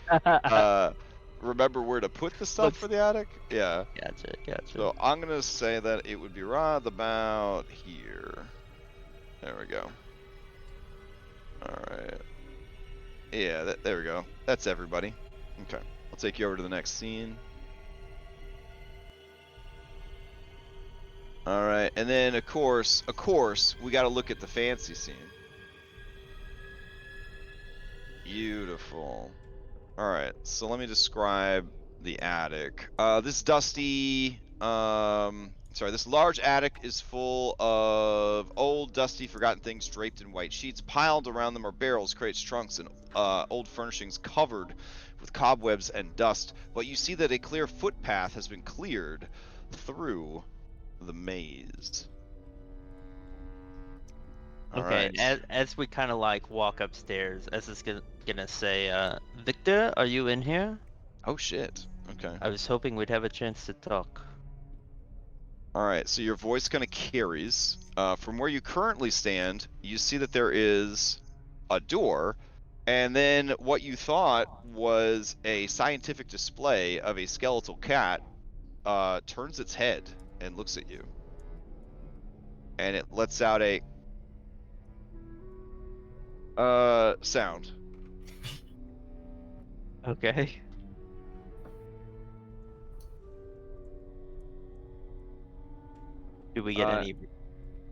remember where to put the stuff for the attic. Yeah.
Gotcha.
So I'm gonna say that it would be right about here. There we go. All right. Yeah, there we go. That's everybody. Okay. I'll take you over to the next scene. All right, and then of course, we got to look at the fancy scene. Beautiful. All right, so let me describe the attic. This large attic is full of old, dusty, forgotten things draped in white sheets. Piled around them are barrels, crates, trunks, and old furnishings covered with cobwebs and dust. But you see that a clear footpath has been cleared through the maze. All
Okay,
right.
as we kind of like walk upstairs, Ez is gonna say, Victor, are you in here?
Oh shit. Okay.
I was hoping we'd have a chance to talk.
All right. So your voice kind of carries. From where you currently stand, you see that there is a door, and then what you thought was a scientific display of a skeletal cat turns its head and looks at you, and it lets out a sound.
Okay. Do we get any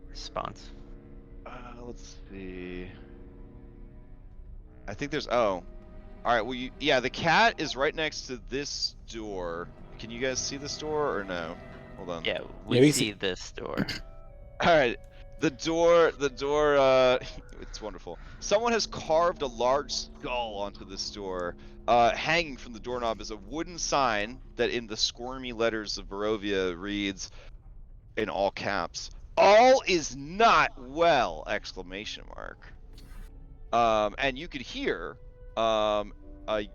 response?
Let's see. I think there's all right. Well, yeah, the cat is right next to this door. Can you guys see this door or no? Hold on.
Yeah,
we
we
see-
see this door.
All right. The door, it's wonderful. Someone has carved a large skull onto this door. Hanging from the doorknob is a wooden sign that in the squirmy letters of Barovia reads, in all caps, "All is not well!" exclamation mark. And you could hear a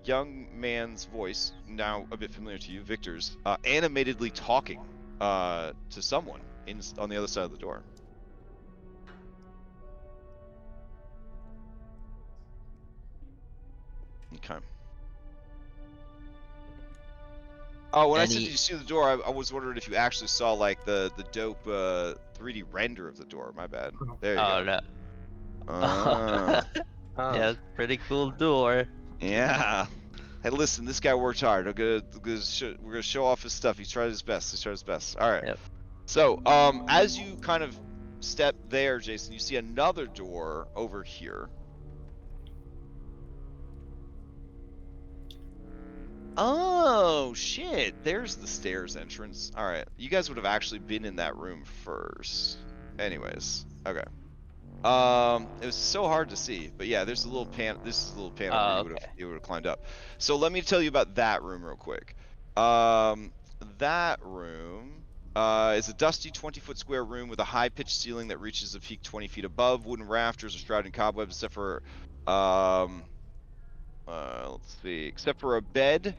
young man's voice, now a bit familiar to you, Victor's, animatedly talking to someone on the other side of the door. Okay. Oh, when I said you see the door, I was wondering if you actually saw like the dope 3D render of the door. My bad. There you go.
No.
Ah.
Yeah, pretty cool door.
Yeah. Hey, listen, this guy worked hard. We're gonna show off his stuff. He's tried his best. All right.
Yep.
So, as you kind of step there, Jason, you see another door over here. Oh shit! There's the stairs entrance. All right, you guys would have actually been in that room first. Anyways, okay. It was so hard to see, but yeah, there's a little pan. This is a little panel where you would have climbed up. So let me tell you about that room real quick. That room is a dusty 20-foot square room with a high-pitched ceiling that reaches a peak 20 feet above. Wooden rafters are shrouded in cobwebs, except for let's see, except for a bed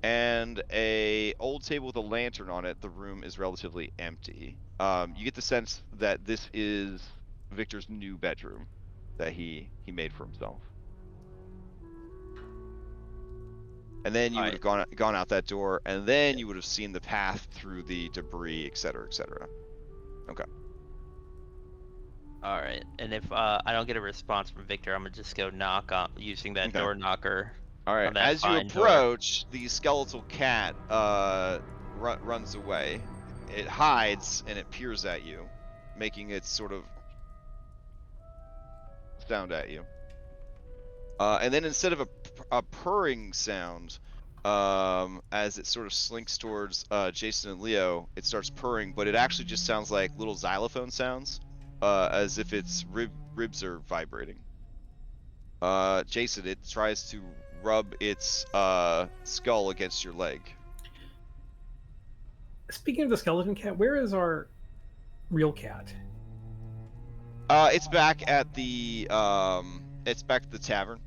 and a old table with a lantern on it. The room is relatively empty. You get the sense that this is Victor's new bedroom that he made for himself. And then you would have gone out that door, and then you would have seen the path through the debris, etc., etc. Okay.
All right, and if I don't get a response from Victor, I'm gonna just go knock on using that door knocker.
All right. As you approach, the skeletal cat runs away. It hides and it peers at you, making its sort of sound at you. And then instead of a purring sound, as it sort of slinks towards Jason and Leo, it starts purring, but it actually just sounds like little xylophone sounds, as if its ribs are vibrating. Jason, it tries to rub its skull against your leg.
Speaking of the skeleton cat, where is our real cat?
It's back at the tavern.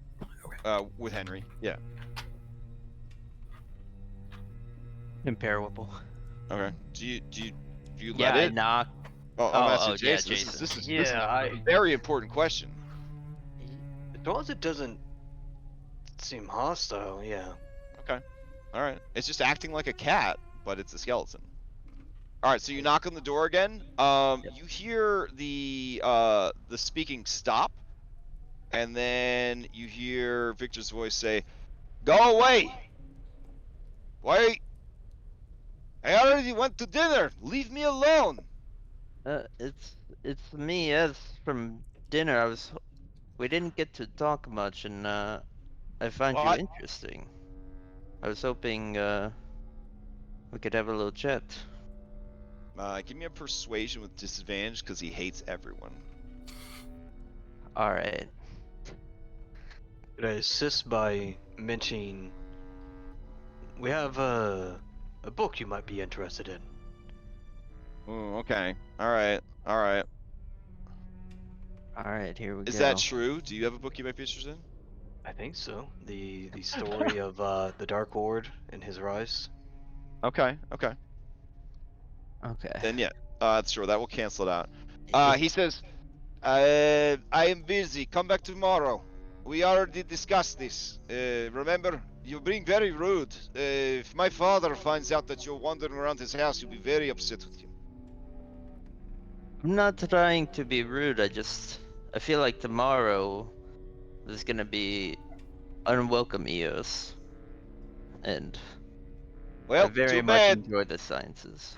Okay.
With Henry. Yeah.
Imperishable.
Okay. Do you
Yeah,
let it?
I knock.
Oh, I'm asking Jason.
Yeah, Jason.
This is a very important question.
As long as it doesn't seem hostile, yeah.
Okay. All right. It's just acting like a cat, but it's a skeleton. All right. So you knock on the door again. You hear the speaking stop, and then you hear Victor's voice say, Go away! Why? I already went to dinner. Leave me alone.
It's me, as from dinner. We didn't get to talk much, and I find you
What?
interesting. I was hoping we could have a little chat.
Give me a persuasion with disadvantage because he hates everyone.
All right.
Could I assist by mentioning we have a book you might be interested in?
Oh, okay. All right. All right.
All right, here we go.
Is that true? Do you have a book you might be interested in?
I think so. The story of the Dark Lord and his rise.
Okay. Okay.
Okay.
Then yeah. Sure. That will cancel it out.
Yeah.
He says, I am busy. Come back tomorrow. We already discussed this. Remember, you're being very rude. If my father finds out that you're wandering around his house, he'll be very upset with you.
I'm not trying to be rude. I feel like tomorrow there's gonna be unwelcome eos, and
Well,
I very
too
much
bad.
enjoy the sciences.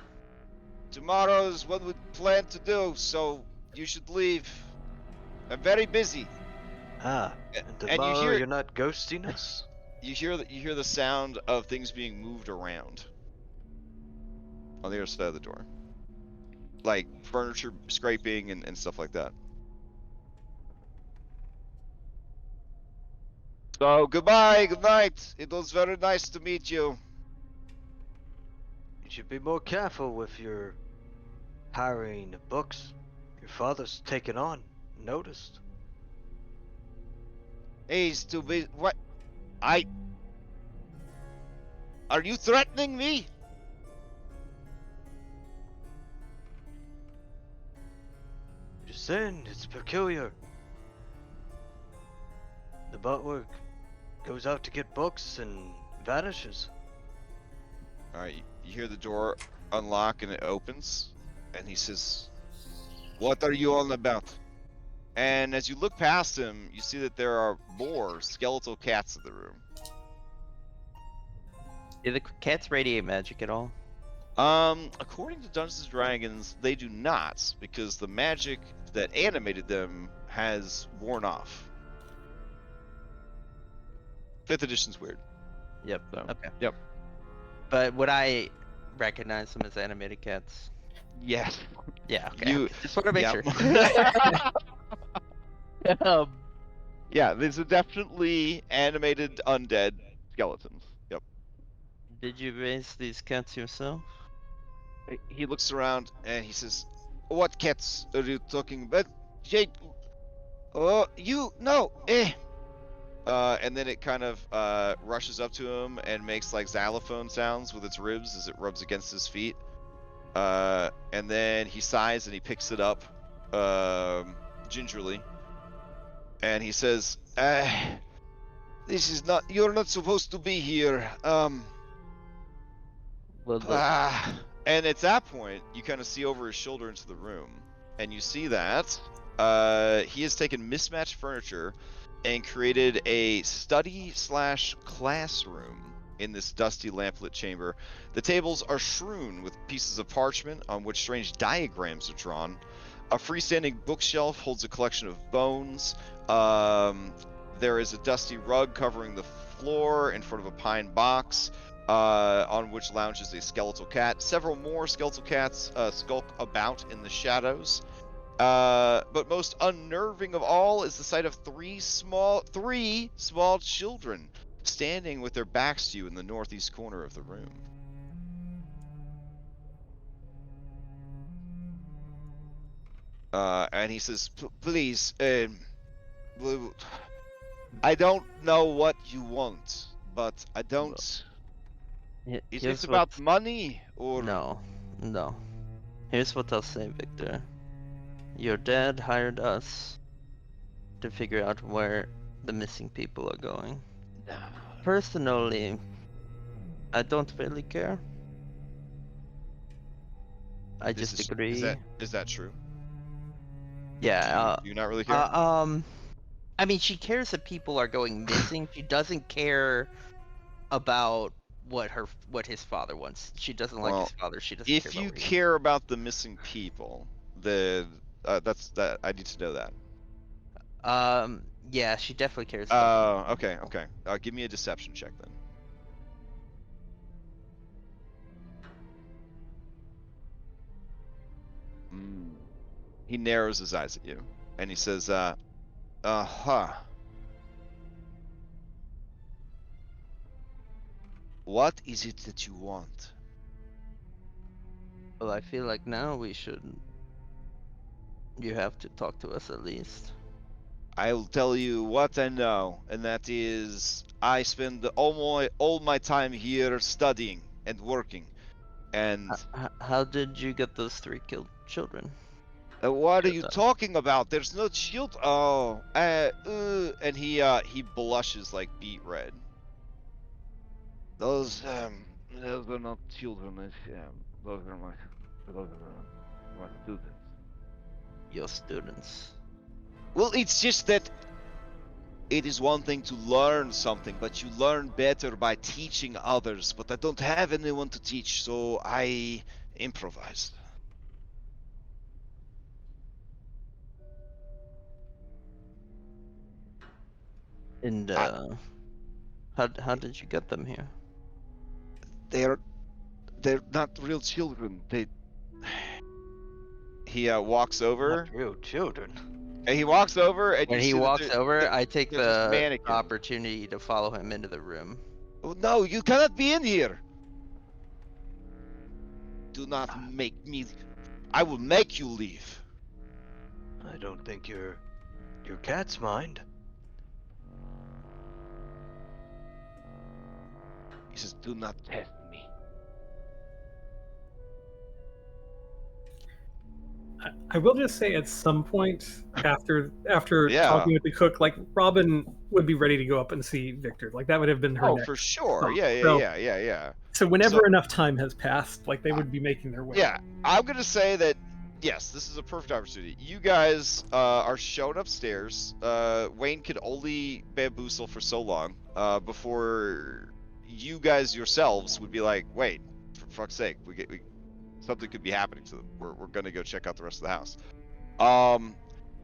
Tomorrow's what we plan to do, so you should leave. I'm very busy.
Ah,
A-
and
and you
tomorrow
hear-
you're not ghosting us?
You hear the sound of things being moved around on the other side of the door, like furniture scraping and stuff like that. So goodbye, good night. It was very nice to meet you.
You should be more careful with your hiring of books. Your father's taken on. Noticed.
He's too busy. What? Are you threatening me?
Just saying, it's peculiar. The butler goes out to get books and vanishes.
All right, you hear the door unlock and it opens, and he says, "What are you all about?" And as you look past him, you see that there are more skeletal cats in the room.
Do the cats radiate magic at all?
According to Dungeons and Dragons, they do not, because the magic that animated them has worn off. 5th edition's weird.
Yep.
So,
Okay.
Yep.
But would I recognize them as animated cats?
Yes.
Yeah. Okay.
You-
Just want to make
yeah.
sure.
Yeah, these are definitely animated undead skeletons. Yep.
Did you raise these cats yourself?
He looks around and he says, "What cats are you talking about? Jake, oh, you, no, eh." And then it kind of rushes up to him and makes like xylophone sounds with its ribs as it rubs against his feet. And then he sighs and he picks it up gingerly. And he says, "This is not, you're not supposed to be here.
Well,
And at that point, you kind of see over his shoulder into the room, and you see that he has taken mismatched furniture and created a study/classroom in this dusty lamplit chamber. The tables are strewn with pieces of parchment on which strange diagrams are drawn. A freestanding bookshelf holds a collection of bones. There is a dusty rug covering the floor in front of a pine box, on which lounges a skeletal cat. Several more skeletal cats skulk about in the shadows. But most unnerving of all is the sight of three small children standing with their backs to you in the northeast corner of the room. And he says, "Please, I don't know what you want, but I don't. Is
here's
this about money or
No. Here's what I'll say, Victor. Your dad hired us to figure out where the missing people are going. Personally, I don't really care. I
This
just
is-
agree.
Is that true?
Yeah.
Do you not really care?
I mean, she cares that people are going missing. She doesn't care
about what his father wants. She doesn't like
Well,
his father. She doesn't care
if
about
you
what he
care about the missing people, then that's that. I need to know that.
Yeah, she definitely cares about them.
Okay, okay. Give me a deception check then. He narrows his eyes at you, and he says, "Uh-huh. What is it that you want?"
Well, I feel like now you have to talk to us at least.
I'll tell you what I know, and that is I spend all my time here studying and working. And
How did you get those 3 killed children?
what are
Good
you
time.
talking about? There's no shield. Oh, and he blushes like beet red. Those are not children. Those are my students.
Your students.
Well, it's just that it is one thing to learn something, but you learn better by teaching others. But I don't have anyone to teach, so I improvised.
And how did you get them here?
They're not real children. He walks over.
Not real children.
And he walks over, and
When
you
he
see
walks
that
over, I take
there's this
the
mannequin.
opportunity to follow him into the room.
Oh, no, you cannot be in here. Do not make me. I will make you leave.
I don't think your cat's mind.
He says, "Do not test me."
I will just say at some point after
Yeah.
talking with the cook, like Robin would be ready to go up and see Victor. Like that would have been her
Oh,
next
for sure.
stop.
Yeah.
So- So whenever
So-
enough time has passed, like they would be making their way.
Yeah, I'm gonna say that yes, this is a perfect opportunity. You guys are shown upstairs. Wayne could only bamboozle for so long before you guys yourselves would be like, wait, for fuck's sake, something could be happening to them. We're gonna go check out the rest of the house.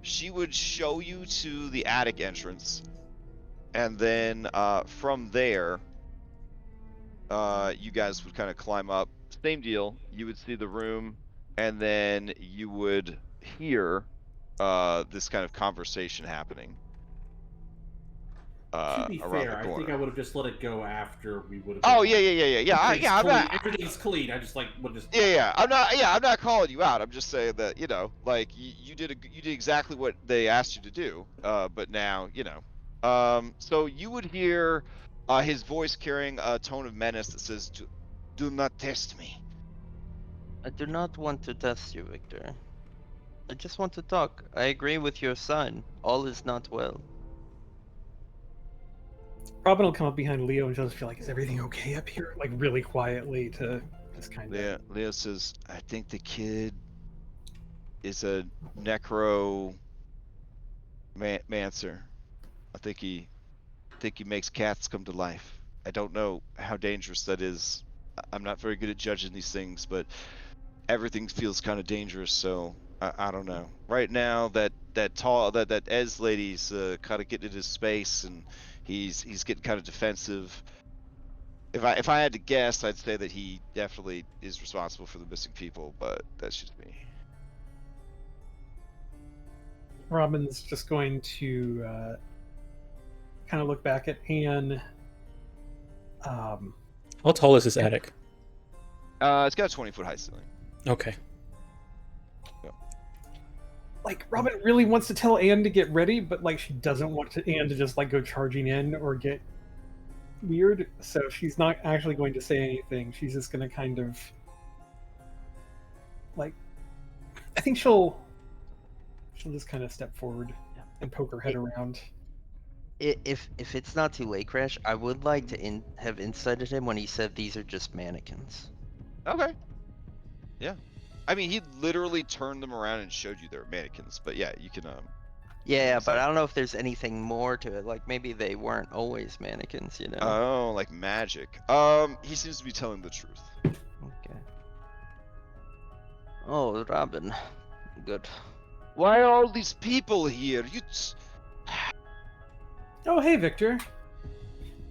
She would show you to the attic entrance, and then from there, you guys would kind of climb up. Same deal. You would see the room, and then you would hear this kind of conversation happening.
To be
Around
fair,
the
I
corner.
think I would have just let it go after we would have.
Oh yeah.
Everything's clean. I just would just.
I'm not calling you out. I'm just saying that like you did exactly what they asked you to do. But now So you would hear his voice carrying a tone of menace that says, "Do not test me."
I do not want to test you, Victor. I just want to talk. I agree with your son. All is not well.
Robin will come up behind Leo and just feel like, is everything okay up here? Like really quietly to just kind of.
Leo says, "I think the kid is a necromancer. I think he makes cats come to life. I don't know how dangerous that is. I'm not very good at judging these things, but everything feels kind of dangerous. So I don't know. Right now, that Ez lady's kind of getting into his space, and he's getting kind of defensive. If I had to guess, I'd say that he definitely is responsible for the missing people, but that's just me."
Robin's just going to kind of look back at Anne.
How tall is this attic?
It's got a 20-foot high ceiling.
Okay.
Like Robin really wants to tell Anne to get ready, but like she doesn't want Anne to just like go charging in or get weird. So she's not actually going to say anything. She's just going to kind of like. I think she'll just kind of step forward and poke her head around.
If it's not too late, Crash, I would like to have incited him when he said these are just mannequins.
Okay. Yeah. I mean, he literally turned them around and showed you they were mannequins, but yeah, you can
Yeah, but I don't know if there's anything more to it. Like maybe they weren't always mannequins, you know?
Oh, like magic. He seems to be telling the truth.
Okay. Oh, Robin. Good.
Why are all these people here?
Oh, hey, Victor.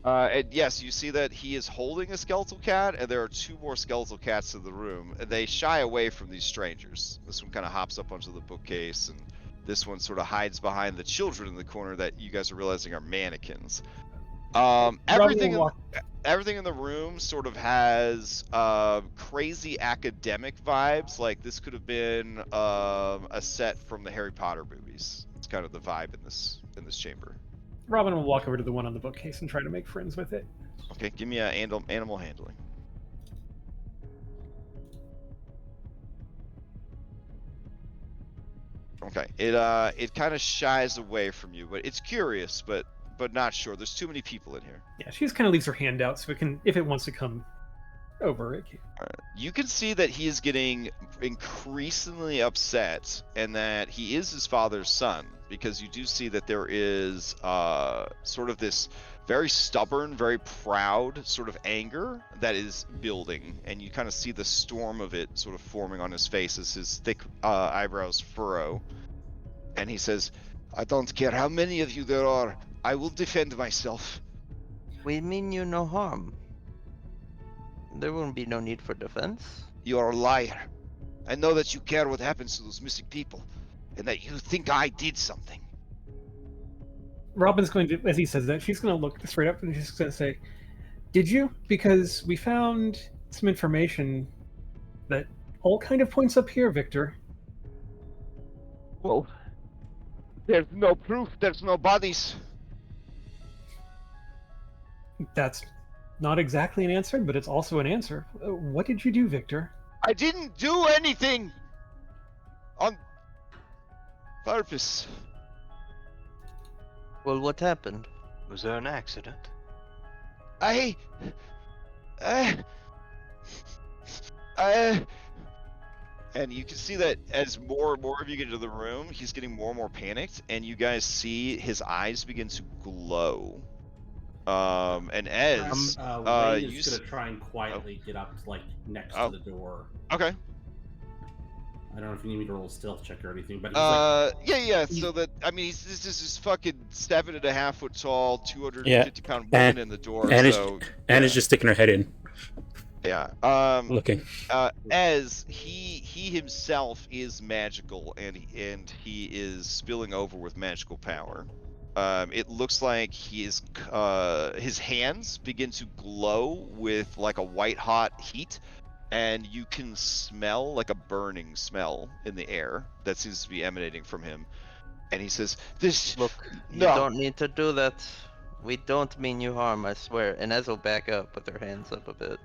And yes, you see that he is holding a skeletal cat, and there are 2 more skeletal cats in the room. And they shy away from these strangers. This one kind of hops up onto the bookcase, and this one sort of hides behind the children in the corner that you guys are realizing are mannequins. Everything in the room sort of has crazy academic vibes. Like this could have been a set from the Harry Potter movies. It's kind of the vibe in this chamber.
Robin will walk over to the one on the bookcase and try to make friends with it.
Okay, give me an animal handling. Okay, it kind of shies away from you, but it's curious, but not sure. There's too many people in here.
Yeah, she just kind of leaves her hand out so it can, if it wants to come over, it can.
You can see that he is getting increasingly upset, and that he is his father's son, because you do see that there is sort of this very stubborn, very proud sort of anger that is building, and you kind of see the storm of it sort of forming on his face as his thick eyebrows furrow. And he says, "I don't care how many of you there are, I will defend myself."
We mean you no harm. There won't be no need for defense.
You are a liar. I know that you care what happens to those missing people, and that you think I did something.
Robin's going to, as he says that, she's going to look straight up and she's going to say, "Did you? Because we found some information that all kind of points up here, Victor."
Well, there's no proof. There's no bodies.
That's not exactly an answer, but it's also an answer. What did you do, Victor?
I didn't do anything on purpose.
Well, what happened?
Was there an accident?
And you can see that as more and more of you get into the room, he's getting more and more panicked, and you guys see his eyes begin to glow. And as
Wayne
you
is gonna try and quietly get up, like next
Oh.
to the door.
okay,
I don't know if you need me to roll a stealth check or anything, but he's
yeah. So that this is this fucking 7.5 foot tall, 250
Yeah,
pound woman in the door.
and
so
is just sticking her head in,
yeah.
looking.
As he himself is magical, and he is spilling over with magical power. It looks like his hands begin to glow with like a white hot heat, and you can smell like a burning smell in the air that seems to be emanating from him. And he says, "This
Look, you
No.
don't need to do that. We don't mean you harm, I swear." And Ez will back up with her hands up a bit.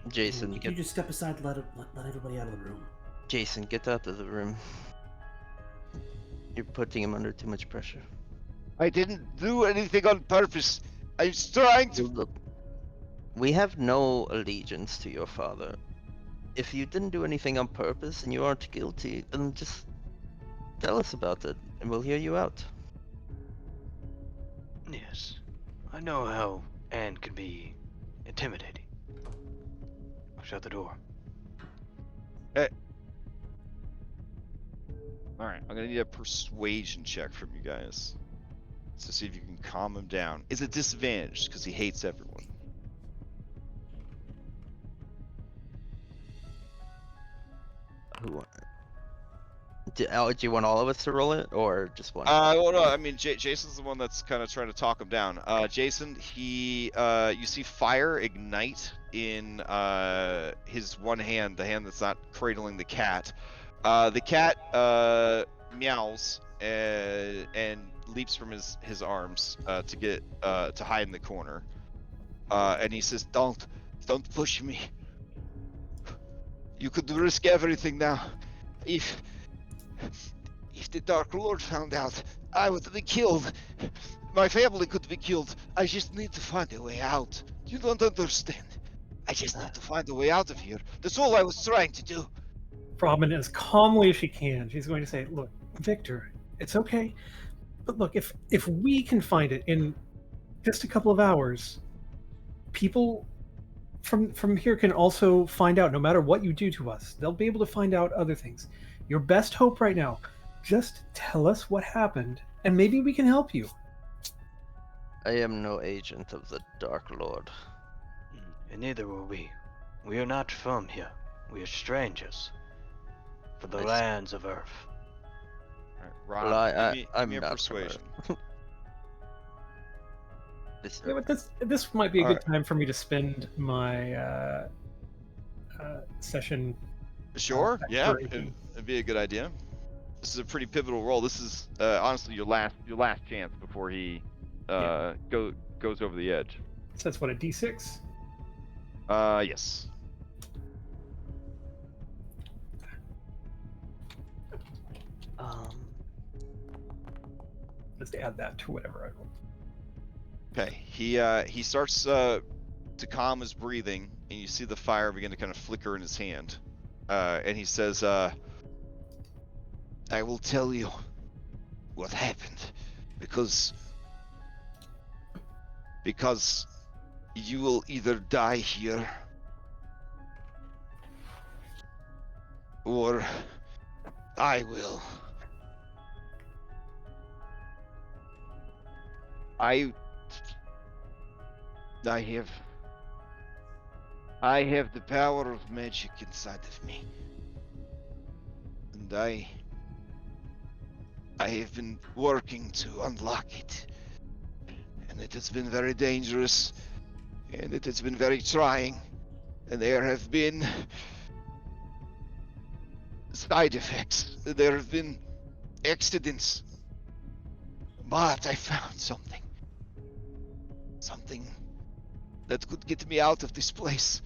Jason,
Can you just step aside and let everybody out of the room?
Jason, get out of the room. You're putting him under too much pressure.
I didn't do anything on purpose. I was trying to."
Look, we have no allegiance to your father. If you didn't do anything on purpose and you aren't guilty, then just tell us about it, and we'll hear you out.
Yes. I know how Anne can be intimidating. I'll shut the door.
All right, I'm gonna need a persuasion check from you guys to see if you can calm him down. It's a disadvantage because he hates everyone.
Who? Do you want all of us to roll it, or just one?
Well, no, I mean, Jason's the one that's kind of trying to talk him down. Jason, you see fire ignite in his one hand, the hand that's not cradling the cat. The cat meows and leaps from his arms to get to hide in the corner. And he says, "Don't push me. You could risk everything now. If the Dark Lord found out, I would be killed. My family could be killed. I just need to find a way out. You don't understand. I just need to find a way out of here. That's all I was trying to do."
Robin, as calmly as she can, she's going to say, "Look, Victor, It's okay. But look, if we can find it in just a couple of hours, people from here can also find out. No matter what you do to us, they'll be able to find out other things. Your best hope right now, just tell us what happened, and maybe we can help you.
I am no agent of the Dark Lord.
And neither will we. We are not from here. We are strangers. For the
I see.
lands of Earth.
Alright,
Well,
Rob, give
I'm
me a
not
persuasion.
This
Yeah, but this might be a good
Alright.
time for me to spend my session.
Sure, yeah,
exploration.
it'd be a good idea. This is a pretty pivotal role. This is honestly your last chance before he goes over the edge.
So that's what, a D6?
Yes.
Let's add that to whatever I rolled.
Okay. He starts to calm his breathing, and you see the fire begin to kind of flicker in his hand. And he says, "I will tell you what happened, because you will either die here, or I will. I have the power of magic inside of me, and I have been working to unlock it, and it has been very dangerous, and it has been very trying, and there have been side effects, there have been accidents, but I found something that could get me out of this place.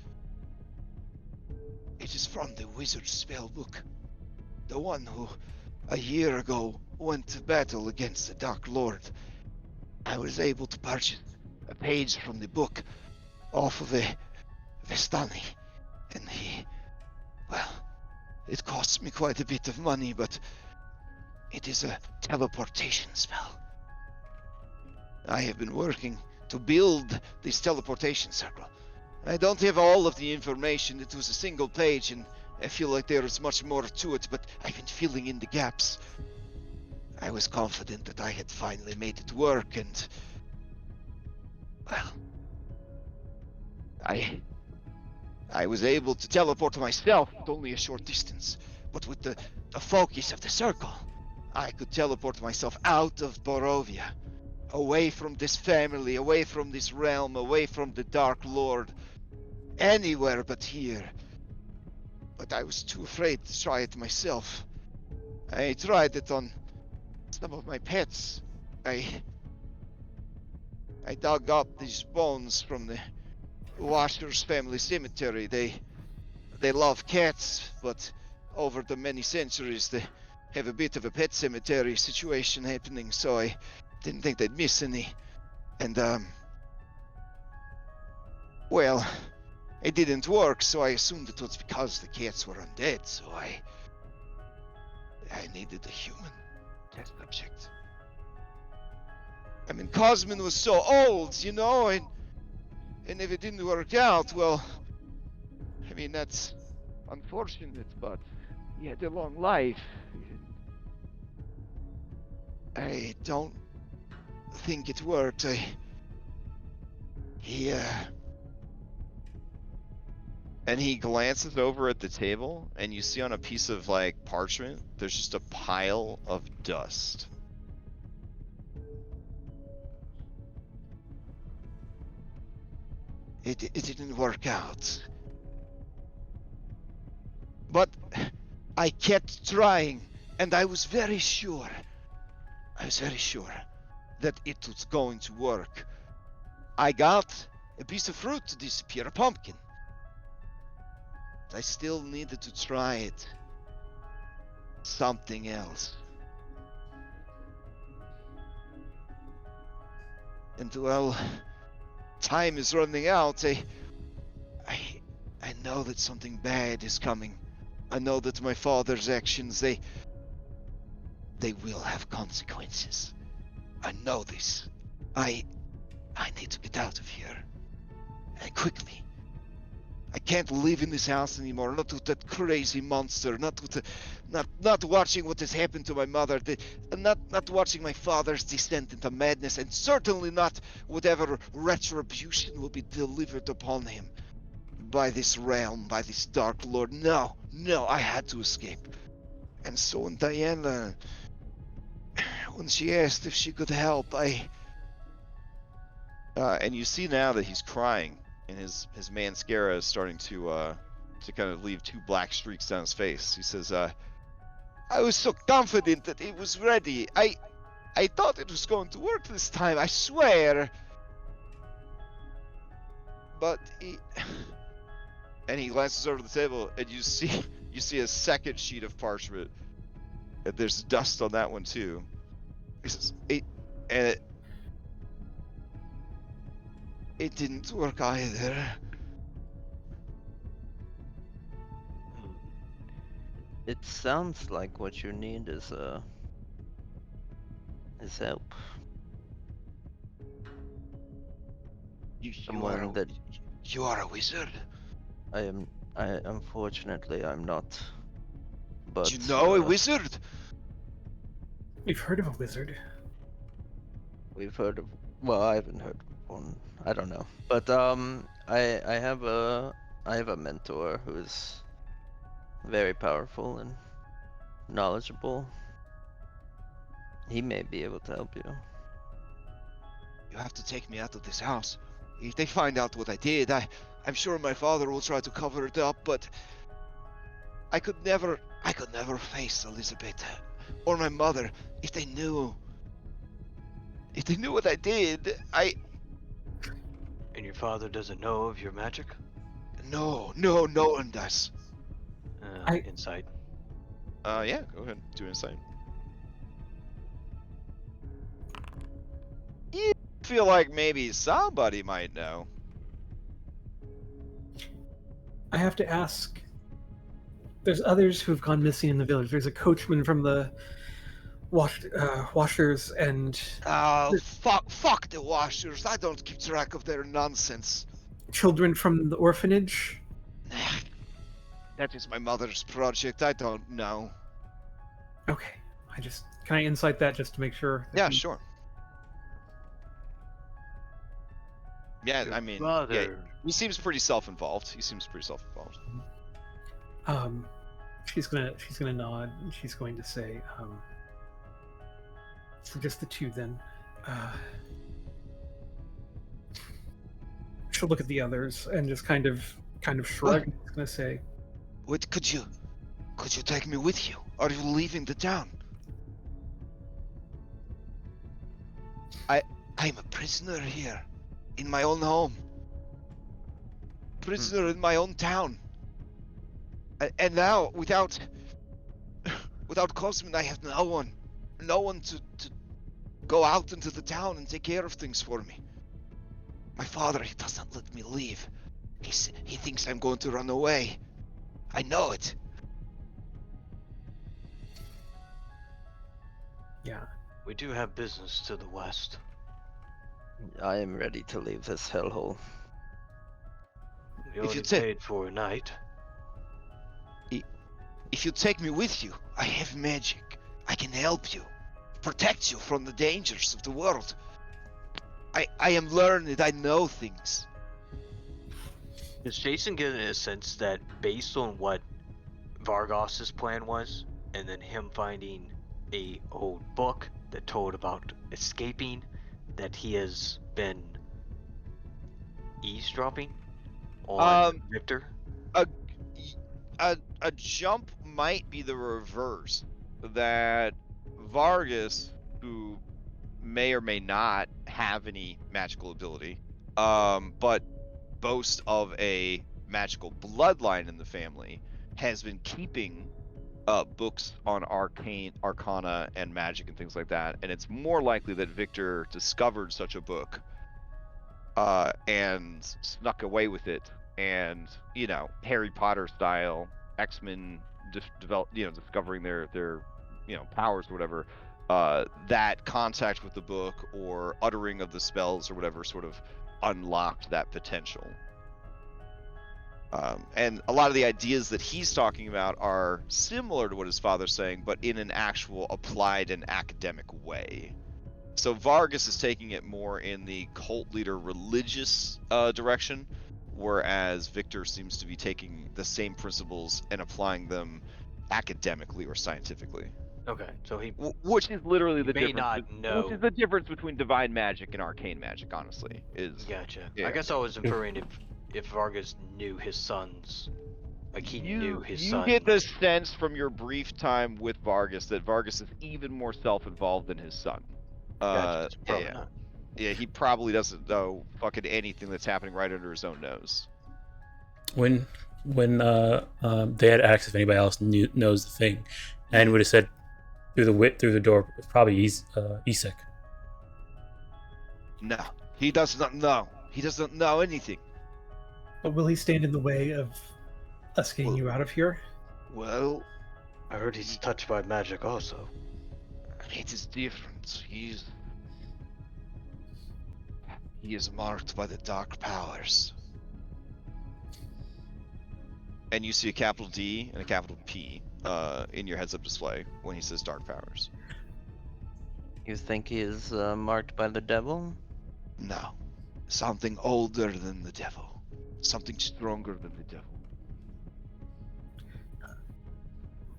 It is from the wizard's spellbook, the one who a year ago went to battle against the Dark Lord. I was able to purchase a page from the book off of a Vestani, and it costs me quite a bit of money, but it is a teleportation spell. I have been working to build this teleportation circle. I don't have all of the information. It was a single page, and I feel like there is much more to it, but I've been filling in the gaps. I was confident that I had finally made it work, and well, I was able to teleport myself at only a short distance, but with the focus of the circle, I could teleport myself out of Borovia, away from this family, away from this realm, away from the Dark Lord, anywhere but here. But I was too afraid to try it myself. I tried it on some of my pets. I dug up these bones from the Washer's family cemetery. They love cats, but over the many centuries they have a bit of a pet cemetery situation happening, so I didn't think they'd miss any. And well, it didn't work, so I assumed it was because the cats were undead, so I needed a human test subject. I mean, Cosmin was so old, you know, and if it didn't work out, well, I mean, that's unfortunate, but he had a long life. I don't think it worked. And he glances over at the table, and you see on a piece of, like, parchment, there's just a pile of dust. It didn't work out. But I kept trying, and I was very sure that it was going to work. I got a piece of fruit to disappear, a pumpkin. I still needed to try it. Something else. And well, time is running out. I know that something bad is coming. I know that my father's actions, they will have consequences. I know this. I need to get out of here. And quickly. I can't live in this house anymore, not with that crazy monster, not with not watching what has happened to my mother, not watching my father's descent into madness, and certainly not whatever retribution will be delivered upon him by this realm, by this dark lord. No, I had to escape. And so when Diana, when she asked if she could help, and you see now that he's crying, and his mascara is starting to kind of leave 2 black streaks down his face. He says, I was so confident that it was ready. I thought it was going to work this time, I swear. But and he glances over the table, and you see a second sheet of parchment, and there's dust on that one too. He says, it didn't work either.
It sounds like what you need is help. Someone that
you are a wizard.
Unfortunately I'm not. But
you know a wizard?
We've heard of a wizard.
We've heard of. Well, I haven't heard of one. I don't know. But I have a mentor who's very powerful and knowledgeable. He may be able to help you.
You have to take me out of this house. If they find out what I did, I'm sure my father will try to cover it up, but I could never face Elizabeth or my mother if they knew what I did.
And your father doesn't know of your magic?
No one does.
Insight.
Yeah, go ahead, do insight. You feel like maybe somebody might know.
I have to ask. There's others who've gone missing in the village. There's a coachman from the washers and...
Oh, fuck the washers. I don't keep track of their nonsense.
Children from the orphanage?
That is my mother's project. I don't know.
Okay. Can I insight that just to make sure?
Yeah, sure. Yeah, I mean, yeah, he seems pretty self-involved.
She's gonna nod, and she's going to say, so just the 2 then. She'll look at the others and just kind of shrug. She's gonna say,
"What could you take me with you? Are you leaving the town?" I'm a prisoner here, in my own home. Prisoner in my own town. And now, without Cosmin, I have no one to go out into the town and take care of things for me. My father, he doesn't let me leave. He thinks I'm going to run away. I know it.
yeah.
We do have business to the west.
I am ready to leave this hellhole.
We already paid for a night.
If you take me with you, I have magic. I can help you. Protect you from the dangers of the world. I am learned. I know things.
Is Jason getting a sense that based on what Vargas's plan was, and then him finding a old book that told about escaping, that he has been eavesdropping on Victor?
A jump might be the reverse. That Vargas, who may or may not have any magical ability, but boasts of a magical bloodline in the family, has been keeping books on arcana and magic and things like that, and it's more likely that Victor discovered such a book and snuck away with it, and Harry Potter style X-Men discovering their
powers or whatever, that contact with the book or uttering of the spells or whatever sort of unlocked that potential. And a lot of the ideas that he's talking about are similar to what his father's saying, but in an actual applied and academic way. So Vargas is taking it more in the cult leader religious direction, whereas Victor seems to be taking the same principles and applying them academically or scientifically.
Okay, so he
Which is literally the
may
difference.
not know.
Which is the difference between divine magic and arcane magic, honestly.
Gotcha.
Yeah.
I guess I was inferring if Vargas knew his sons, like he knew his son.
You get the sense from your brief time with Vargas that Vargas is even more self-involved than his son.
Gotcha. So probably not.
Yeah, he probably doesn't know fucking anything that's happening right under his own nose.
When they had asked if anybody else knows the thing, and would have said through the door, it's probably Isek.
No, he does not know. He doesn't know anything.
But will he stand in the way of us getting you out of here?
Well,
I heard he's touched by magic also.
it is different. He is marked by the dark powers. And you see a capital D and a capital P in your heads-up display when he says dark powers.
You think he is marked by the devil?
No. Something older than the devil. Something stronger than the devil.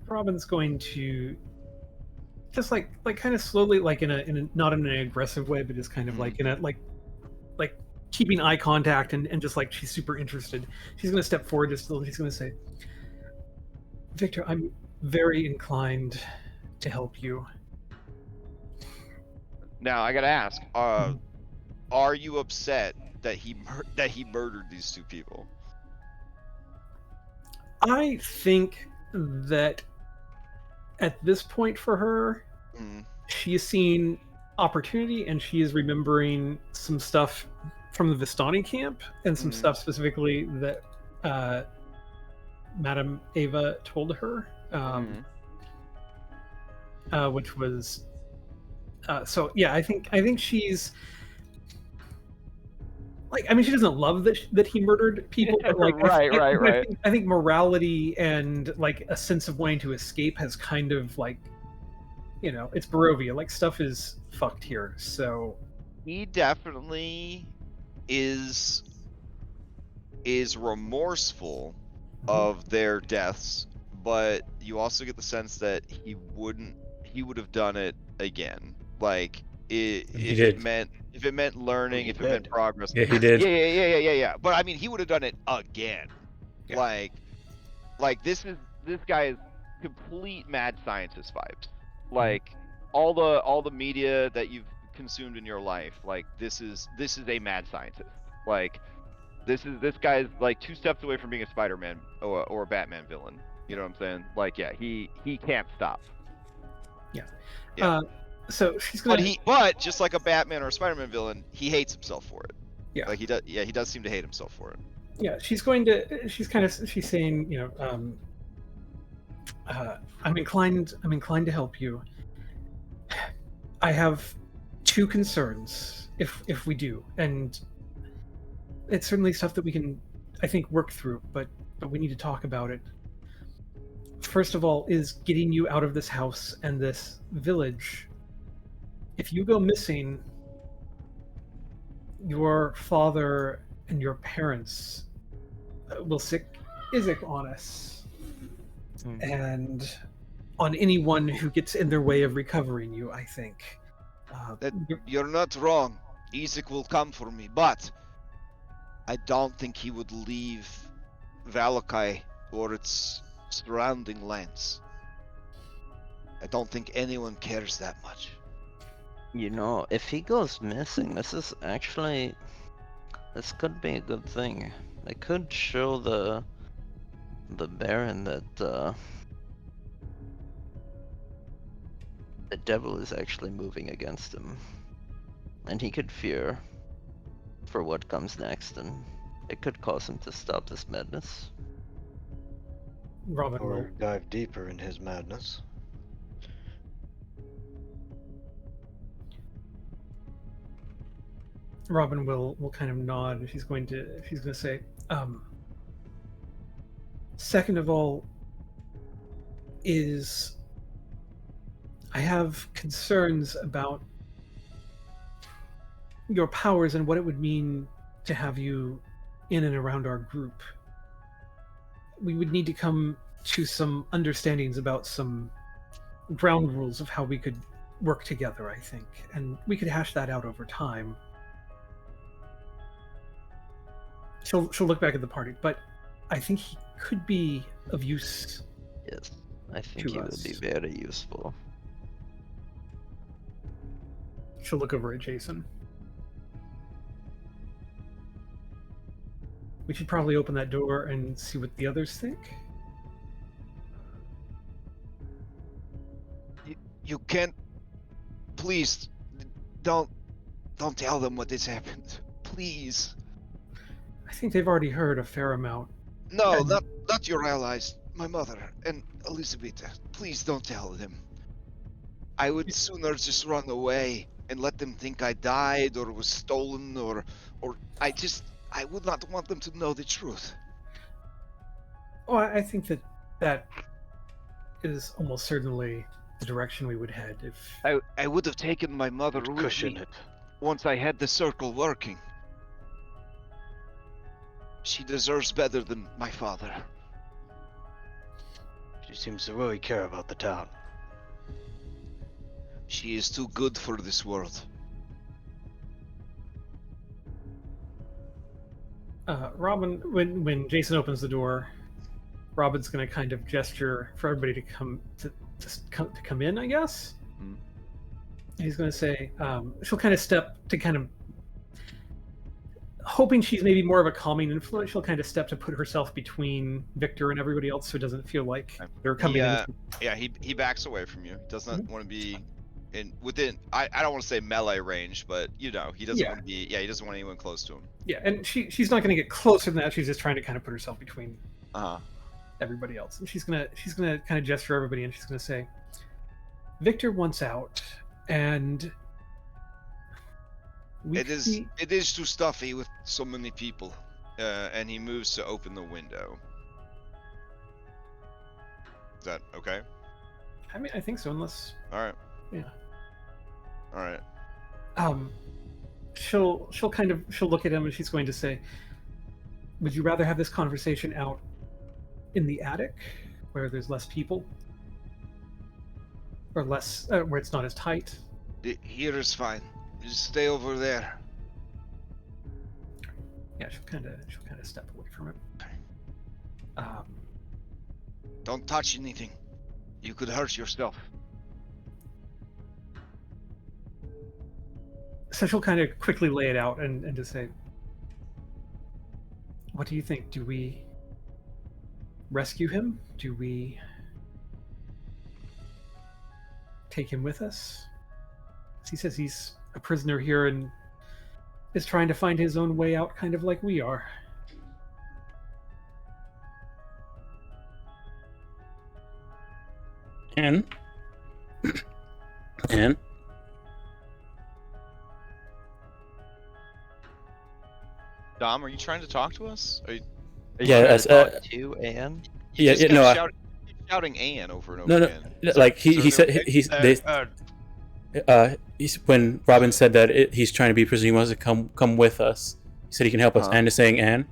Robin's going to just like kind of slowly, like in a not in an aggressive way, but just kind of like in a like keeping eye contact and just like she's super interested. She's going to step forward just a little. She's going to say, Victor, I'm very inclined to help you.
Now I gotta ask: are you upset that he murdered these two people?
I think that at this point for her, she is seeing opportunity and she is remembering some stuff from the Vistani camp and some stuff specifically that Madame Ava told her, which was so yeah. I think she's like, I mean, she doesn't love that he murdered people, but like,
right.
I think morality and like a sense of wanting to escape has kind of like, it's Barovia. Like stuff is fucked here. So
he definitely is remorseful of their deaths, but you also get the sense that he would have done it again. Like if it meant learning, if it meant progress.
Yeah, he did.
Yeah. But I mean, he would have done it again. Yeah. Like this guy is complete mad scientist vibes. Like all the media that you've consumed in your life, like this is a mad scientist. Like this guy is like 2 steps away from being a Spider-Man or a Batman villain. You know what I'm saying? Like he can't stop.
Yeah. So she's gonna.
But just like a Batman or a Spider-Man villain, he hates himself for it.
Yeah.
Like he does. Yeah, he does seem to hate himself for it.
Yeah, she's saying, I'm inclined to help you. I have 2 concerns if we do, and it's certainly stuff that we can, I think, work through, but we need to talk about it. First of all, is getting you out of this house and this village. If you go missing, your father and your parents will sick Isaac on us, and on anyone who gets in their way of recovering you, I think.
You're not wrong. Isaac will come for me, but I don't think he would leave Vallakovich or its surrounding lands. I don't think anyone cares that much.
If he goes missing, this could be a good thing. It could show the Baron that the devil is actually moving against him, and he could fear for what comes next, and it could cause him to stop this madness.
Robin
or dive deeper in his madness.
Robin will kind of nod. She's going to say, second of all, is I have concerns about your powers and what it would mean to have you in and around our group. We would need to come to some understandings about some ground rules of how we could work together, I think, and we could hash that out over time. She'll look back at the party, but I think he could be of use.
Yes, I think
To
he would
us.
be very useful.
She'll look over at Jason. We should probably open that door and see what the others think.
You can't. Please, don't tell them what has happened. Please.
I think they've already heard a fair amount.
No,
And-
not your allies. My mother and Elizabeth. Please don't tell them. I would sooner just run away and let them think I died or was stolen or I would not want them to know the truth.
Oh, I think that is almost certainly the direction we would head if...
I would have taken my mother with
Cushion
me
it.
once I had the circle working. She deserves better than my father.
She seems to really care about the town.
She is too good for this world.
Robin, when Jason opens the door, Robin's going to kind of gesture for everybody to come in, I guess.
Mm.
He's going to say, she'll kind of step to kind of, hoping she's maybe more of a calming influence, she'll kind of step to put herself between Victor and everybody else so it doesn't feel like they're coming in.
Yeah, he backs away from you. He does not want to be within. I don't want to say melee range, but you know, he doesn't want to be. Yeah, he doesn't want anyone close to him.
Yeah, and she's not going to get closer than that. She's just trying to kind of put herself between everybody else, and she's gonna kind of gesture everybody, and she's gonna say, "Victor wants out, and
It is too stuffy with so many people." And he moves to open the window. Is that okay?
I mean, I think so, unless
All right.
yeah.
All right.
She'll look at him and she's going to say, "Would you rather have this conversation out in the attic, where there's less people, or less where it's not as tight?"
Here is fine. Just stay over there.
Yeah, she'll kind of step away from it.
Don't touch anything. You could hurt yourself.
So she'll kind of quickly lay it out and just say, "What do you think? Do we rescue him? Do we take him with us?" He says he's a prisoner here and is trying to find his own way out, kind of like we are.
And
Dom, are you trying to talk to us? Are you
yeah,
trying
as
to talk-
To Anne?
you
yeah,
just
yeah,
kept
no,
shouting Anne over and over
no,
again.
like he
So
said
they're-
he's when Robin said that he's trying to be a prisoner, he wants to come with us. He said he can help us. And is saying Anne,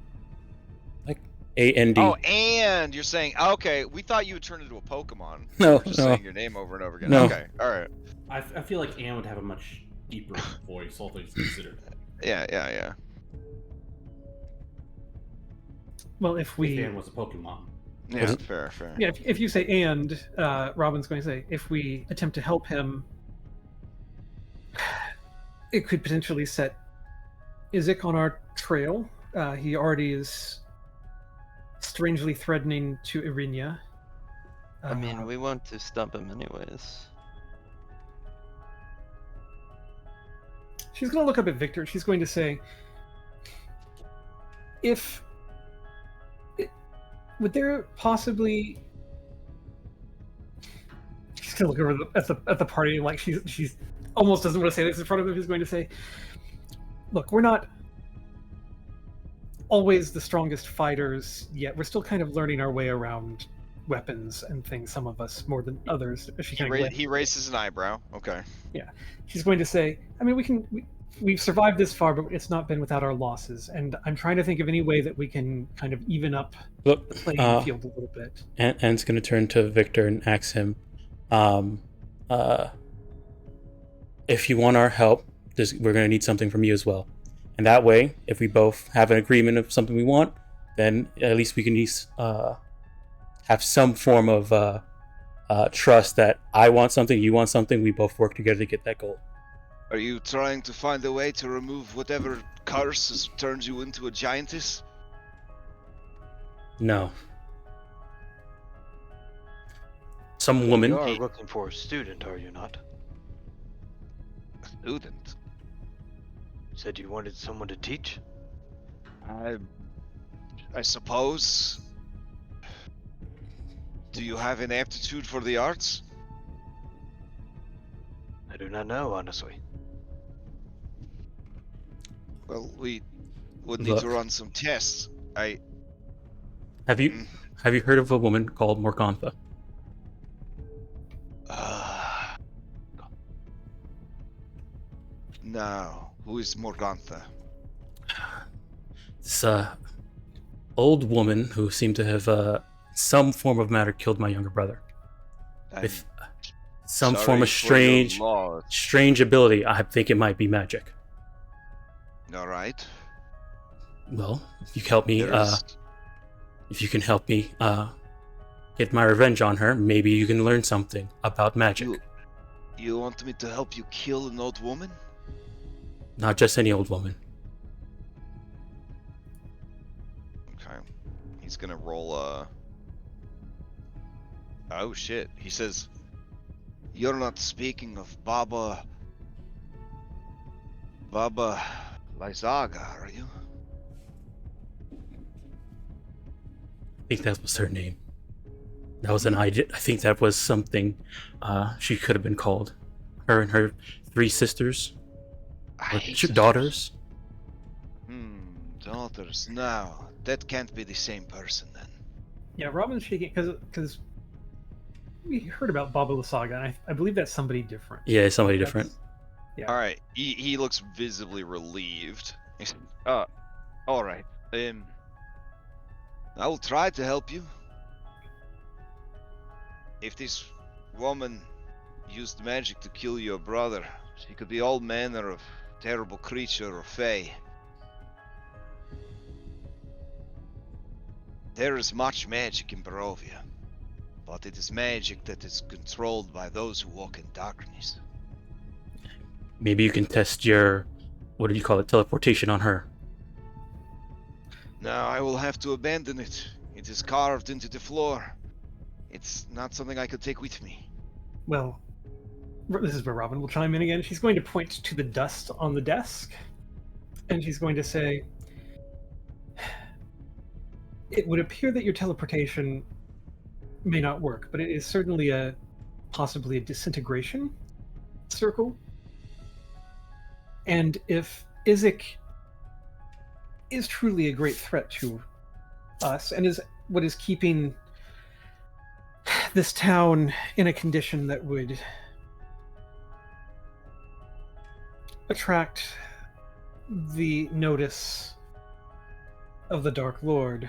like A-N-D.
Oh, and you're saying okay. We thought you would turn into a Pokemon.
No,
You were just
no.
saying your name over and over again.
No.
Okay, all right.
I feel like Anne would have a much deeper voice, all things considered.
Yeah.
Well, if we
If Anne was a Pokemon.
Yeah, fair.
yeah, if you say "and," Robin's going to say, if we attempt to help him, it could potentially set Isaac on our trail. He already is strangely threatening to Irinia.
I mean, we want to stop him anyways.
She's going to look up at Victor. She's going to say, would there possibly... She's going to look over at the party like she's almost doesn't want to say this in front of him. She's going to say, look, we're not always the strongest fighters yet. We're still kind of learning our way around weapons and things, some of us more than others. She kind of
He raises an eyebrow. Okay.
she's going to say, I mean, we've survived this far, but it's not been without our losses. And I'm trying to think of any way that we can kind of even up
Look,
the playing field a little bit.
Ant's going to turn to Victor and ask him, if you want our help, we're going to need something from you as well. And that way, if we both have an agreement of something we want, then at least we can have some form of trust that I want something, you want something, we both work together to get that goal.
Are you trying to find a way to remove whatever curse has turned you into a giantess?
No. Some woman.
You are looking for a student, are you not?
A student?
You said you wanted someone to teach?
I suppose. Do you have an aptitude for the arts?
I do not know, honestly.
Well, we would need to run some tests.
Have you heard of a woman called Morgantha?
No. Who is Morgantha?
This old woman who seemed to have some form of matter killed my younger brother. With some form of strange ability. I think it might be magic.
All right.
Well, if you help me, if you can help me get my revenge on her, maybe you can learn something about magic.
You want me to help you kill an old woman?
Not just any old woman.
Okay. He's gonna roll Oh shit. He says, "You're not speaking of Baba Lysaga, are you?"
I think that was her name. That was an idea. I think that was something she could have been called. Her and her 3 sisters. Or daughters.
Daughters. No, that can't be the same person then.
Yeah, Robin's shaking because we heard about Baba Lysaga, and I believe that's somebody different.
Yeah, somebody different.
Yeah.
All right. He looks visibly relieved.
All right.
I will try to help you. If this woman used magic to kill your brother, she could be all manner of terrible creature or fae. There is much magic in Barovia, but it is magic that is controlled by those who walk in darkness.
Maybe you can test your, what do you call it, teleportation on her.
Now I will have to abandon it. It is carved into the floor. It's not something I could take with me.
Well, this is where Robin will chime in again. She's going to point to the dust on the desk, and she's going to say, it would appear that your teleportation may not work, but it is certainly possibly a disintegration circle. And if Isaac is truly a great threat to us and is what is keeping this town in a condition that would attract the notice of the Dark Lord,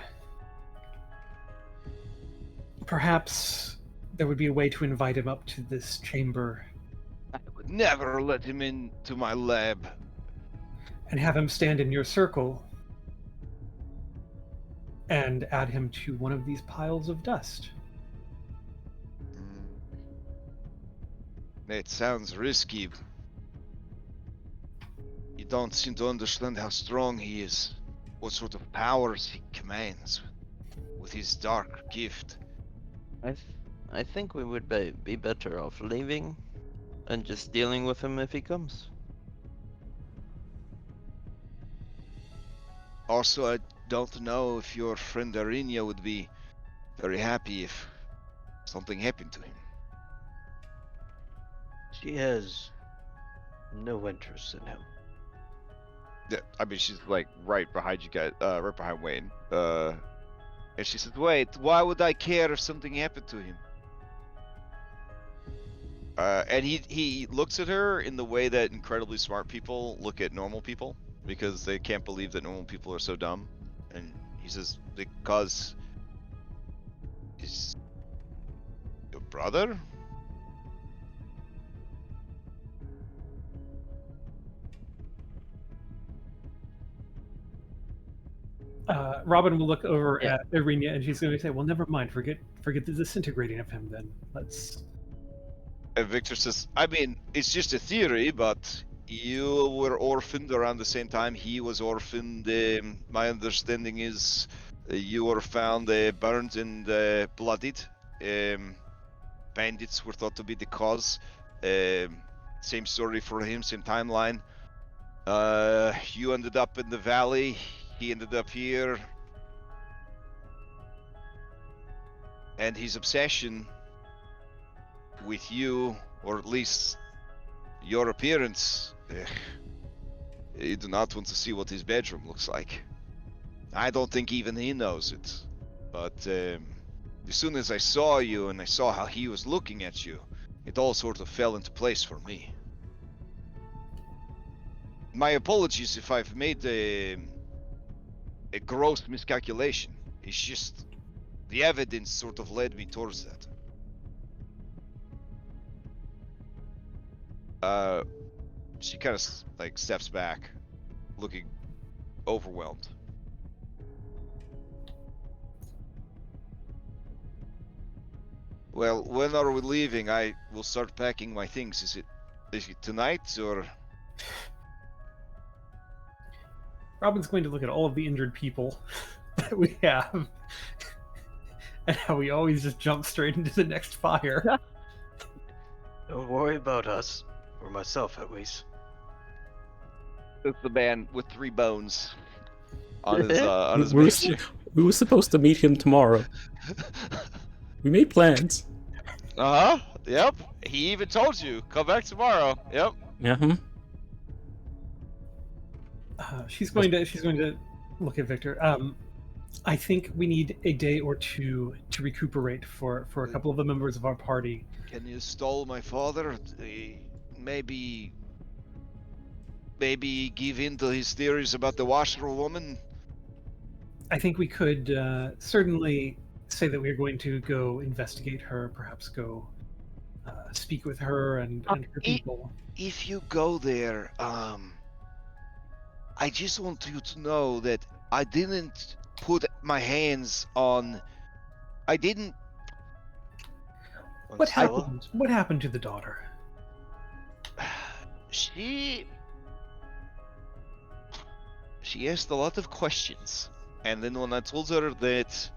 perhaps there would be a way to invite him up to this chamber.
I would never let him into my lab.
And have him stand in your circle and add him to one of these piles of dust.
It sounds risky. You don't seem to understand how strong he is, what sort of powers he commands with his dark gift.
I think we would be better off leaving and just dealing with him if he comes.
Also, I don't know if your friend Arinia would be very happy if something happened to him.
She has no interest in him.
Yeah, I mean, she's like right behind you guys, right behind Wayne. And she says, "Wait, why would I care if something happened to him?" And he looks at her in the way that incredibly smart people look at normal people because they can't believe that normal people are so dumb. And he says, "Because he's your brother."
Robin will look over
Yeah.
at Irina and she's going to say, "Well, never mind. Forget the disintegrating of him. Then let's."
And Victor says, "I mean, it's just a theory, but you were orphaned around the same time he was orphaned. My understanding is you were found burned and bloodied. Bandits were thought to be the cause. Same story for him, same timeline. You ended up in the valley. He ended up here. And his obsession with you, or at least your appearance, you do not want to see what his bedroom looks like. I don't think even he knows it. But as soon as I saw you and I saw how he was looking at you, it all sort of fell into place for me. My apologies if I've made a gross miscalculation. It's just the evidence sort of led me towards that. She kind of like steps back, looking overwhelmed. Well, when are we leaving? I will start packing my things. Is it tonight or?
Robin's going to look at all of the injured people that we have, and how we always just jump straight into the next fire.
Don't worry about us, or myself at least.
It's the man with 3 bones on his
we, were,
mage.
we were supposed to meet him tomorrow. We made plans.
Yep. He even told you, come back tomorrow. Yep.
Yeah.
She's going to look at Victor. I think we need a day or two to recuperate for a couple of the members of our party.
Can you stall my father? Maybe give in to his theories about the washerwoman?
I think we could certainly say that we're going to go investigate her, perhaps go speak with her and her people.
If you go there, I just want you to know that I didn't put my hands on. I didn't.
What happened? What happened to the daughter?
She asked a lot of questions, and then when I told her that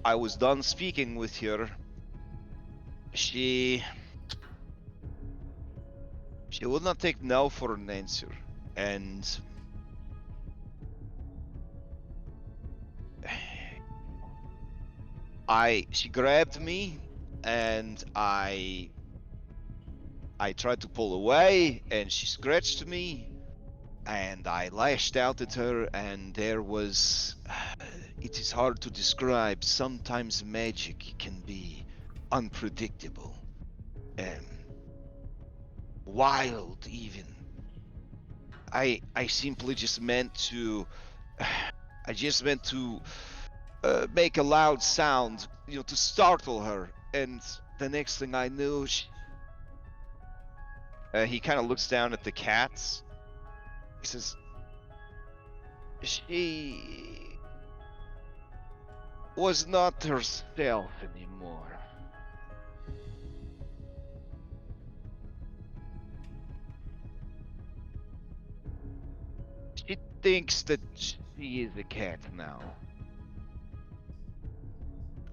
I was done speaking with her, she would not take no for an answer, and she grabbed me, and I tried to pull away, and she scratched me, and I lashed out at her, and there was... it is hard to describe. Sometimes magic can be unpredictable. Wild, even. I simply just meant to... I just meant to make a loud sound, to startle her, and the next thing I knew, he kind of looks down at the cats. He says, she was not herself anymore. She thinks that she is a cat now.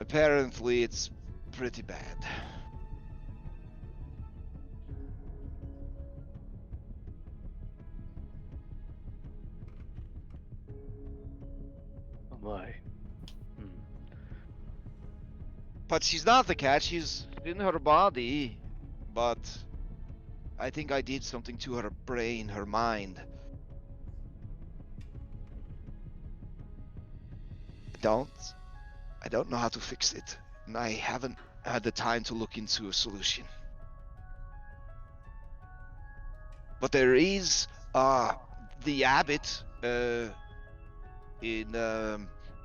Apparently, it's pretty bad.
Oh my.
But she's not the cat, she's in her body. But I think I did something to her brain, her mind.
don't know how to fix it, and I haven't had the time to look into a solution. But there is the abbot in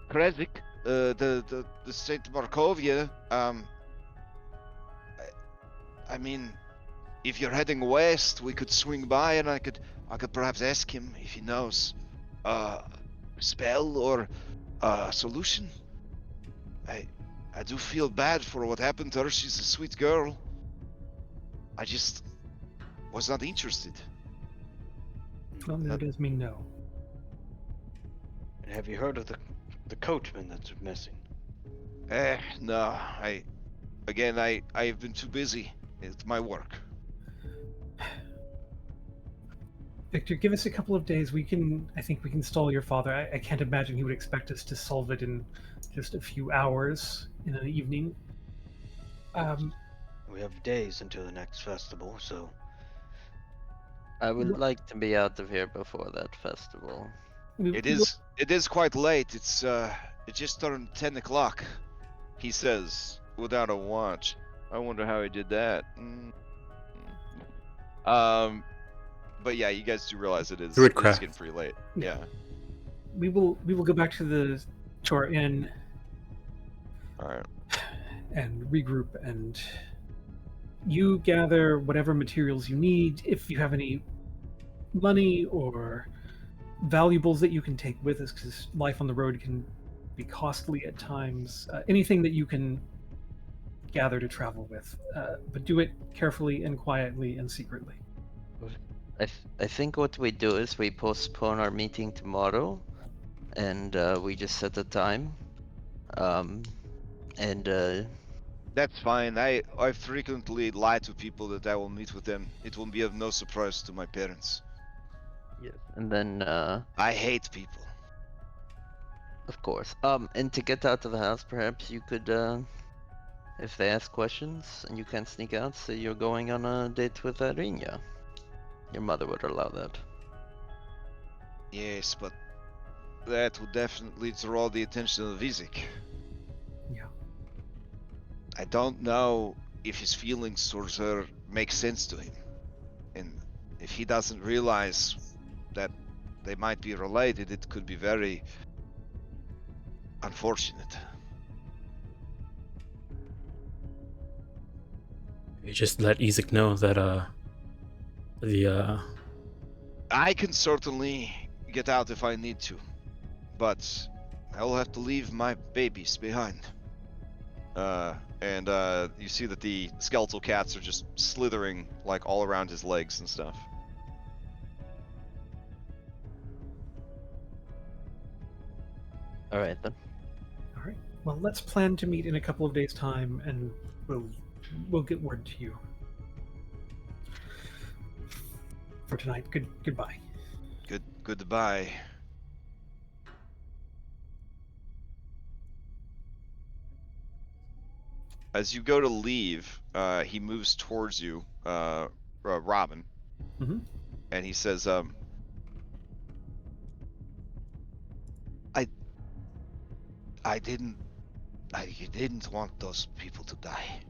Kresik, the Saint Markovia. I mean, if you're heading west, we could swing by, and I could perhaps ask him if he knows a spell or a solution. I do feel bad for what happened to her. She's a sweet girl. I just was not interested.
Well, no does mean no.
And have you heard of the coachman that's missing?
No. I've been too busy. It's my work.
Victor, give us a couple of days. I think we can stall your father. I can't imagine he would expect us to solve it in just a few hours in an evening.
We have days until the next festival, so
I would like to be out of here before that festival.
It is quite late. It just turned 10 o'clock. He says, without a watch. I wonder how he did that. But yeah, you guys do realize it's getting pretty late. Yeah.
We will go back to our inn.
All right.
And regroup, and you gather whatever materials you need. If you have any money or valuables that you can take with us, because life on the road can be costly at times. Anything that you can gather to travel with, but do it carefully and quietly and secretly.
I think what we do is we postpone our meeting tomorrow, and we just set a time.
That's fine. I frequently lie to people that I will meet with them. It will be of no surprise to my parents.
Yes. And then
I hate people.
Of course. And to get out of the house, perhaps you could, if they ask questions and you can't sneak out, say you're going on a date with Arinya. Your mother would allow that.
Yes, but that would definitely draw the attention of Vizik.
Yeah.
I don't know if his feelings towards her make sense to him. And if he doesn't realize that they might be related, it could be very unfortunate.
You just let Isaac know that
I can certainly get out if I need to, but I will have to leave my babies behind. And you see that the skeletal cats are just slithering like all around his legs and stuff.
All right then.
All right. Well, let's plan to meet in a couple of days' time, and we'll get word to you. For tonight, goodbye.
Goodbye. As you go to leave, he moves towards you, Robin, and he says, I didn't want those people to die.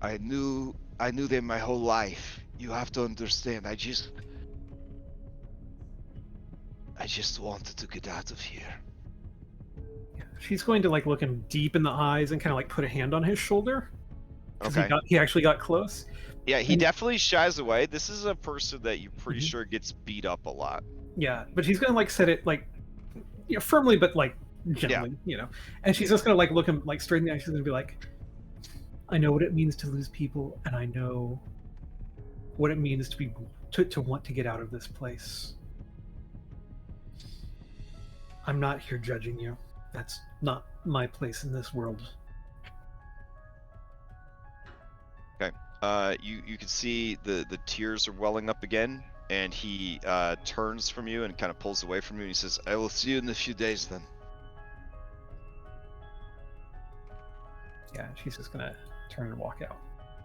I knew them my whole life. You have to understand. I just wanted to get out of here.
Yeah, she's going to look him deep in the eyes and kind of put a hand on his shoulder.
Okay.
He actually got close.
Yeah, he definitely shies away. This is a person that you're pretty sure gets beat up a lot.
Yeah, but he's gonna set it firmly, but gently, And she's just gonna look him straight in the eyes. She's gonna be like, I know what it means to lose people, and I know what it means to want to get out of this place. I'm not here judging you. That's not my place in this world.
Okay. You can see the tears are welling up again, and he turns from you and kind of pulls away from you, and he says, I will see you in a few days then.
Yeah, she's just gonna turn and walk out.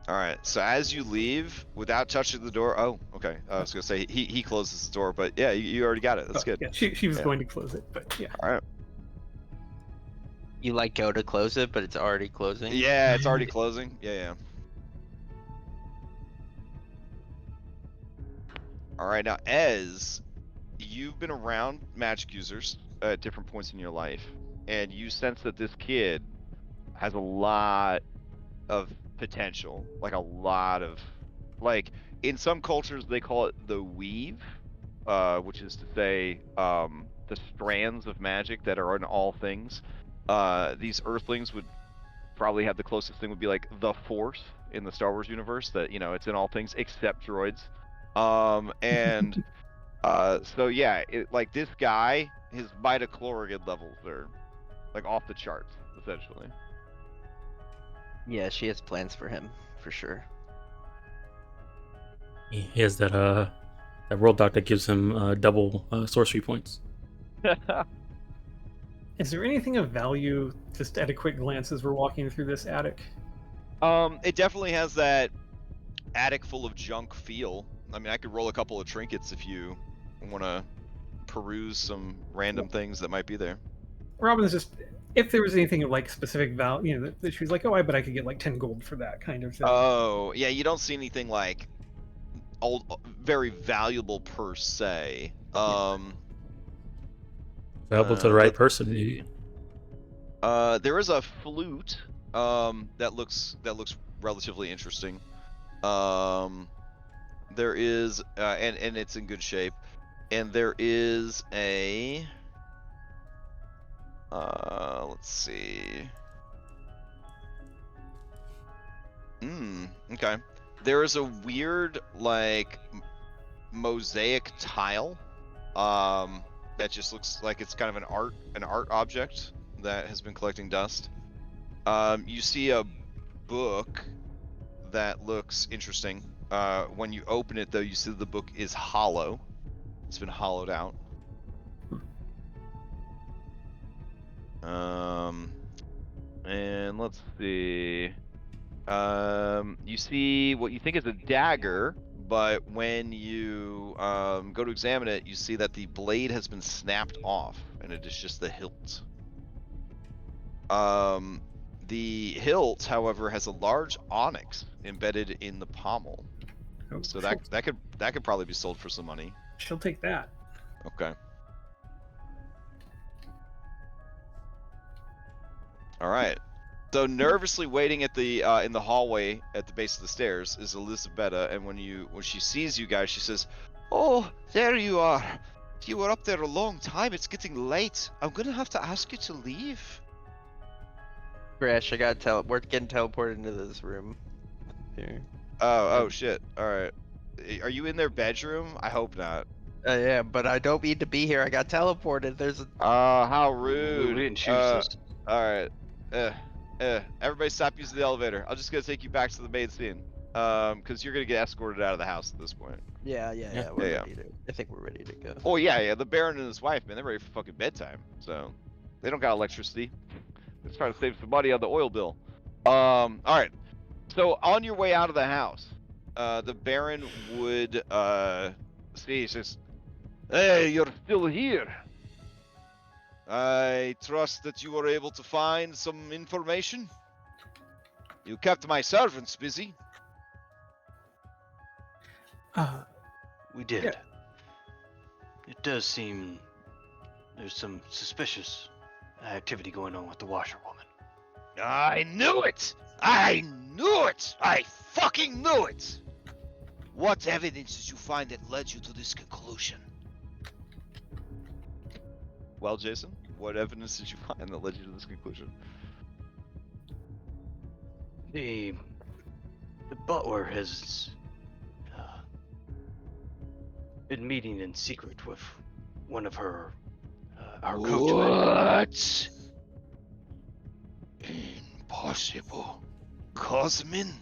All right. So as you leave, without touching the door. Oh, okay. I was gonna say he closes the door, but yeah, you already got it. That's good.
Yeah, she was
Yeah.
going to close it, but yeah.
All right.
You like go to close it, but it's already closing.
Yeah, it's already closing. Yeah. All right. Now, Ez, you've been around magic users at different points in your life, and you sense that this kid has a lot of potential, like a lot of, like, in some cultures they call it the weave, which is to say the strands of magic that are in all things. These earthlings would probably have the closest thing would be like the force in the Star Wars universe, that it's in all things except droids. And so yeah, like this guy, his midichlorian levels are like off the charts essentially.
Yeah, she has plans for him, for sure.
He has that world doc that gives him double sorcery points.
Is there anything of value, just at a quick glance as we're walking through this attic?
It definitely has that attic full of junk feel. I mean, I could roll a couple of trinkets if you want to peruse some random things that might be there.
Robin's just, if there was anything of like specific value, that she was like, oh, I bet I could get like 10 gold for that kind of thing.
Oh, yeah, you don't see anything like very valuable per se.
Valuable to the right person.
There is a flute that looks relatively interesting. There is and it's in good shape. And there is a let's see. Okay. There is a weird like mosaic tile that just looks like it's kind of an art object that has been collecting dust. You see a book that looks interesting. When you open it though, you see the book is hollow. It's been hollowed out. And let's see. You see what you think is a dagger, but when you go to examine it, you see that the blade has been snapped off, and it is just the hilt. The hilt, however, has a large onyx embedded in the pommel,
Oh,
so that could probably be sold for some money.
She'll take that.
Okay. All right. So nervously waiting at the in the hallway at the base of the stairs is Elisabetta, and when she sees you guys, she says, "Oh, there you are. You were up there a long time. It's getting late. I'm gonna have to ask you to leave."
Crash, we're getting teleported into this room. Here.
Oh shit. All right. Are you in their bedroom? I hope not.
Yeah, but I don't mean to be here. I got teleported. There's a.
How rude.
We didn't choose this.
All right. Everybody stop using the elevator. I'm just gonna take you back to the main scene. Because you're gonna get escorted out of the house at this point.
Yeah. We're ready to. I think we're ready to go.
Oh yeah. The Baron and his wife, man, they're ready for fucking bedtime. So they don't got electricity. Let's try to save some money on the oil bill. All right. So on your way out of the house, the Baron would see. He says, "Hey, you're still here. I trust that you were able to find some information. You kept my servants busy."
We did.
Yeah.
It does seem there's some suspicious activity going on with the washerwoman.
I knew it! I knew it! I fucking knew it! What evidence did you find that led you to this conclusion? Well, Jason, what evidence did you find that led you to this conclusion?
The butler has been meeting in secret with one of her our coachman.
What? Impossible. Cosmin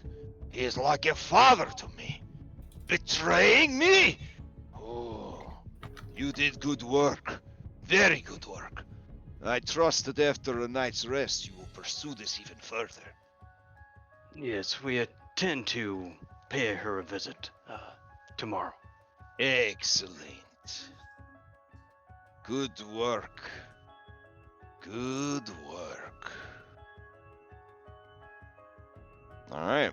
is like a father to me. Betraying me? Oh, you did good work. Very good work. I trust that after a night's rest you will pursue this even further.
Yes, we intend to pay her a visit tomorrow.
Excellent. Good work. Good work. All right.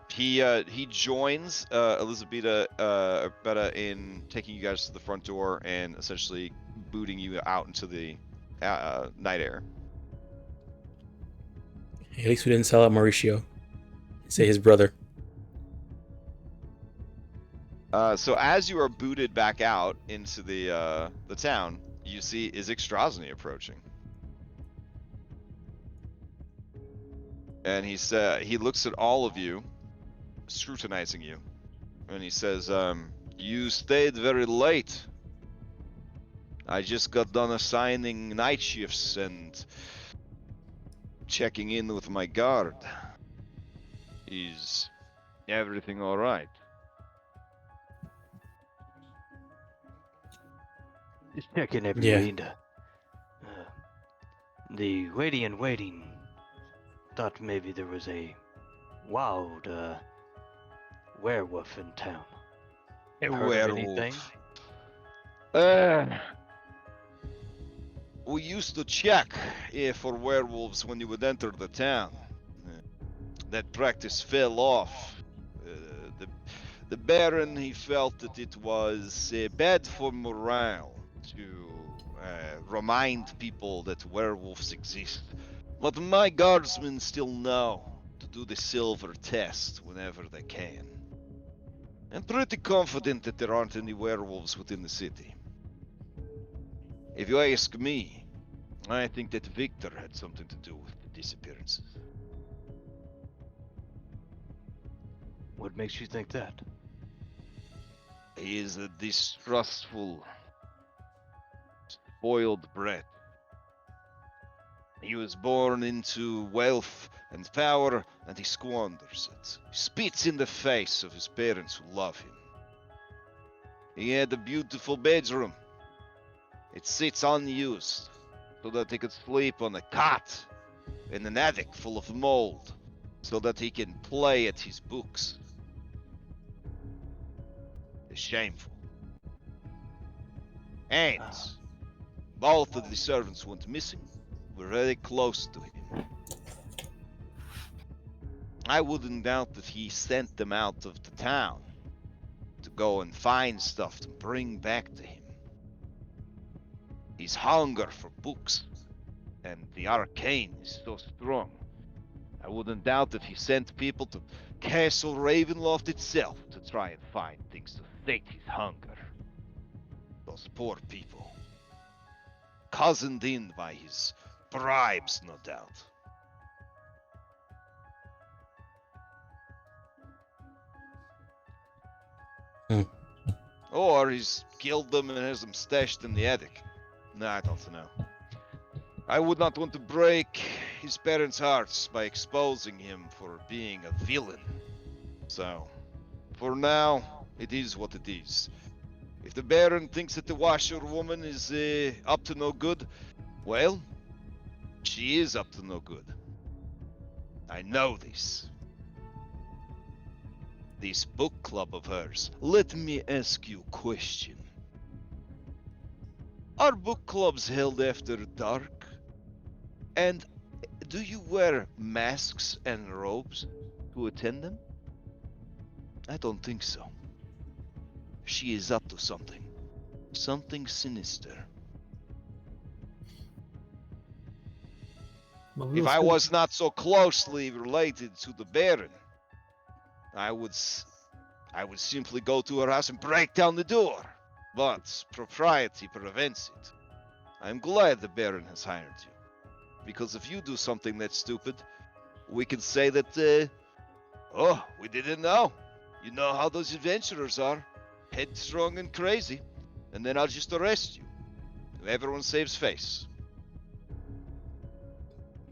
He joins Elizabeth Betta in taking you guys to the front door and essentially booting you out into the night air.
At least we didn't sell out Mauricio. Say his brother.
So as you are booted back out into the town, you see Izek Strasny approaching. And he looks at all of you, scrutinizing you, and he says, "You stayed very late. I just got done assigning night shifts and checking in with my guard. Is everything all right?"
Just checking every
Yeah.
window. The waiting. Thought maybe there was a wild werewolf in town.
A
Heard of anything?
We used to check for werewolves when you would enter the town. That practice fell off. The Baron, he felt that it was bad for morale to remind people that werewolves exist. But my guardsmen still know to do the silver test whenever they can. I'm pretty confident that there aren't any werewolves within the city. If you ask me, I think that Victor had something to do with the disappearances.
What makes you think that?
He is a distrustful, spoiled brat. He was born into wealth and power, and he squanders it. He spits in the face of his parents who love him. He had a beautiful bedroom. It sits unused, so that he could sleep on a cot in an attic full of mold, so that he can play at his books. It's shameful. And both of the servants went missing. We're very close to him. I wouldn't doubt that he sent them out of the town to go and find stuff to bring back to him. His hunger for books and the arcane is so strong. I wouldn't doubt that he sent people to Castle Ravenloft itself to try and find things to sate his hunger. Those poor people. Cozened in by his bribes, no doubt. Or he's killed them and has them stashed in the attic. No, I don't know. I would not want to break his parents' hearts by exposing him for being a villain. So, for now, it is what it is. If the Baron thinks that the washerwoman is up to no good, well, she is up to no good. I know this. This book club of hers. Let me ask you a question. Are book clubs held after dark? And do you wear masks and robes to attend them? I don't think so. She is up to something. Something sinister.
Well,
If I was not so closely related to the Baron, I would simply go to her house and break down the door. But propriety prevents it. I'm glad the Baron has hired you. Because if you do something that's stupid, we can say that, we didn't know. You know how those adventurers are. Headstrong and crazy. And then I'll just arrest you. Everyone saves face.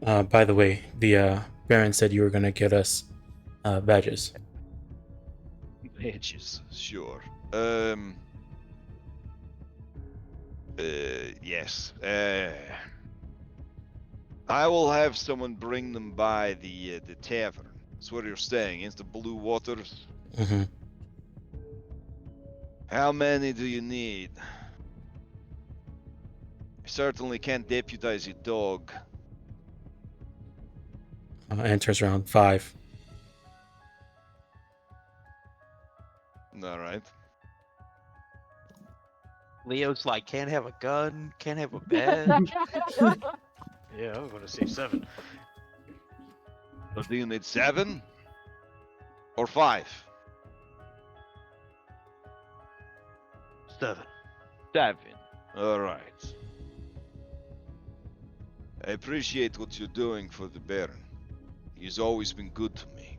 By the way, the Baron said you were gonna get us badges.
Badges, sure. Yes. I will have someone bring them by the tavern. That's where you're staying, in the blue waters.
Mm-hmm.
How many do you need? You certainly can't deputize your dog.
And turns around 5.
All right.
Leo's like, can't have a gun, can't have a badge.
Yeah, I'm gonna say 7.
So do you need 7 or 5?
7.
7.
All right. I appreciate what you're doing for the Baron. He's always been good to me.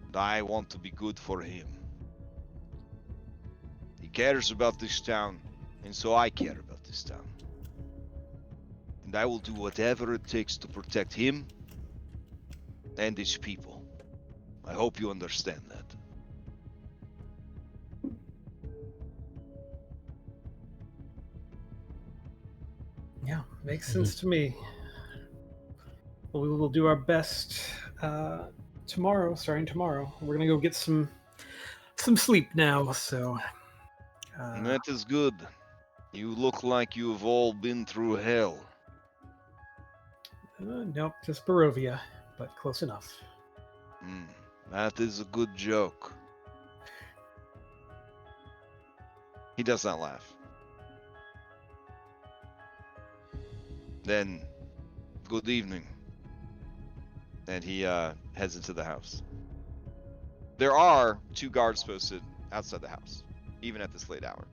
And I want to be good for him. He cares about this town, and so I care about this town. And I will do whatever it takes to protect him and his people. I hope you understand that.
Yeah, makes sense to me. Well, we will do our best tomorrow, starting tomorrow. We're gonna go get some sleep now, so
That is good. You look like you've all been through hell.
nope, just Barovia, but close enough.
That is a good joke. He does not laugh. Then, good evening. And he heads into the house. There are 2 guards posted outside the house, even at this late hour.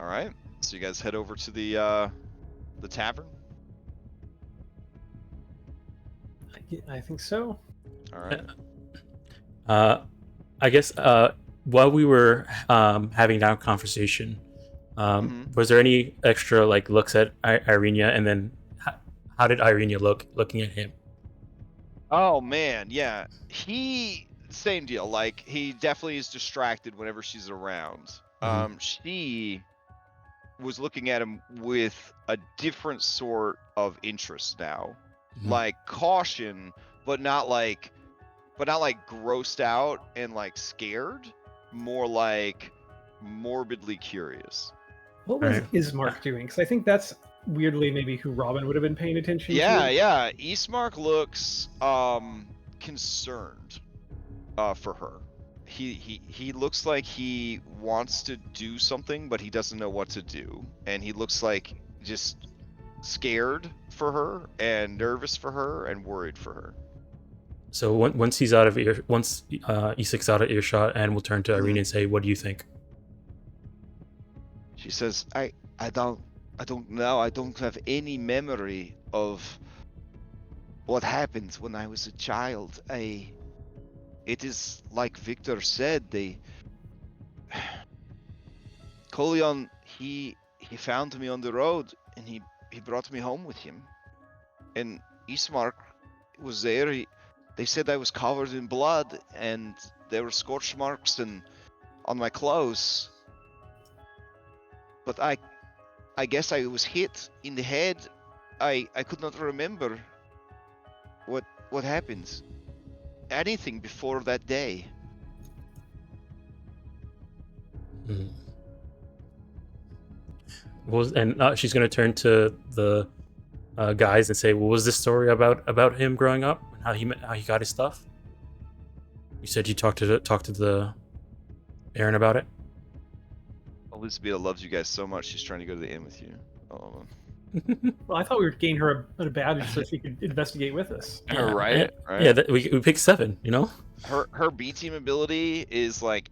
All right, so you guys head over to the tavern.
I think so.
All right.
I guess while we were having that conversation, was there any extra like looks at Irenia, and then how did Irenia looking at him?
Oh man, yeah. Same deal. Like he definitely is distracted whenever she's around. She was looking at him with a different sort of interest now. Like caution, but not like grossed out and like scared, more like morbidly curious.
What was Ismark doing? Because I think that's weirdly maybe who Robin would have been paying attention to.
Yeah. Ismark looks concerned for her. He looks like he wants to do something, but he doesn't know what to do, and he looks like just scared for her and nervous for her and worried for her.
So once he's out of Isek's out of earshot, and we'll turn to Irenia and say, "What do you think?"
She says, I don't know. I don't have any memory of what happened when I was a child. It is like Victor said, Kolion, he found me on the road and he brought me home with him. And Ismark was there. They said I was covered in blood and there were scorch marks on my clothes. But I guess I was hit in the head. I could not remember what happened. Anything before that day.
She's gonna turn to the guys and say, "What was this story about him growing up? How he got his stuff?" You said you talked to the Aaron about it.
Elizabeth loves you guys so much. She's trying to go to the inn with you.
Well, I thought we were getting her a badge so she could investigate with us.
Right.
Yeah, we picked 7. You know.
Her B team ability is like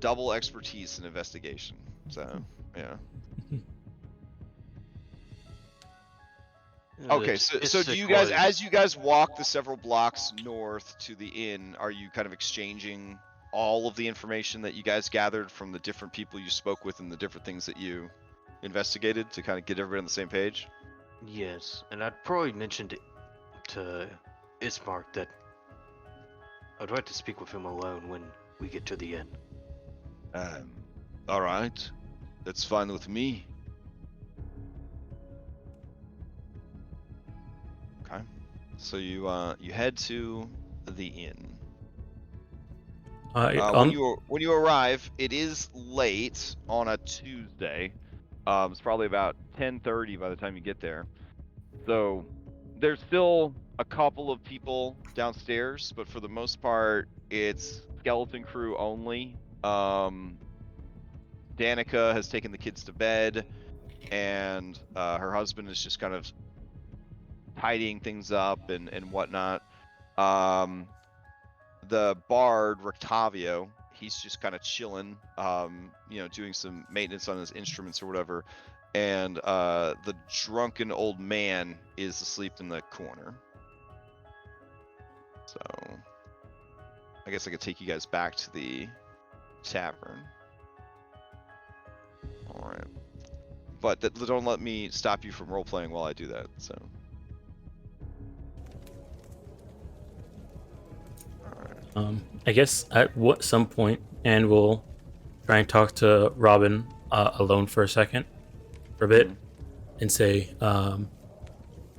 double expertise in investigation. So yeah. Okay, so do you guys, as you guys walk the several blocks north to the inn, are you kind of exchanging all of the information that you guys gathered from the different people you spoke with and the different things that you investigated to kind of get everybody on the same page?
Yes, and I'd probably mentioned to Ismark that I'd like to speak with him alone when we get to the inn.
All right, that's fine with me. So you head to the inn.
On,
When you arrive, it is late on a Tuesday. It's probably about 10:30 by the time you get there. So there's still a couple of people downstairs, but for the most part, it's skeleton crew only. Danica has taken the kids to bed, and her husband is just kind of tidying things up and whatnot. The bard Rictavio, he's just kind of chilling, doing some maintenance on his instruments or whatever. And the drunken old man is asleep in the corner. So I guess I could take you guys back to the tavern. All right. But don't let me stop you from role-playing while I do that, so.
I guess at some point, and we'll try and talk to Robin alone for a bit, and say,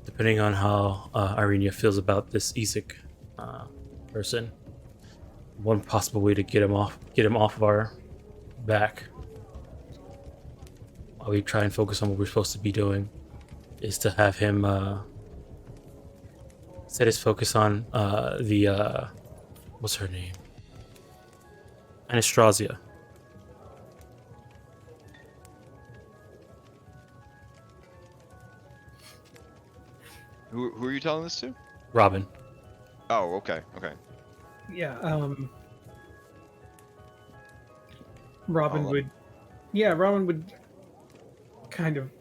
depending on how Irenia feels about this Isaac person, one possible way to get him off of our back, while we try and focus on what we're supposed to be doing, is to have him set his focus on the what's her name? Anastasia.
Who are you telling this to?
Robin.
Oh, okay.
Yeah, Robin would kind of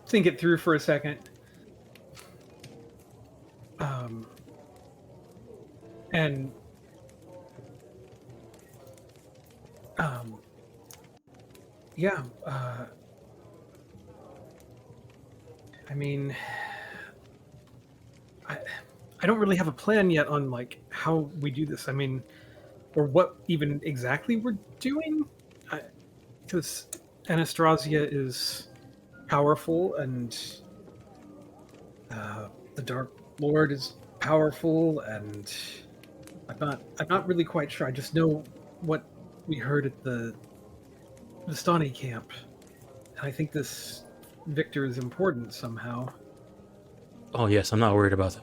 think it through for a second. And I mean, I don't really have a plan yet on like how we do this. I mean, or what even exactly we're doing, because Anastasia is powerful, and the Dark Lord is powerful, and I'm not really quite sure. I just know what we heard at the Vistani camp, and I think this Victor is important somehow.
Oh yes, I'm not worried about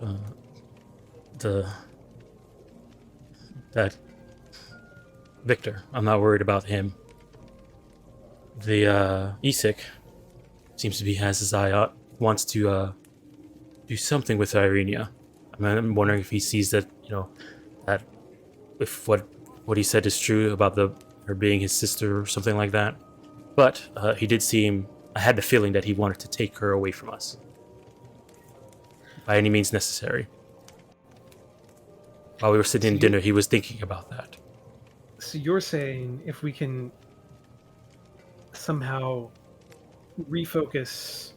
that Victor. I'm not worried about him. The Isaac seems to be has his eye out, wants to do something with Irenia. I'm wondering if he sees that, that if what he said is true about her being his sister or something like that. But he did seem. I had the feeling that he wanted to take her away from us by any means necessary. While we were sitting in dinner, he was thinking about that.
So you're saying if we can somehow refocus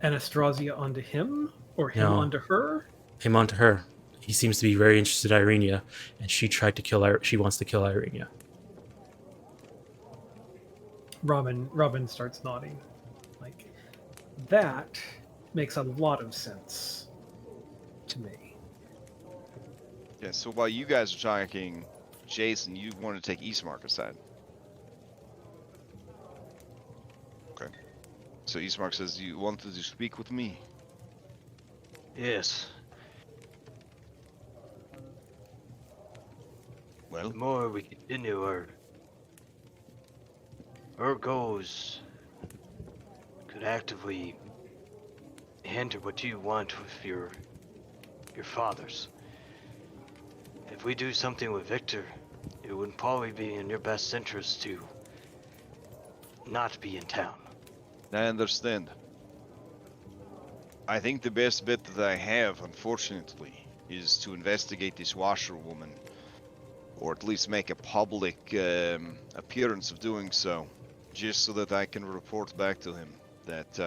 Anastasia onto him, or him onto her?
Him onto her. He seems to be very interested in Irenia, and she wants to kill Irenia.
Robin starts nodding. Like, that makes a lot of sense to me.
Yeah, so while you guys are talking, Jason, you want to take Eastmark aside. Okay. So Eastmark says you wanted to speak with me.
Yes.
Well,
The more we continue our goals could actively hinder what you want with your fathers. If we do something with Victor, it would probably be in your best interest to not be in town.
I understand. I think the best bet that I have, unfortunately, is to investigate this washerwoman, or at least make a public appearance of doing so, just so that I can report back to him that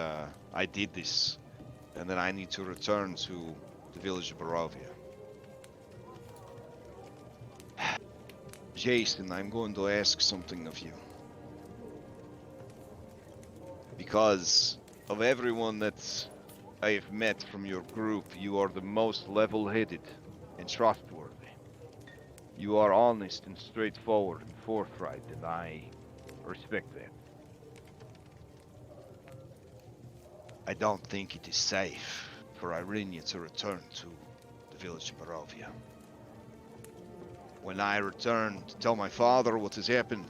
I did this, and then I need to return to the village of Barovia. Jason, I'm going to ask something of you. Because of everyone that
I have met from your group, you are the most level-headed and trustworthy. You are honest and straightforward and forthright, and I respect that.
I don't think it is safe for Irenia to return to the village of Barovia. When I return to tell my father what has happened,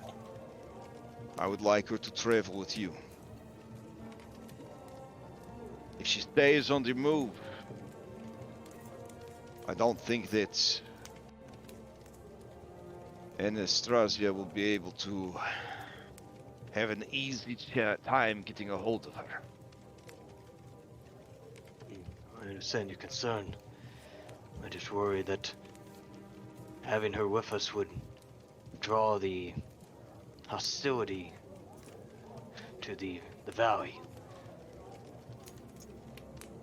I would like her to travel with you. If she stays on the move, I don't think that Anastasia will be able to have an easy time getting a hold of her.
I understand your concern. I just worry that having her with us would draw the hostility to the valley.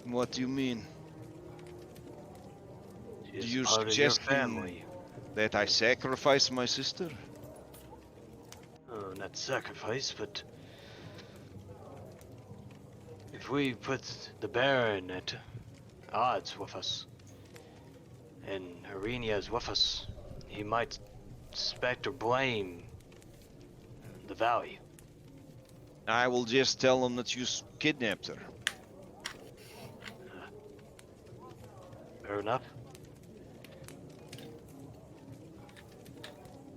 What do you mean?
She is
You're
part of your
suggesting
family.
that I sacrifice my sister?
Not sacrifice, but if we put the Baron at odds with us, and Irenia is with us, he might suspect or blame the valley.
I will just tell him that you kidnapped her.
Fair enough.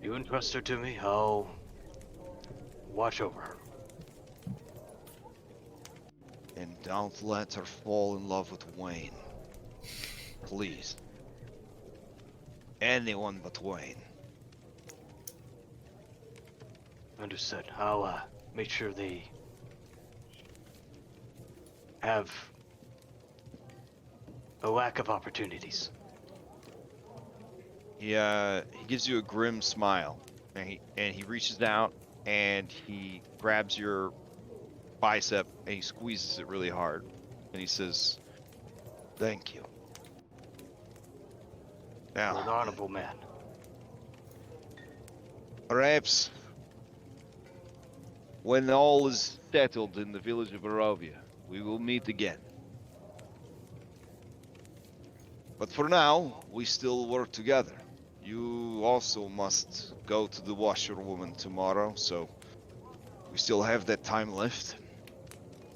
You entrust her to me, I'll watch over her.
And don't let her fall in love with Wayne. Please. Anyone but Wayne.
Understood. I'll make sure they have a lack of opportunities.
He gives you a grim smile, and he reaches out and he grabs your bicep and he squeezes it really hard, and he says, "Thank you."
You're an
Now,
honorable man.
perhaps when all is settled in the village of Barovia, we will meet again. But for now, we still work together. You also must go to the washerwoman tomorrow, so we still have that time left.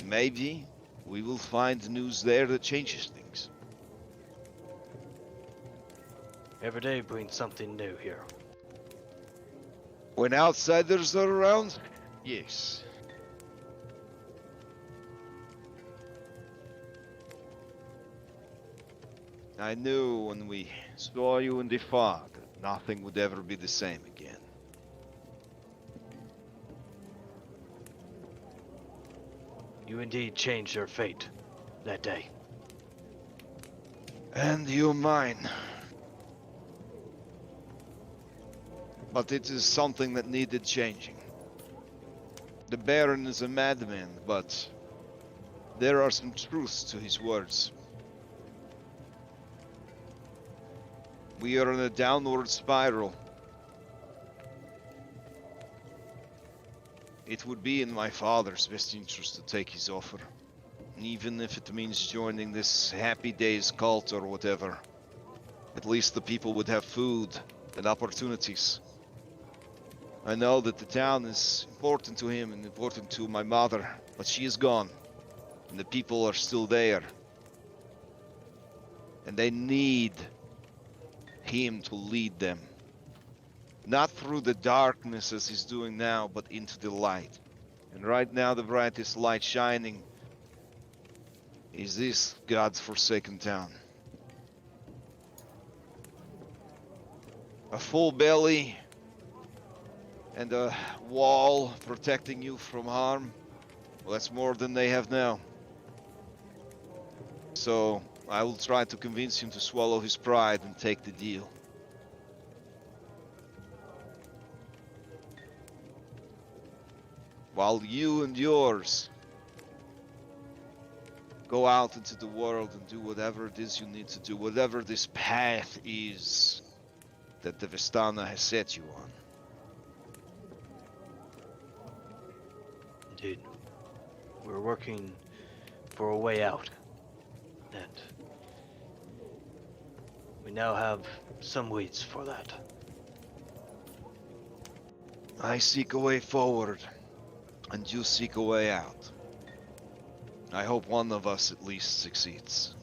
Maybe we will find news there that changes things.
Every day brings something new here.
When outsiders are around, yes. I knew when we saw you in the fog that nothing would ever be the same again.
You indeed changed your fate that day.
And you mine. But it is something that needed changing. The Baron is a madman, but there are some truths to his words. We are in a downward spiral. It would be in my father's best interest to take his offer, even if it means joining this Happy Days cult or whatever. At least the people would have food and opportunities. I know that the town is important to him and important to my mother, but she is gone, and the people are still there. And they need him to lead them. Not through the darkness as he's doing now, but into the light. And right now the brightest light shining is this God's forsaken town. A full belly and a wall protecting you from harm, well, that's more than they have now. So I will try to convince him to swallow his pride and take the deal. While you and yours go out into the world and do whatever it is you need to do, whatever this path is that the Vistana has set you on.
Indeed. We're working for a way out. And we now have some weeds for that.
I seek a way forward, and you seek a way out. I hope one of us at least succeeds.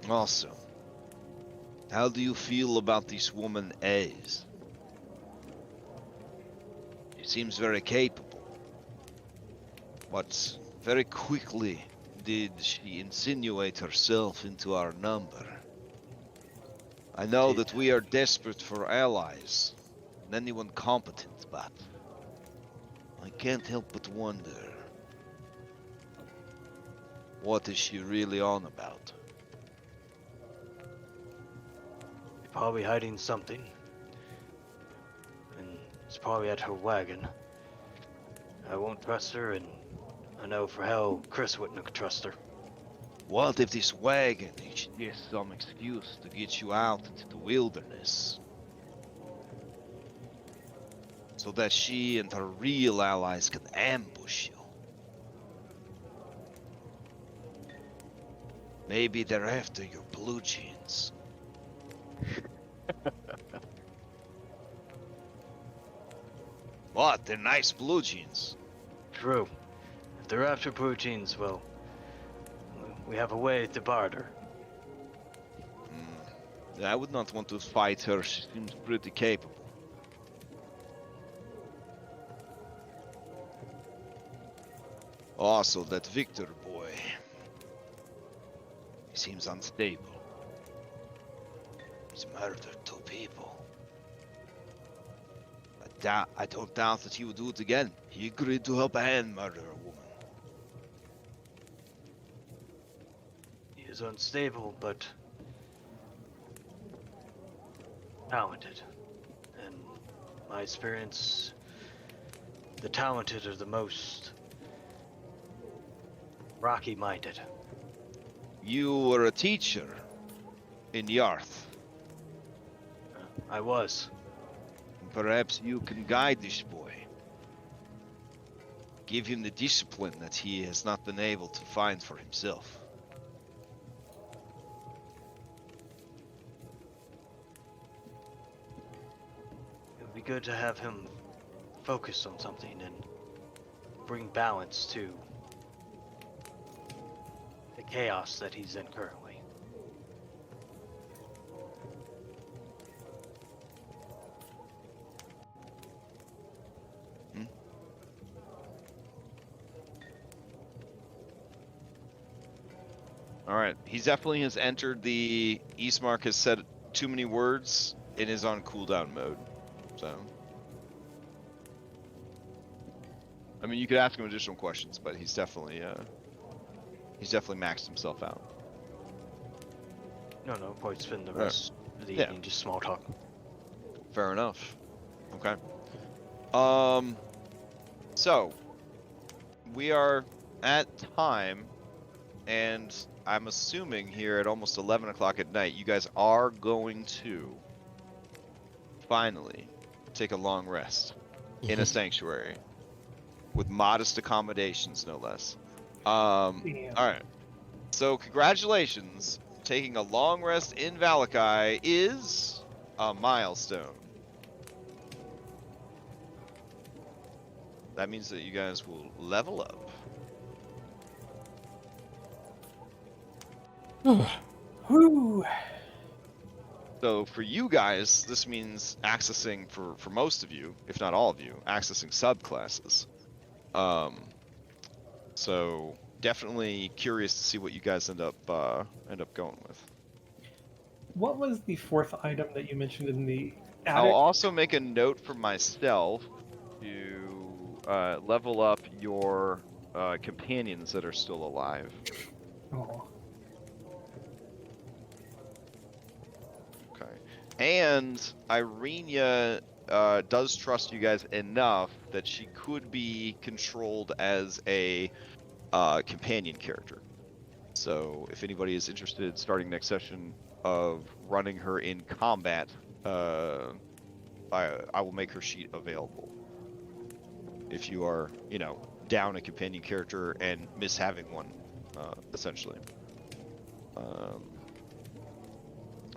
Also, how do you feel about this woman, Ace? She seems very capable, but very quickly did she insinuate herself into our number. I know that we are desperate for allies, and anyone competent, but I can't help but wonder, what is she really on about?
Probably hiding something. And it's probably at her wagon. I won't trust her, and I know for hell Chris wouldn't trust her.
What if this wagon is just some excuse to get you out into the wilderness? So that she and her real allies can ambush you. Maybe they're after your blue jeans. What? They're nice blue jeans.
True. If they're after proteins, well, we have a way to barter.
I would not want to fight her. She seems pretty capable. Also, that Victor boy. He seems unstable. He's murdered 2 people. I don't doubt that he would do it again. He agreed to help a hand murder a woman.
He is unstable, but talented. And my experience, the talented are the most rocky-minded.
You were a teacher in Yarth.
I was.
Perhaps you can guide this boy. Give him the discipline that he has not been able to find for himself.
It would be good to have him focus on something and bring balance to the chaos that he's in currently.
Alright, he definitely has entered the Eastmark, has said too many words, and is on cooldown mode. So, I mean, you could ask him additional questions, but he's definitely maxed himself out.
No, probably spend the rest of the evening just small talk.
Fair enough. Okay. So we are at time, and I'm assuming here at almost 11 o'clock at night, you guys are going to finally take a long rest in a sanctuary with modest accommodations, no less. All right. So congratulations. Taking a long rest in Vallakovich is a milestone. That means that you guys will level up.
Whew.
So for you guys, this means accessing, for most of you, if not all of you, accessing subclasses. So definitely curious to see what you guys end up going with.
What was the 4th item that you mentioned in the attic?
I'll also make a note for myself to level up your companions that are still alive.
Oh.
Okay. And Irenia does trust you guys enough that she could be controlled as a companion character. So if anybody is interested, starting next session, of running her in combat, I will make her sheet available. if you are, down a companion character and miss having one, essentially. All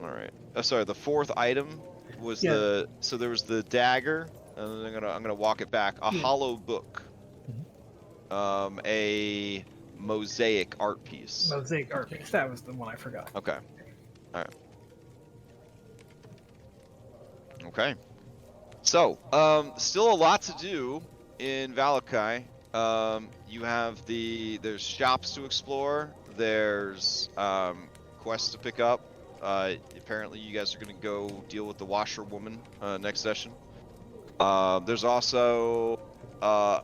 right. Sorry, the fourth item was
Yeah.
so there was the dagger, and then I'm gonna walk it back. A
Yeah.
hollow book. A mosaic art piece.
Mosaic art piece. That was the one I forgot.
Okay. All right. Okay. So, still a lot to do in Vallakovich. You have there's shops to explore. There's quests to pick up. Apparently, you guys are gonna go deal with the washerwoman next session. There's also a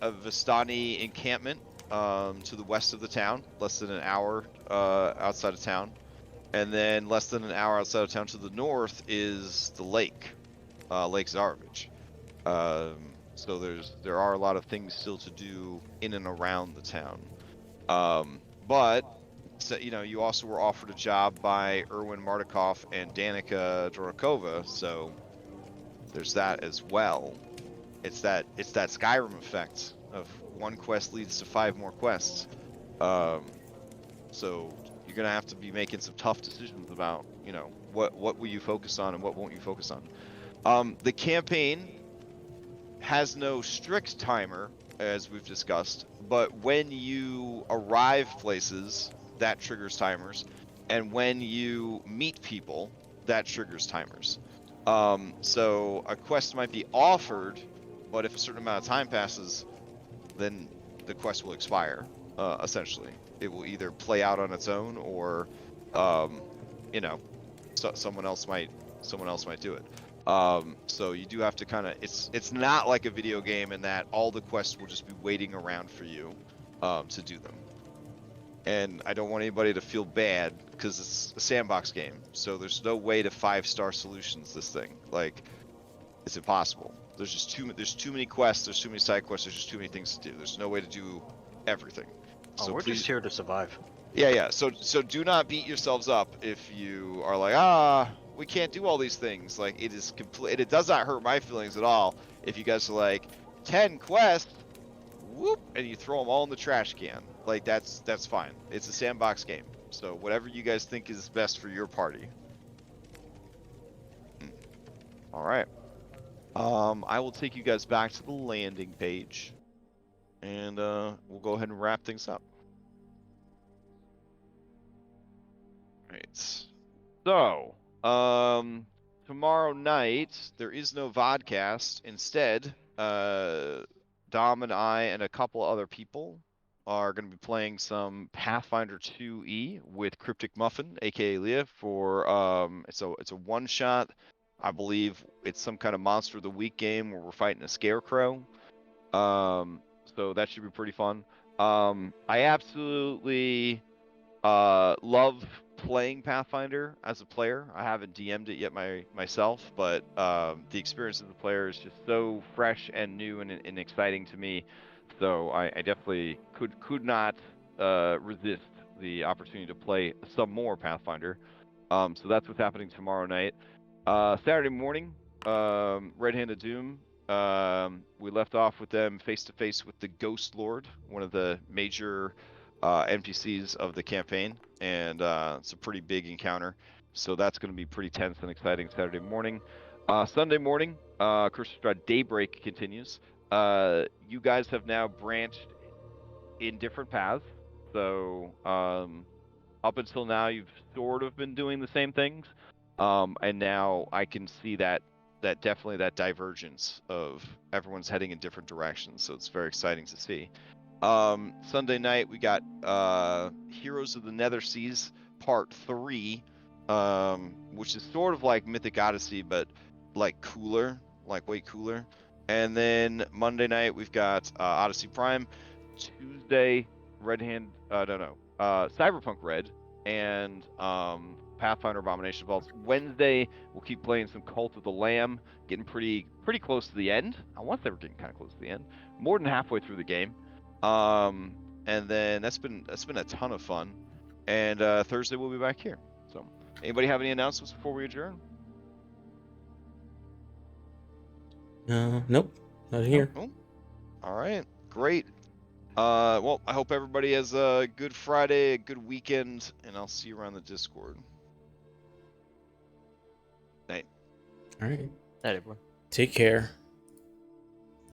Vistani encampment to the west of the town, less than an hour outside of town. And then less than an hour outside of town to the north is the lake, Lake Zarovich. So there are a lot of things still to do in and around the town. But so, you also were offered a job by Erwin Mardikov and Danica Dronikova, so there's that as well. It's that Skyrim effect of one quest leads to 5 more quests. So you're gonna have to be making some tough decisions about, what will you focus on and what won't you focus on. The campaign has no strict timer, as we've discussed, but when you arrive places, that triggers timers, and when you meet people, that triggers timers. So a quest might be offered, but if a certain amount of time passes, then the quest will expire. Essentially, it will either play out on its own, or, someone else might do it. So you do have to kind of. It's not like a video game in that all the quests will just be waiting around for you, to do them. And I don't want anybody to feel bad because it's a sandbox game, so there's no way to 5-star solutions this thing. Like, it's impossible. There's too many quests. There's too many side quests. There's just too many things to do. There's no way to do everything.
Oh,
So
we're
please,
just here to survive.
yeah. So do not beat yourselves up if you are like, we can't do all these things. Like, it is complete. It does not hurt my feelings at all if you guys are like 10 quests, whoop, and you throw them all in the trash can. Like, that's fine. It's a sandbox game. So whatever you guys think is best for your party. All right. I will take you guys back to the landing page, and we'll go ahead and wrap things up. Right. So, tomorrow night there is no vodcast. Instead, Dom and I and a couple other people are going to be playing some Pathfinder 2E with Cryptic Muffin, aka Leah, for it's a one shot. I believe it's some kind of Monster of the Week game where we're fighting a scarecrow. So that should be pretty fun. I absolutely love playing Pathfinder as a player. I haven't DM'd it yet myself, but the experience as a player is just so fresh and new and exciting to me. So I definitely could not resist the opportunity to play some more Pathfinder. So that's what's happening tomorrow night. Saturday morning, Red Hand of Doom. We left off with them face to face with the Ghost Lord, one of the major NPCs of the campaign, and it's a pretty big encounter. So that's going to be pretty tense and exciting Saturday morning. Sunday morning, Curse of Strahd Daybreak continues. You guys have now branched in different paths. So up until now, you've sort of been doing the same things. And now I can see that definitely that divergence of everyone's heading in different directions. So it's very exciting to see. Sunday night we got Heroes of the Nether Seas Part 3, which is sort of like Mythic Odyssey, but like cooler, like way cooler. And then Monday night we've got Odyssey Prime. Tuesday, Cyberpunk Red, and Pathfinder Abomination Vaults. Wednesday, we'll keep playing some Cult of the Lamb, getting pretty close to the end. I want to say we're getting kind of close to the end, more than halfway through the game. And then that's been a ton of fun. And Thursday we'll be back here. So, anybody have any announcements before we adjourn?
Nope, not here.
Oh, All right, great. Well, I hope everybody has a good Friday, a good weekend, and I'll see you around the Discord. Night.
All right.
Night, everyone.
Take care.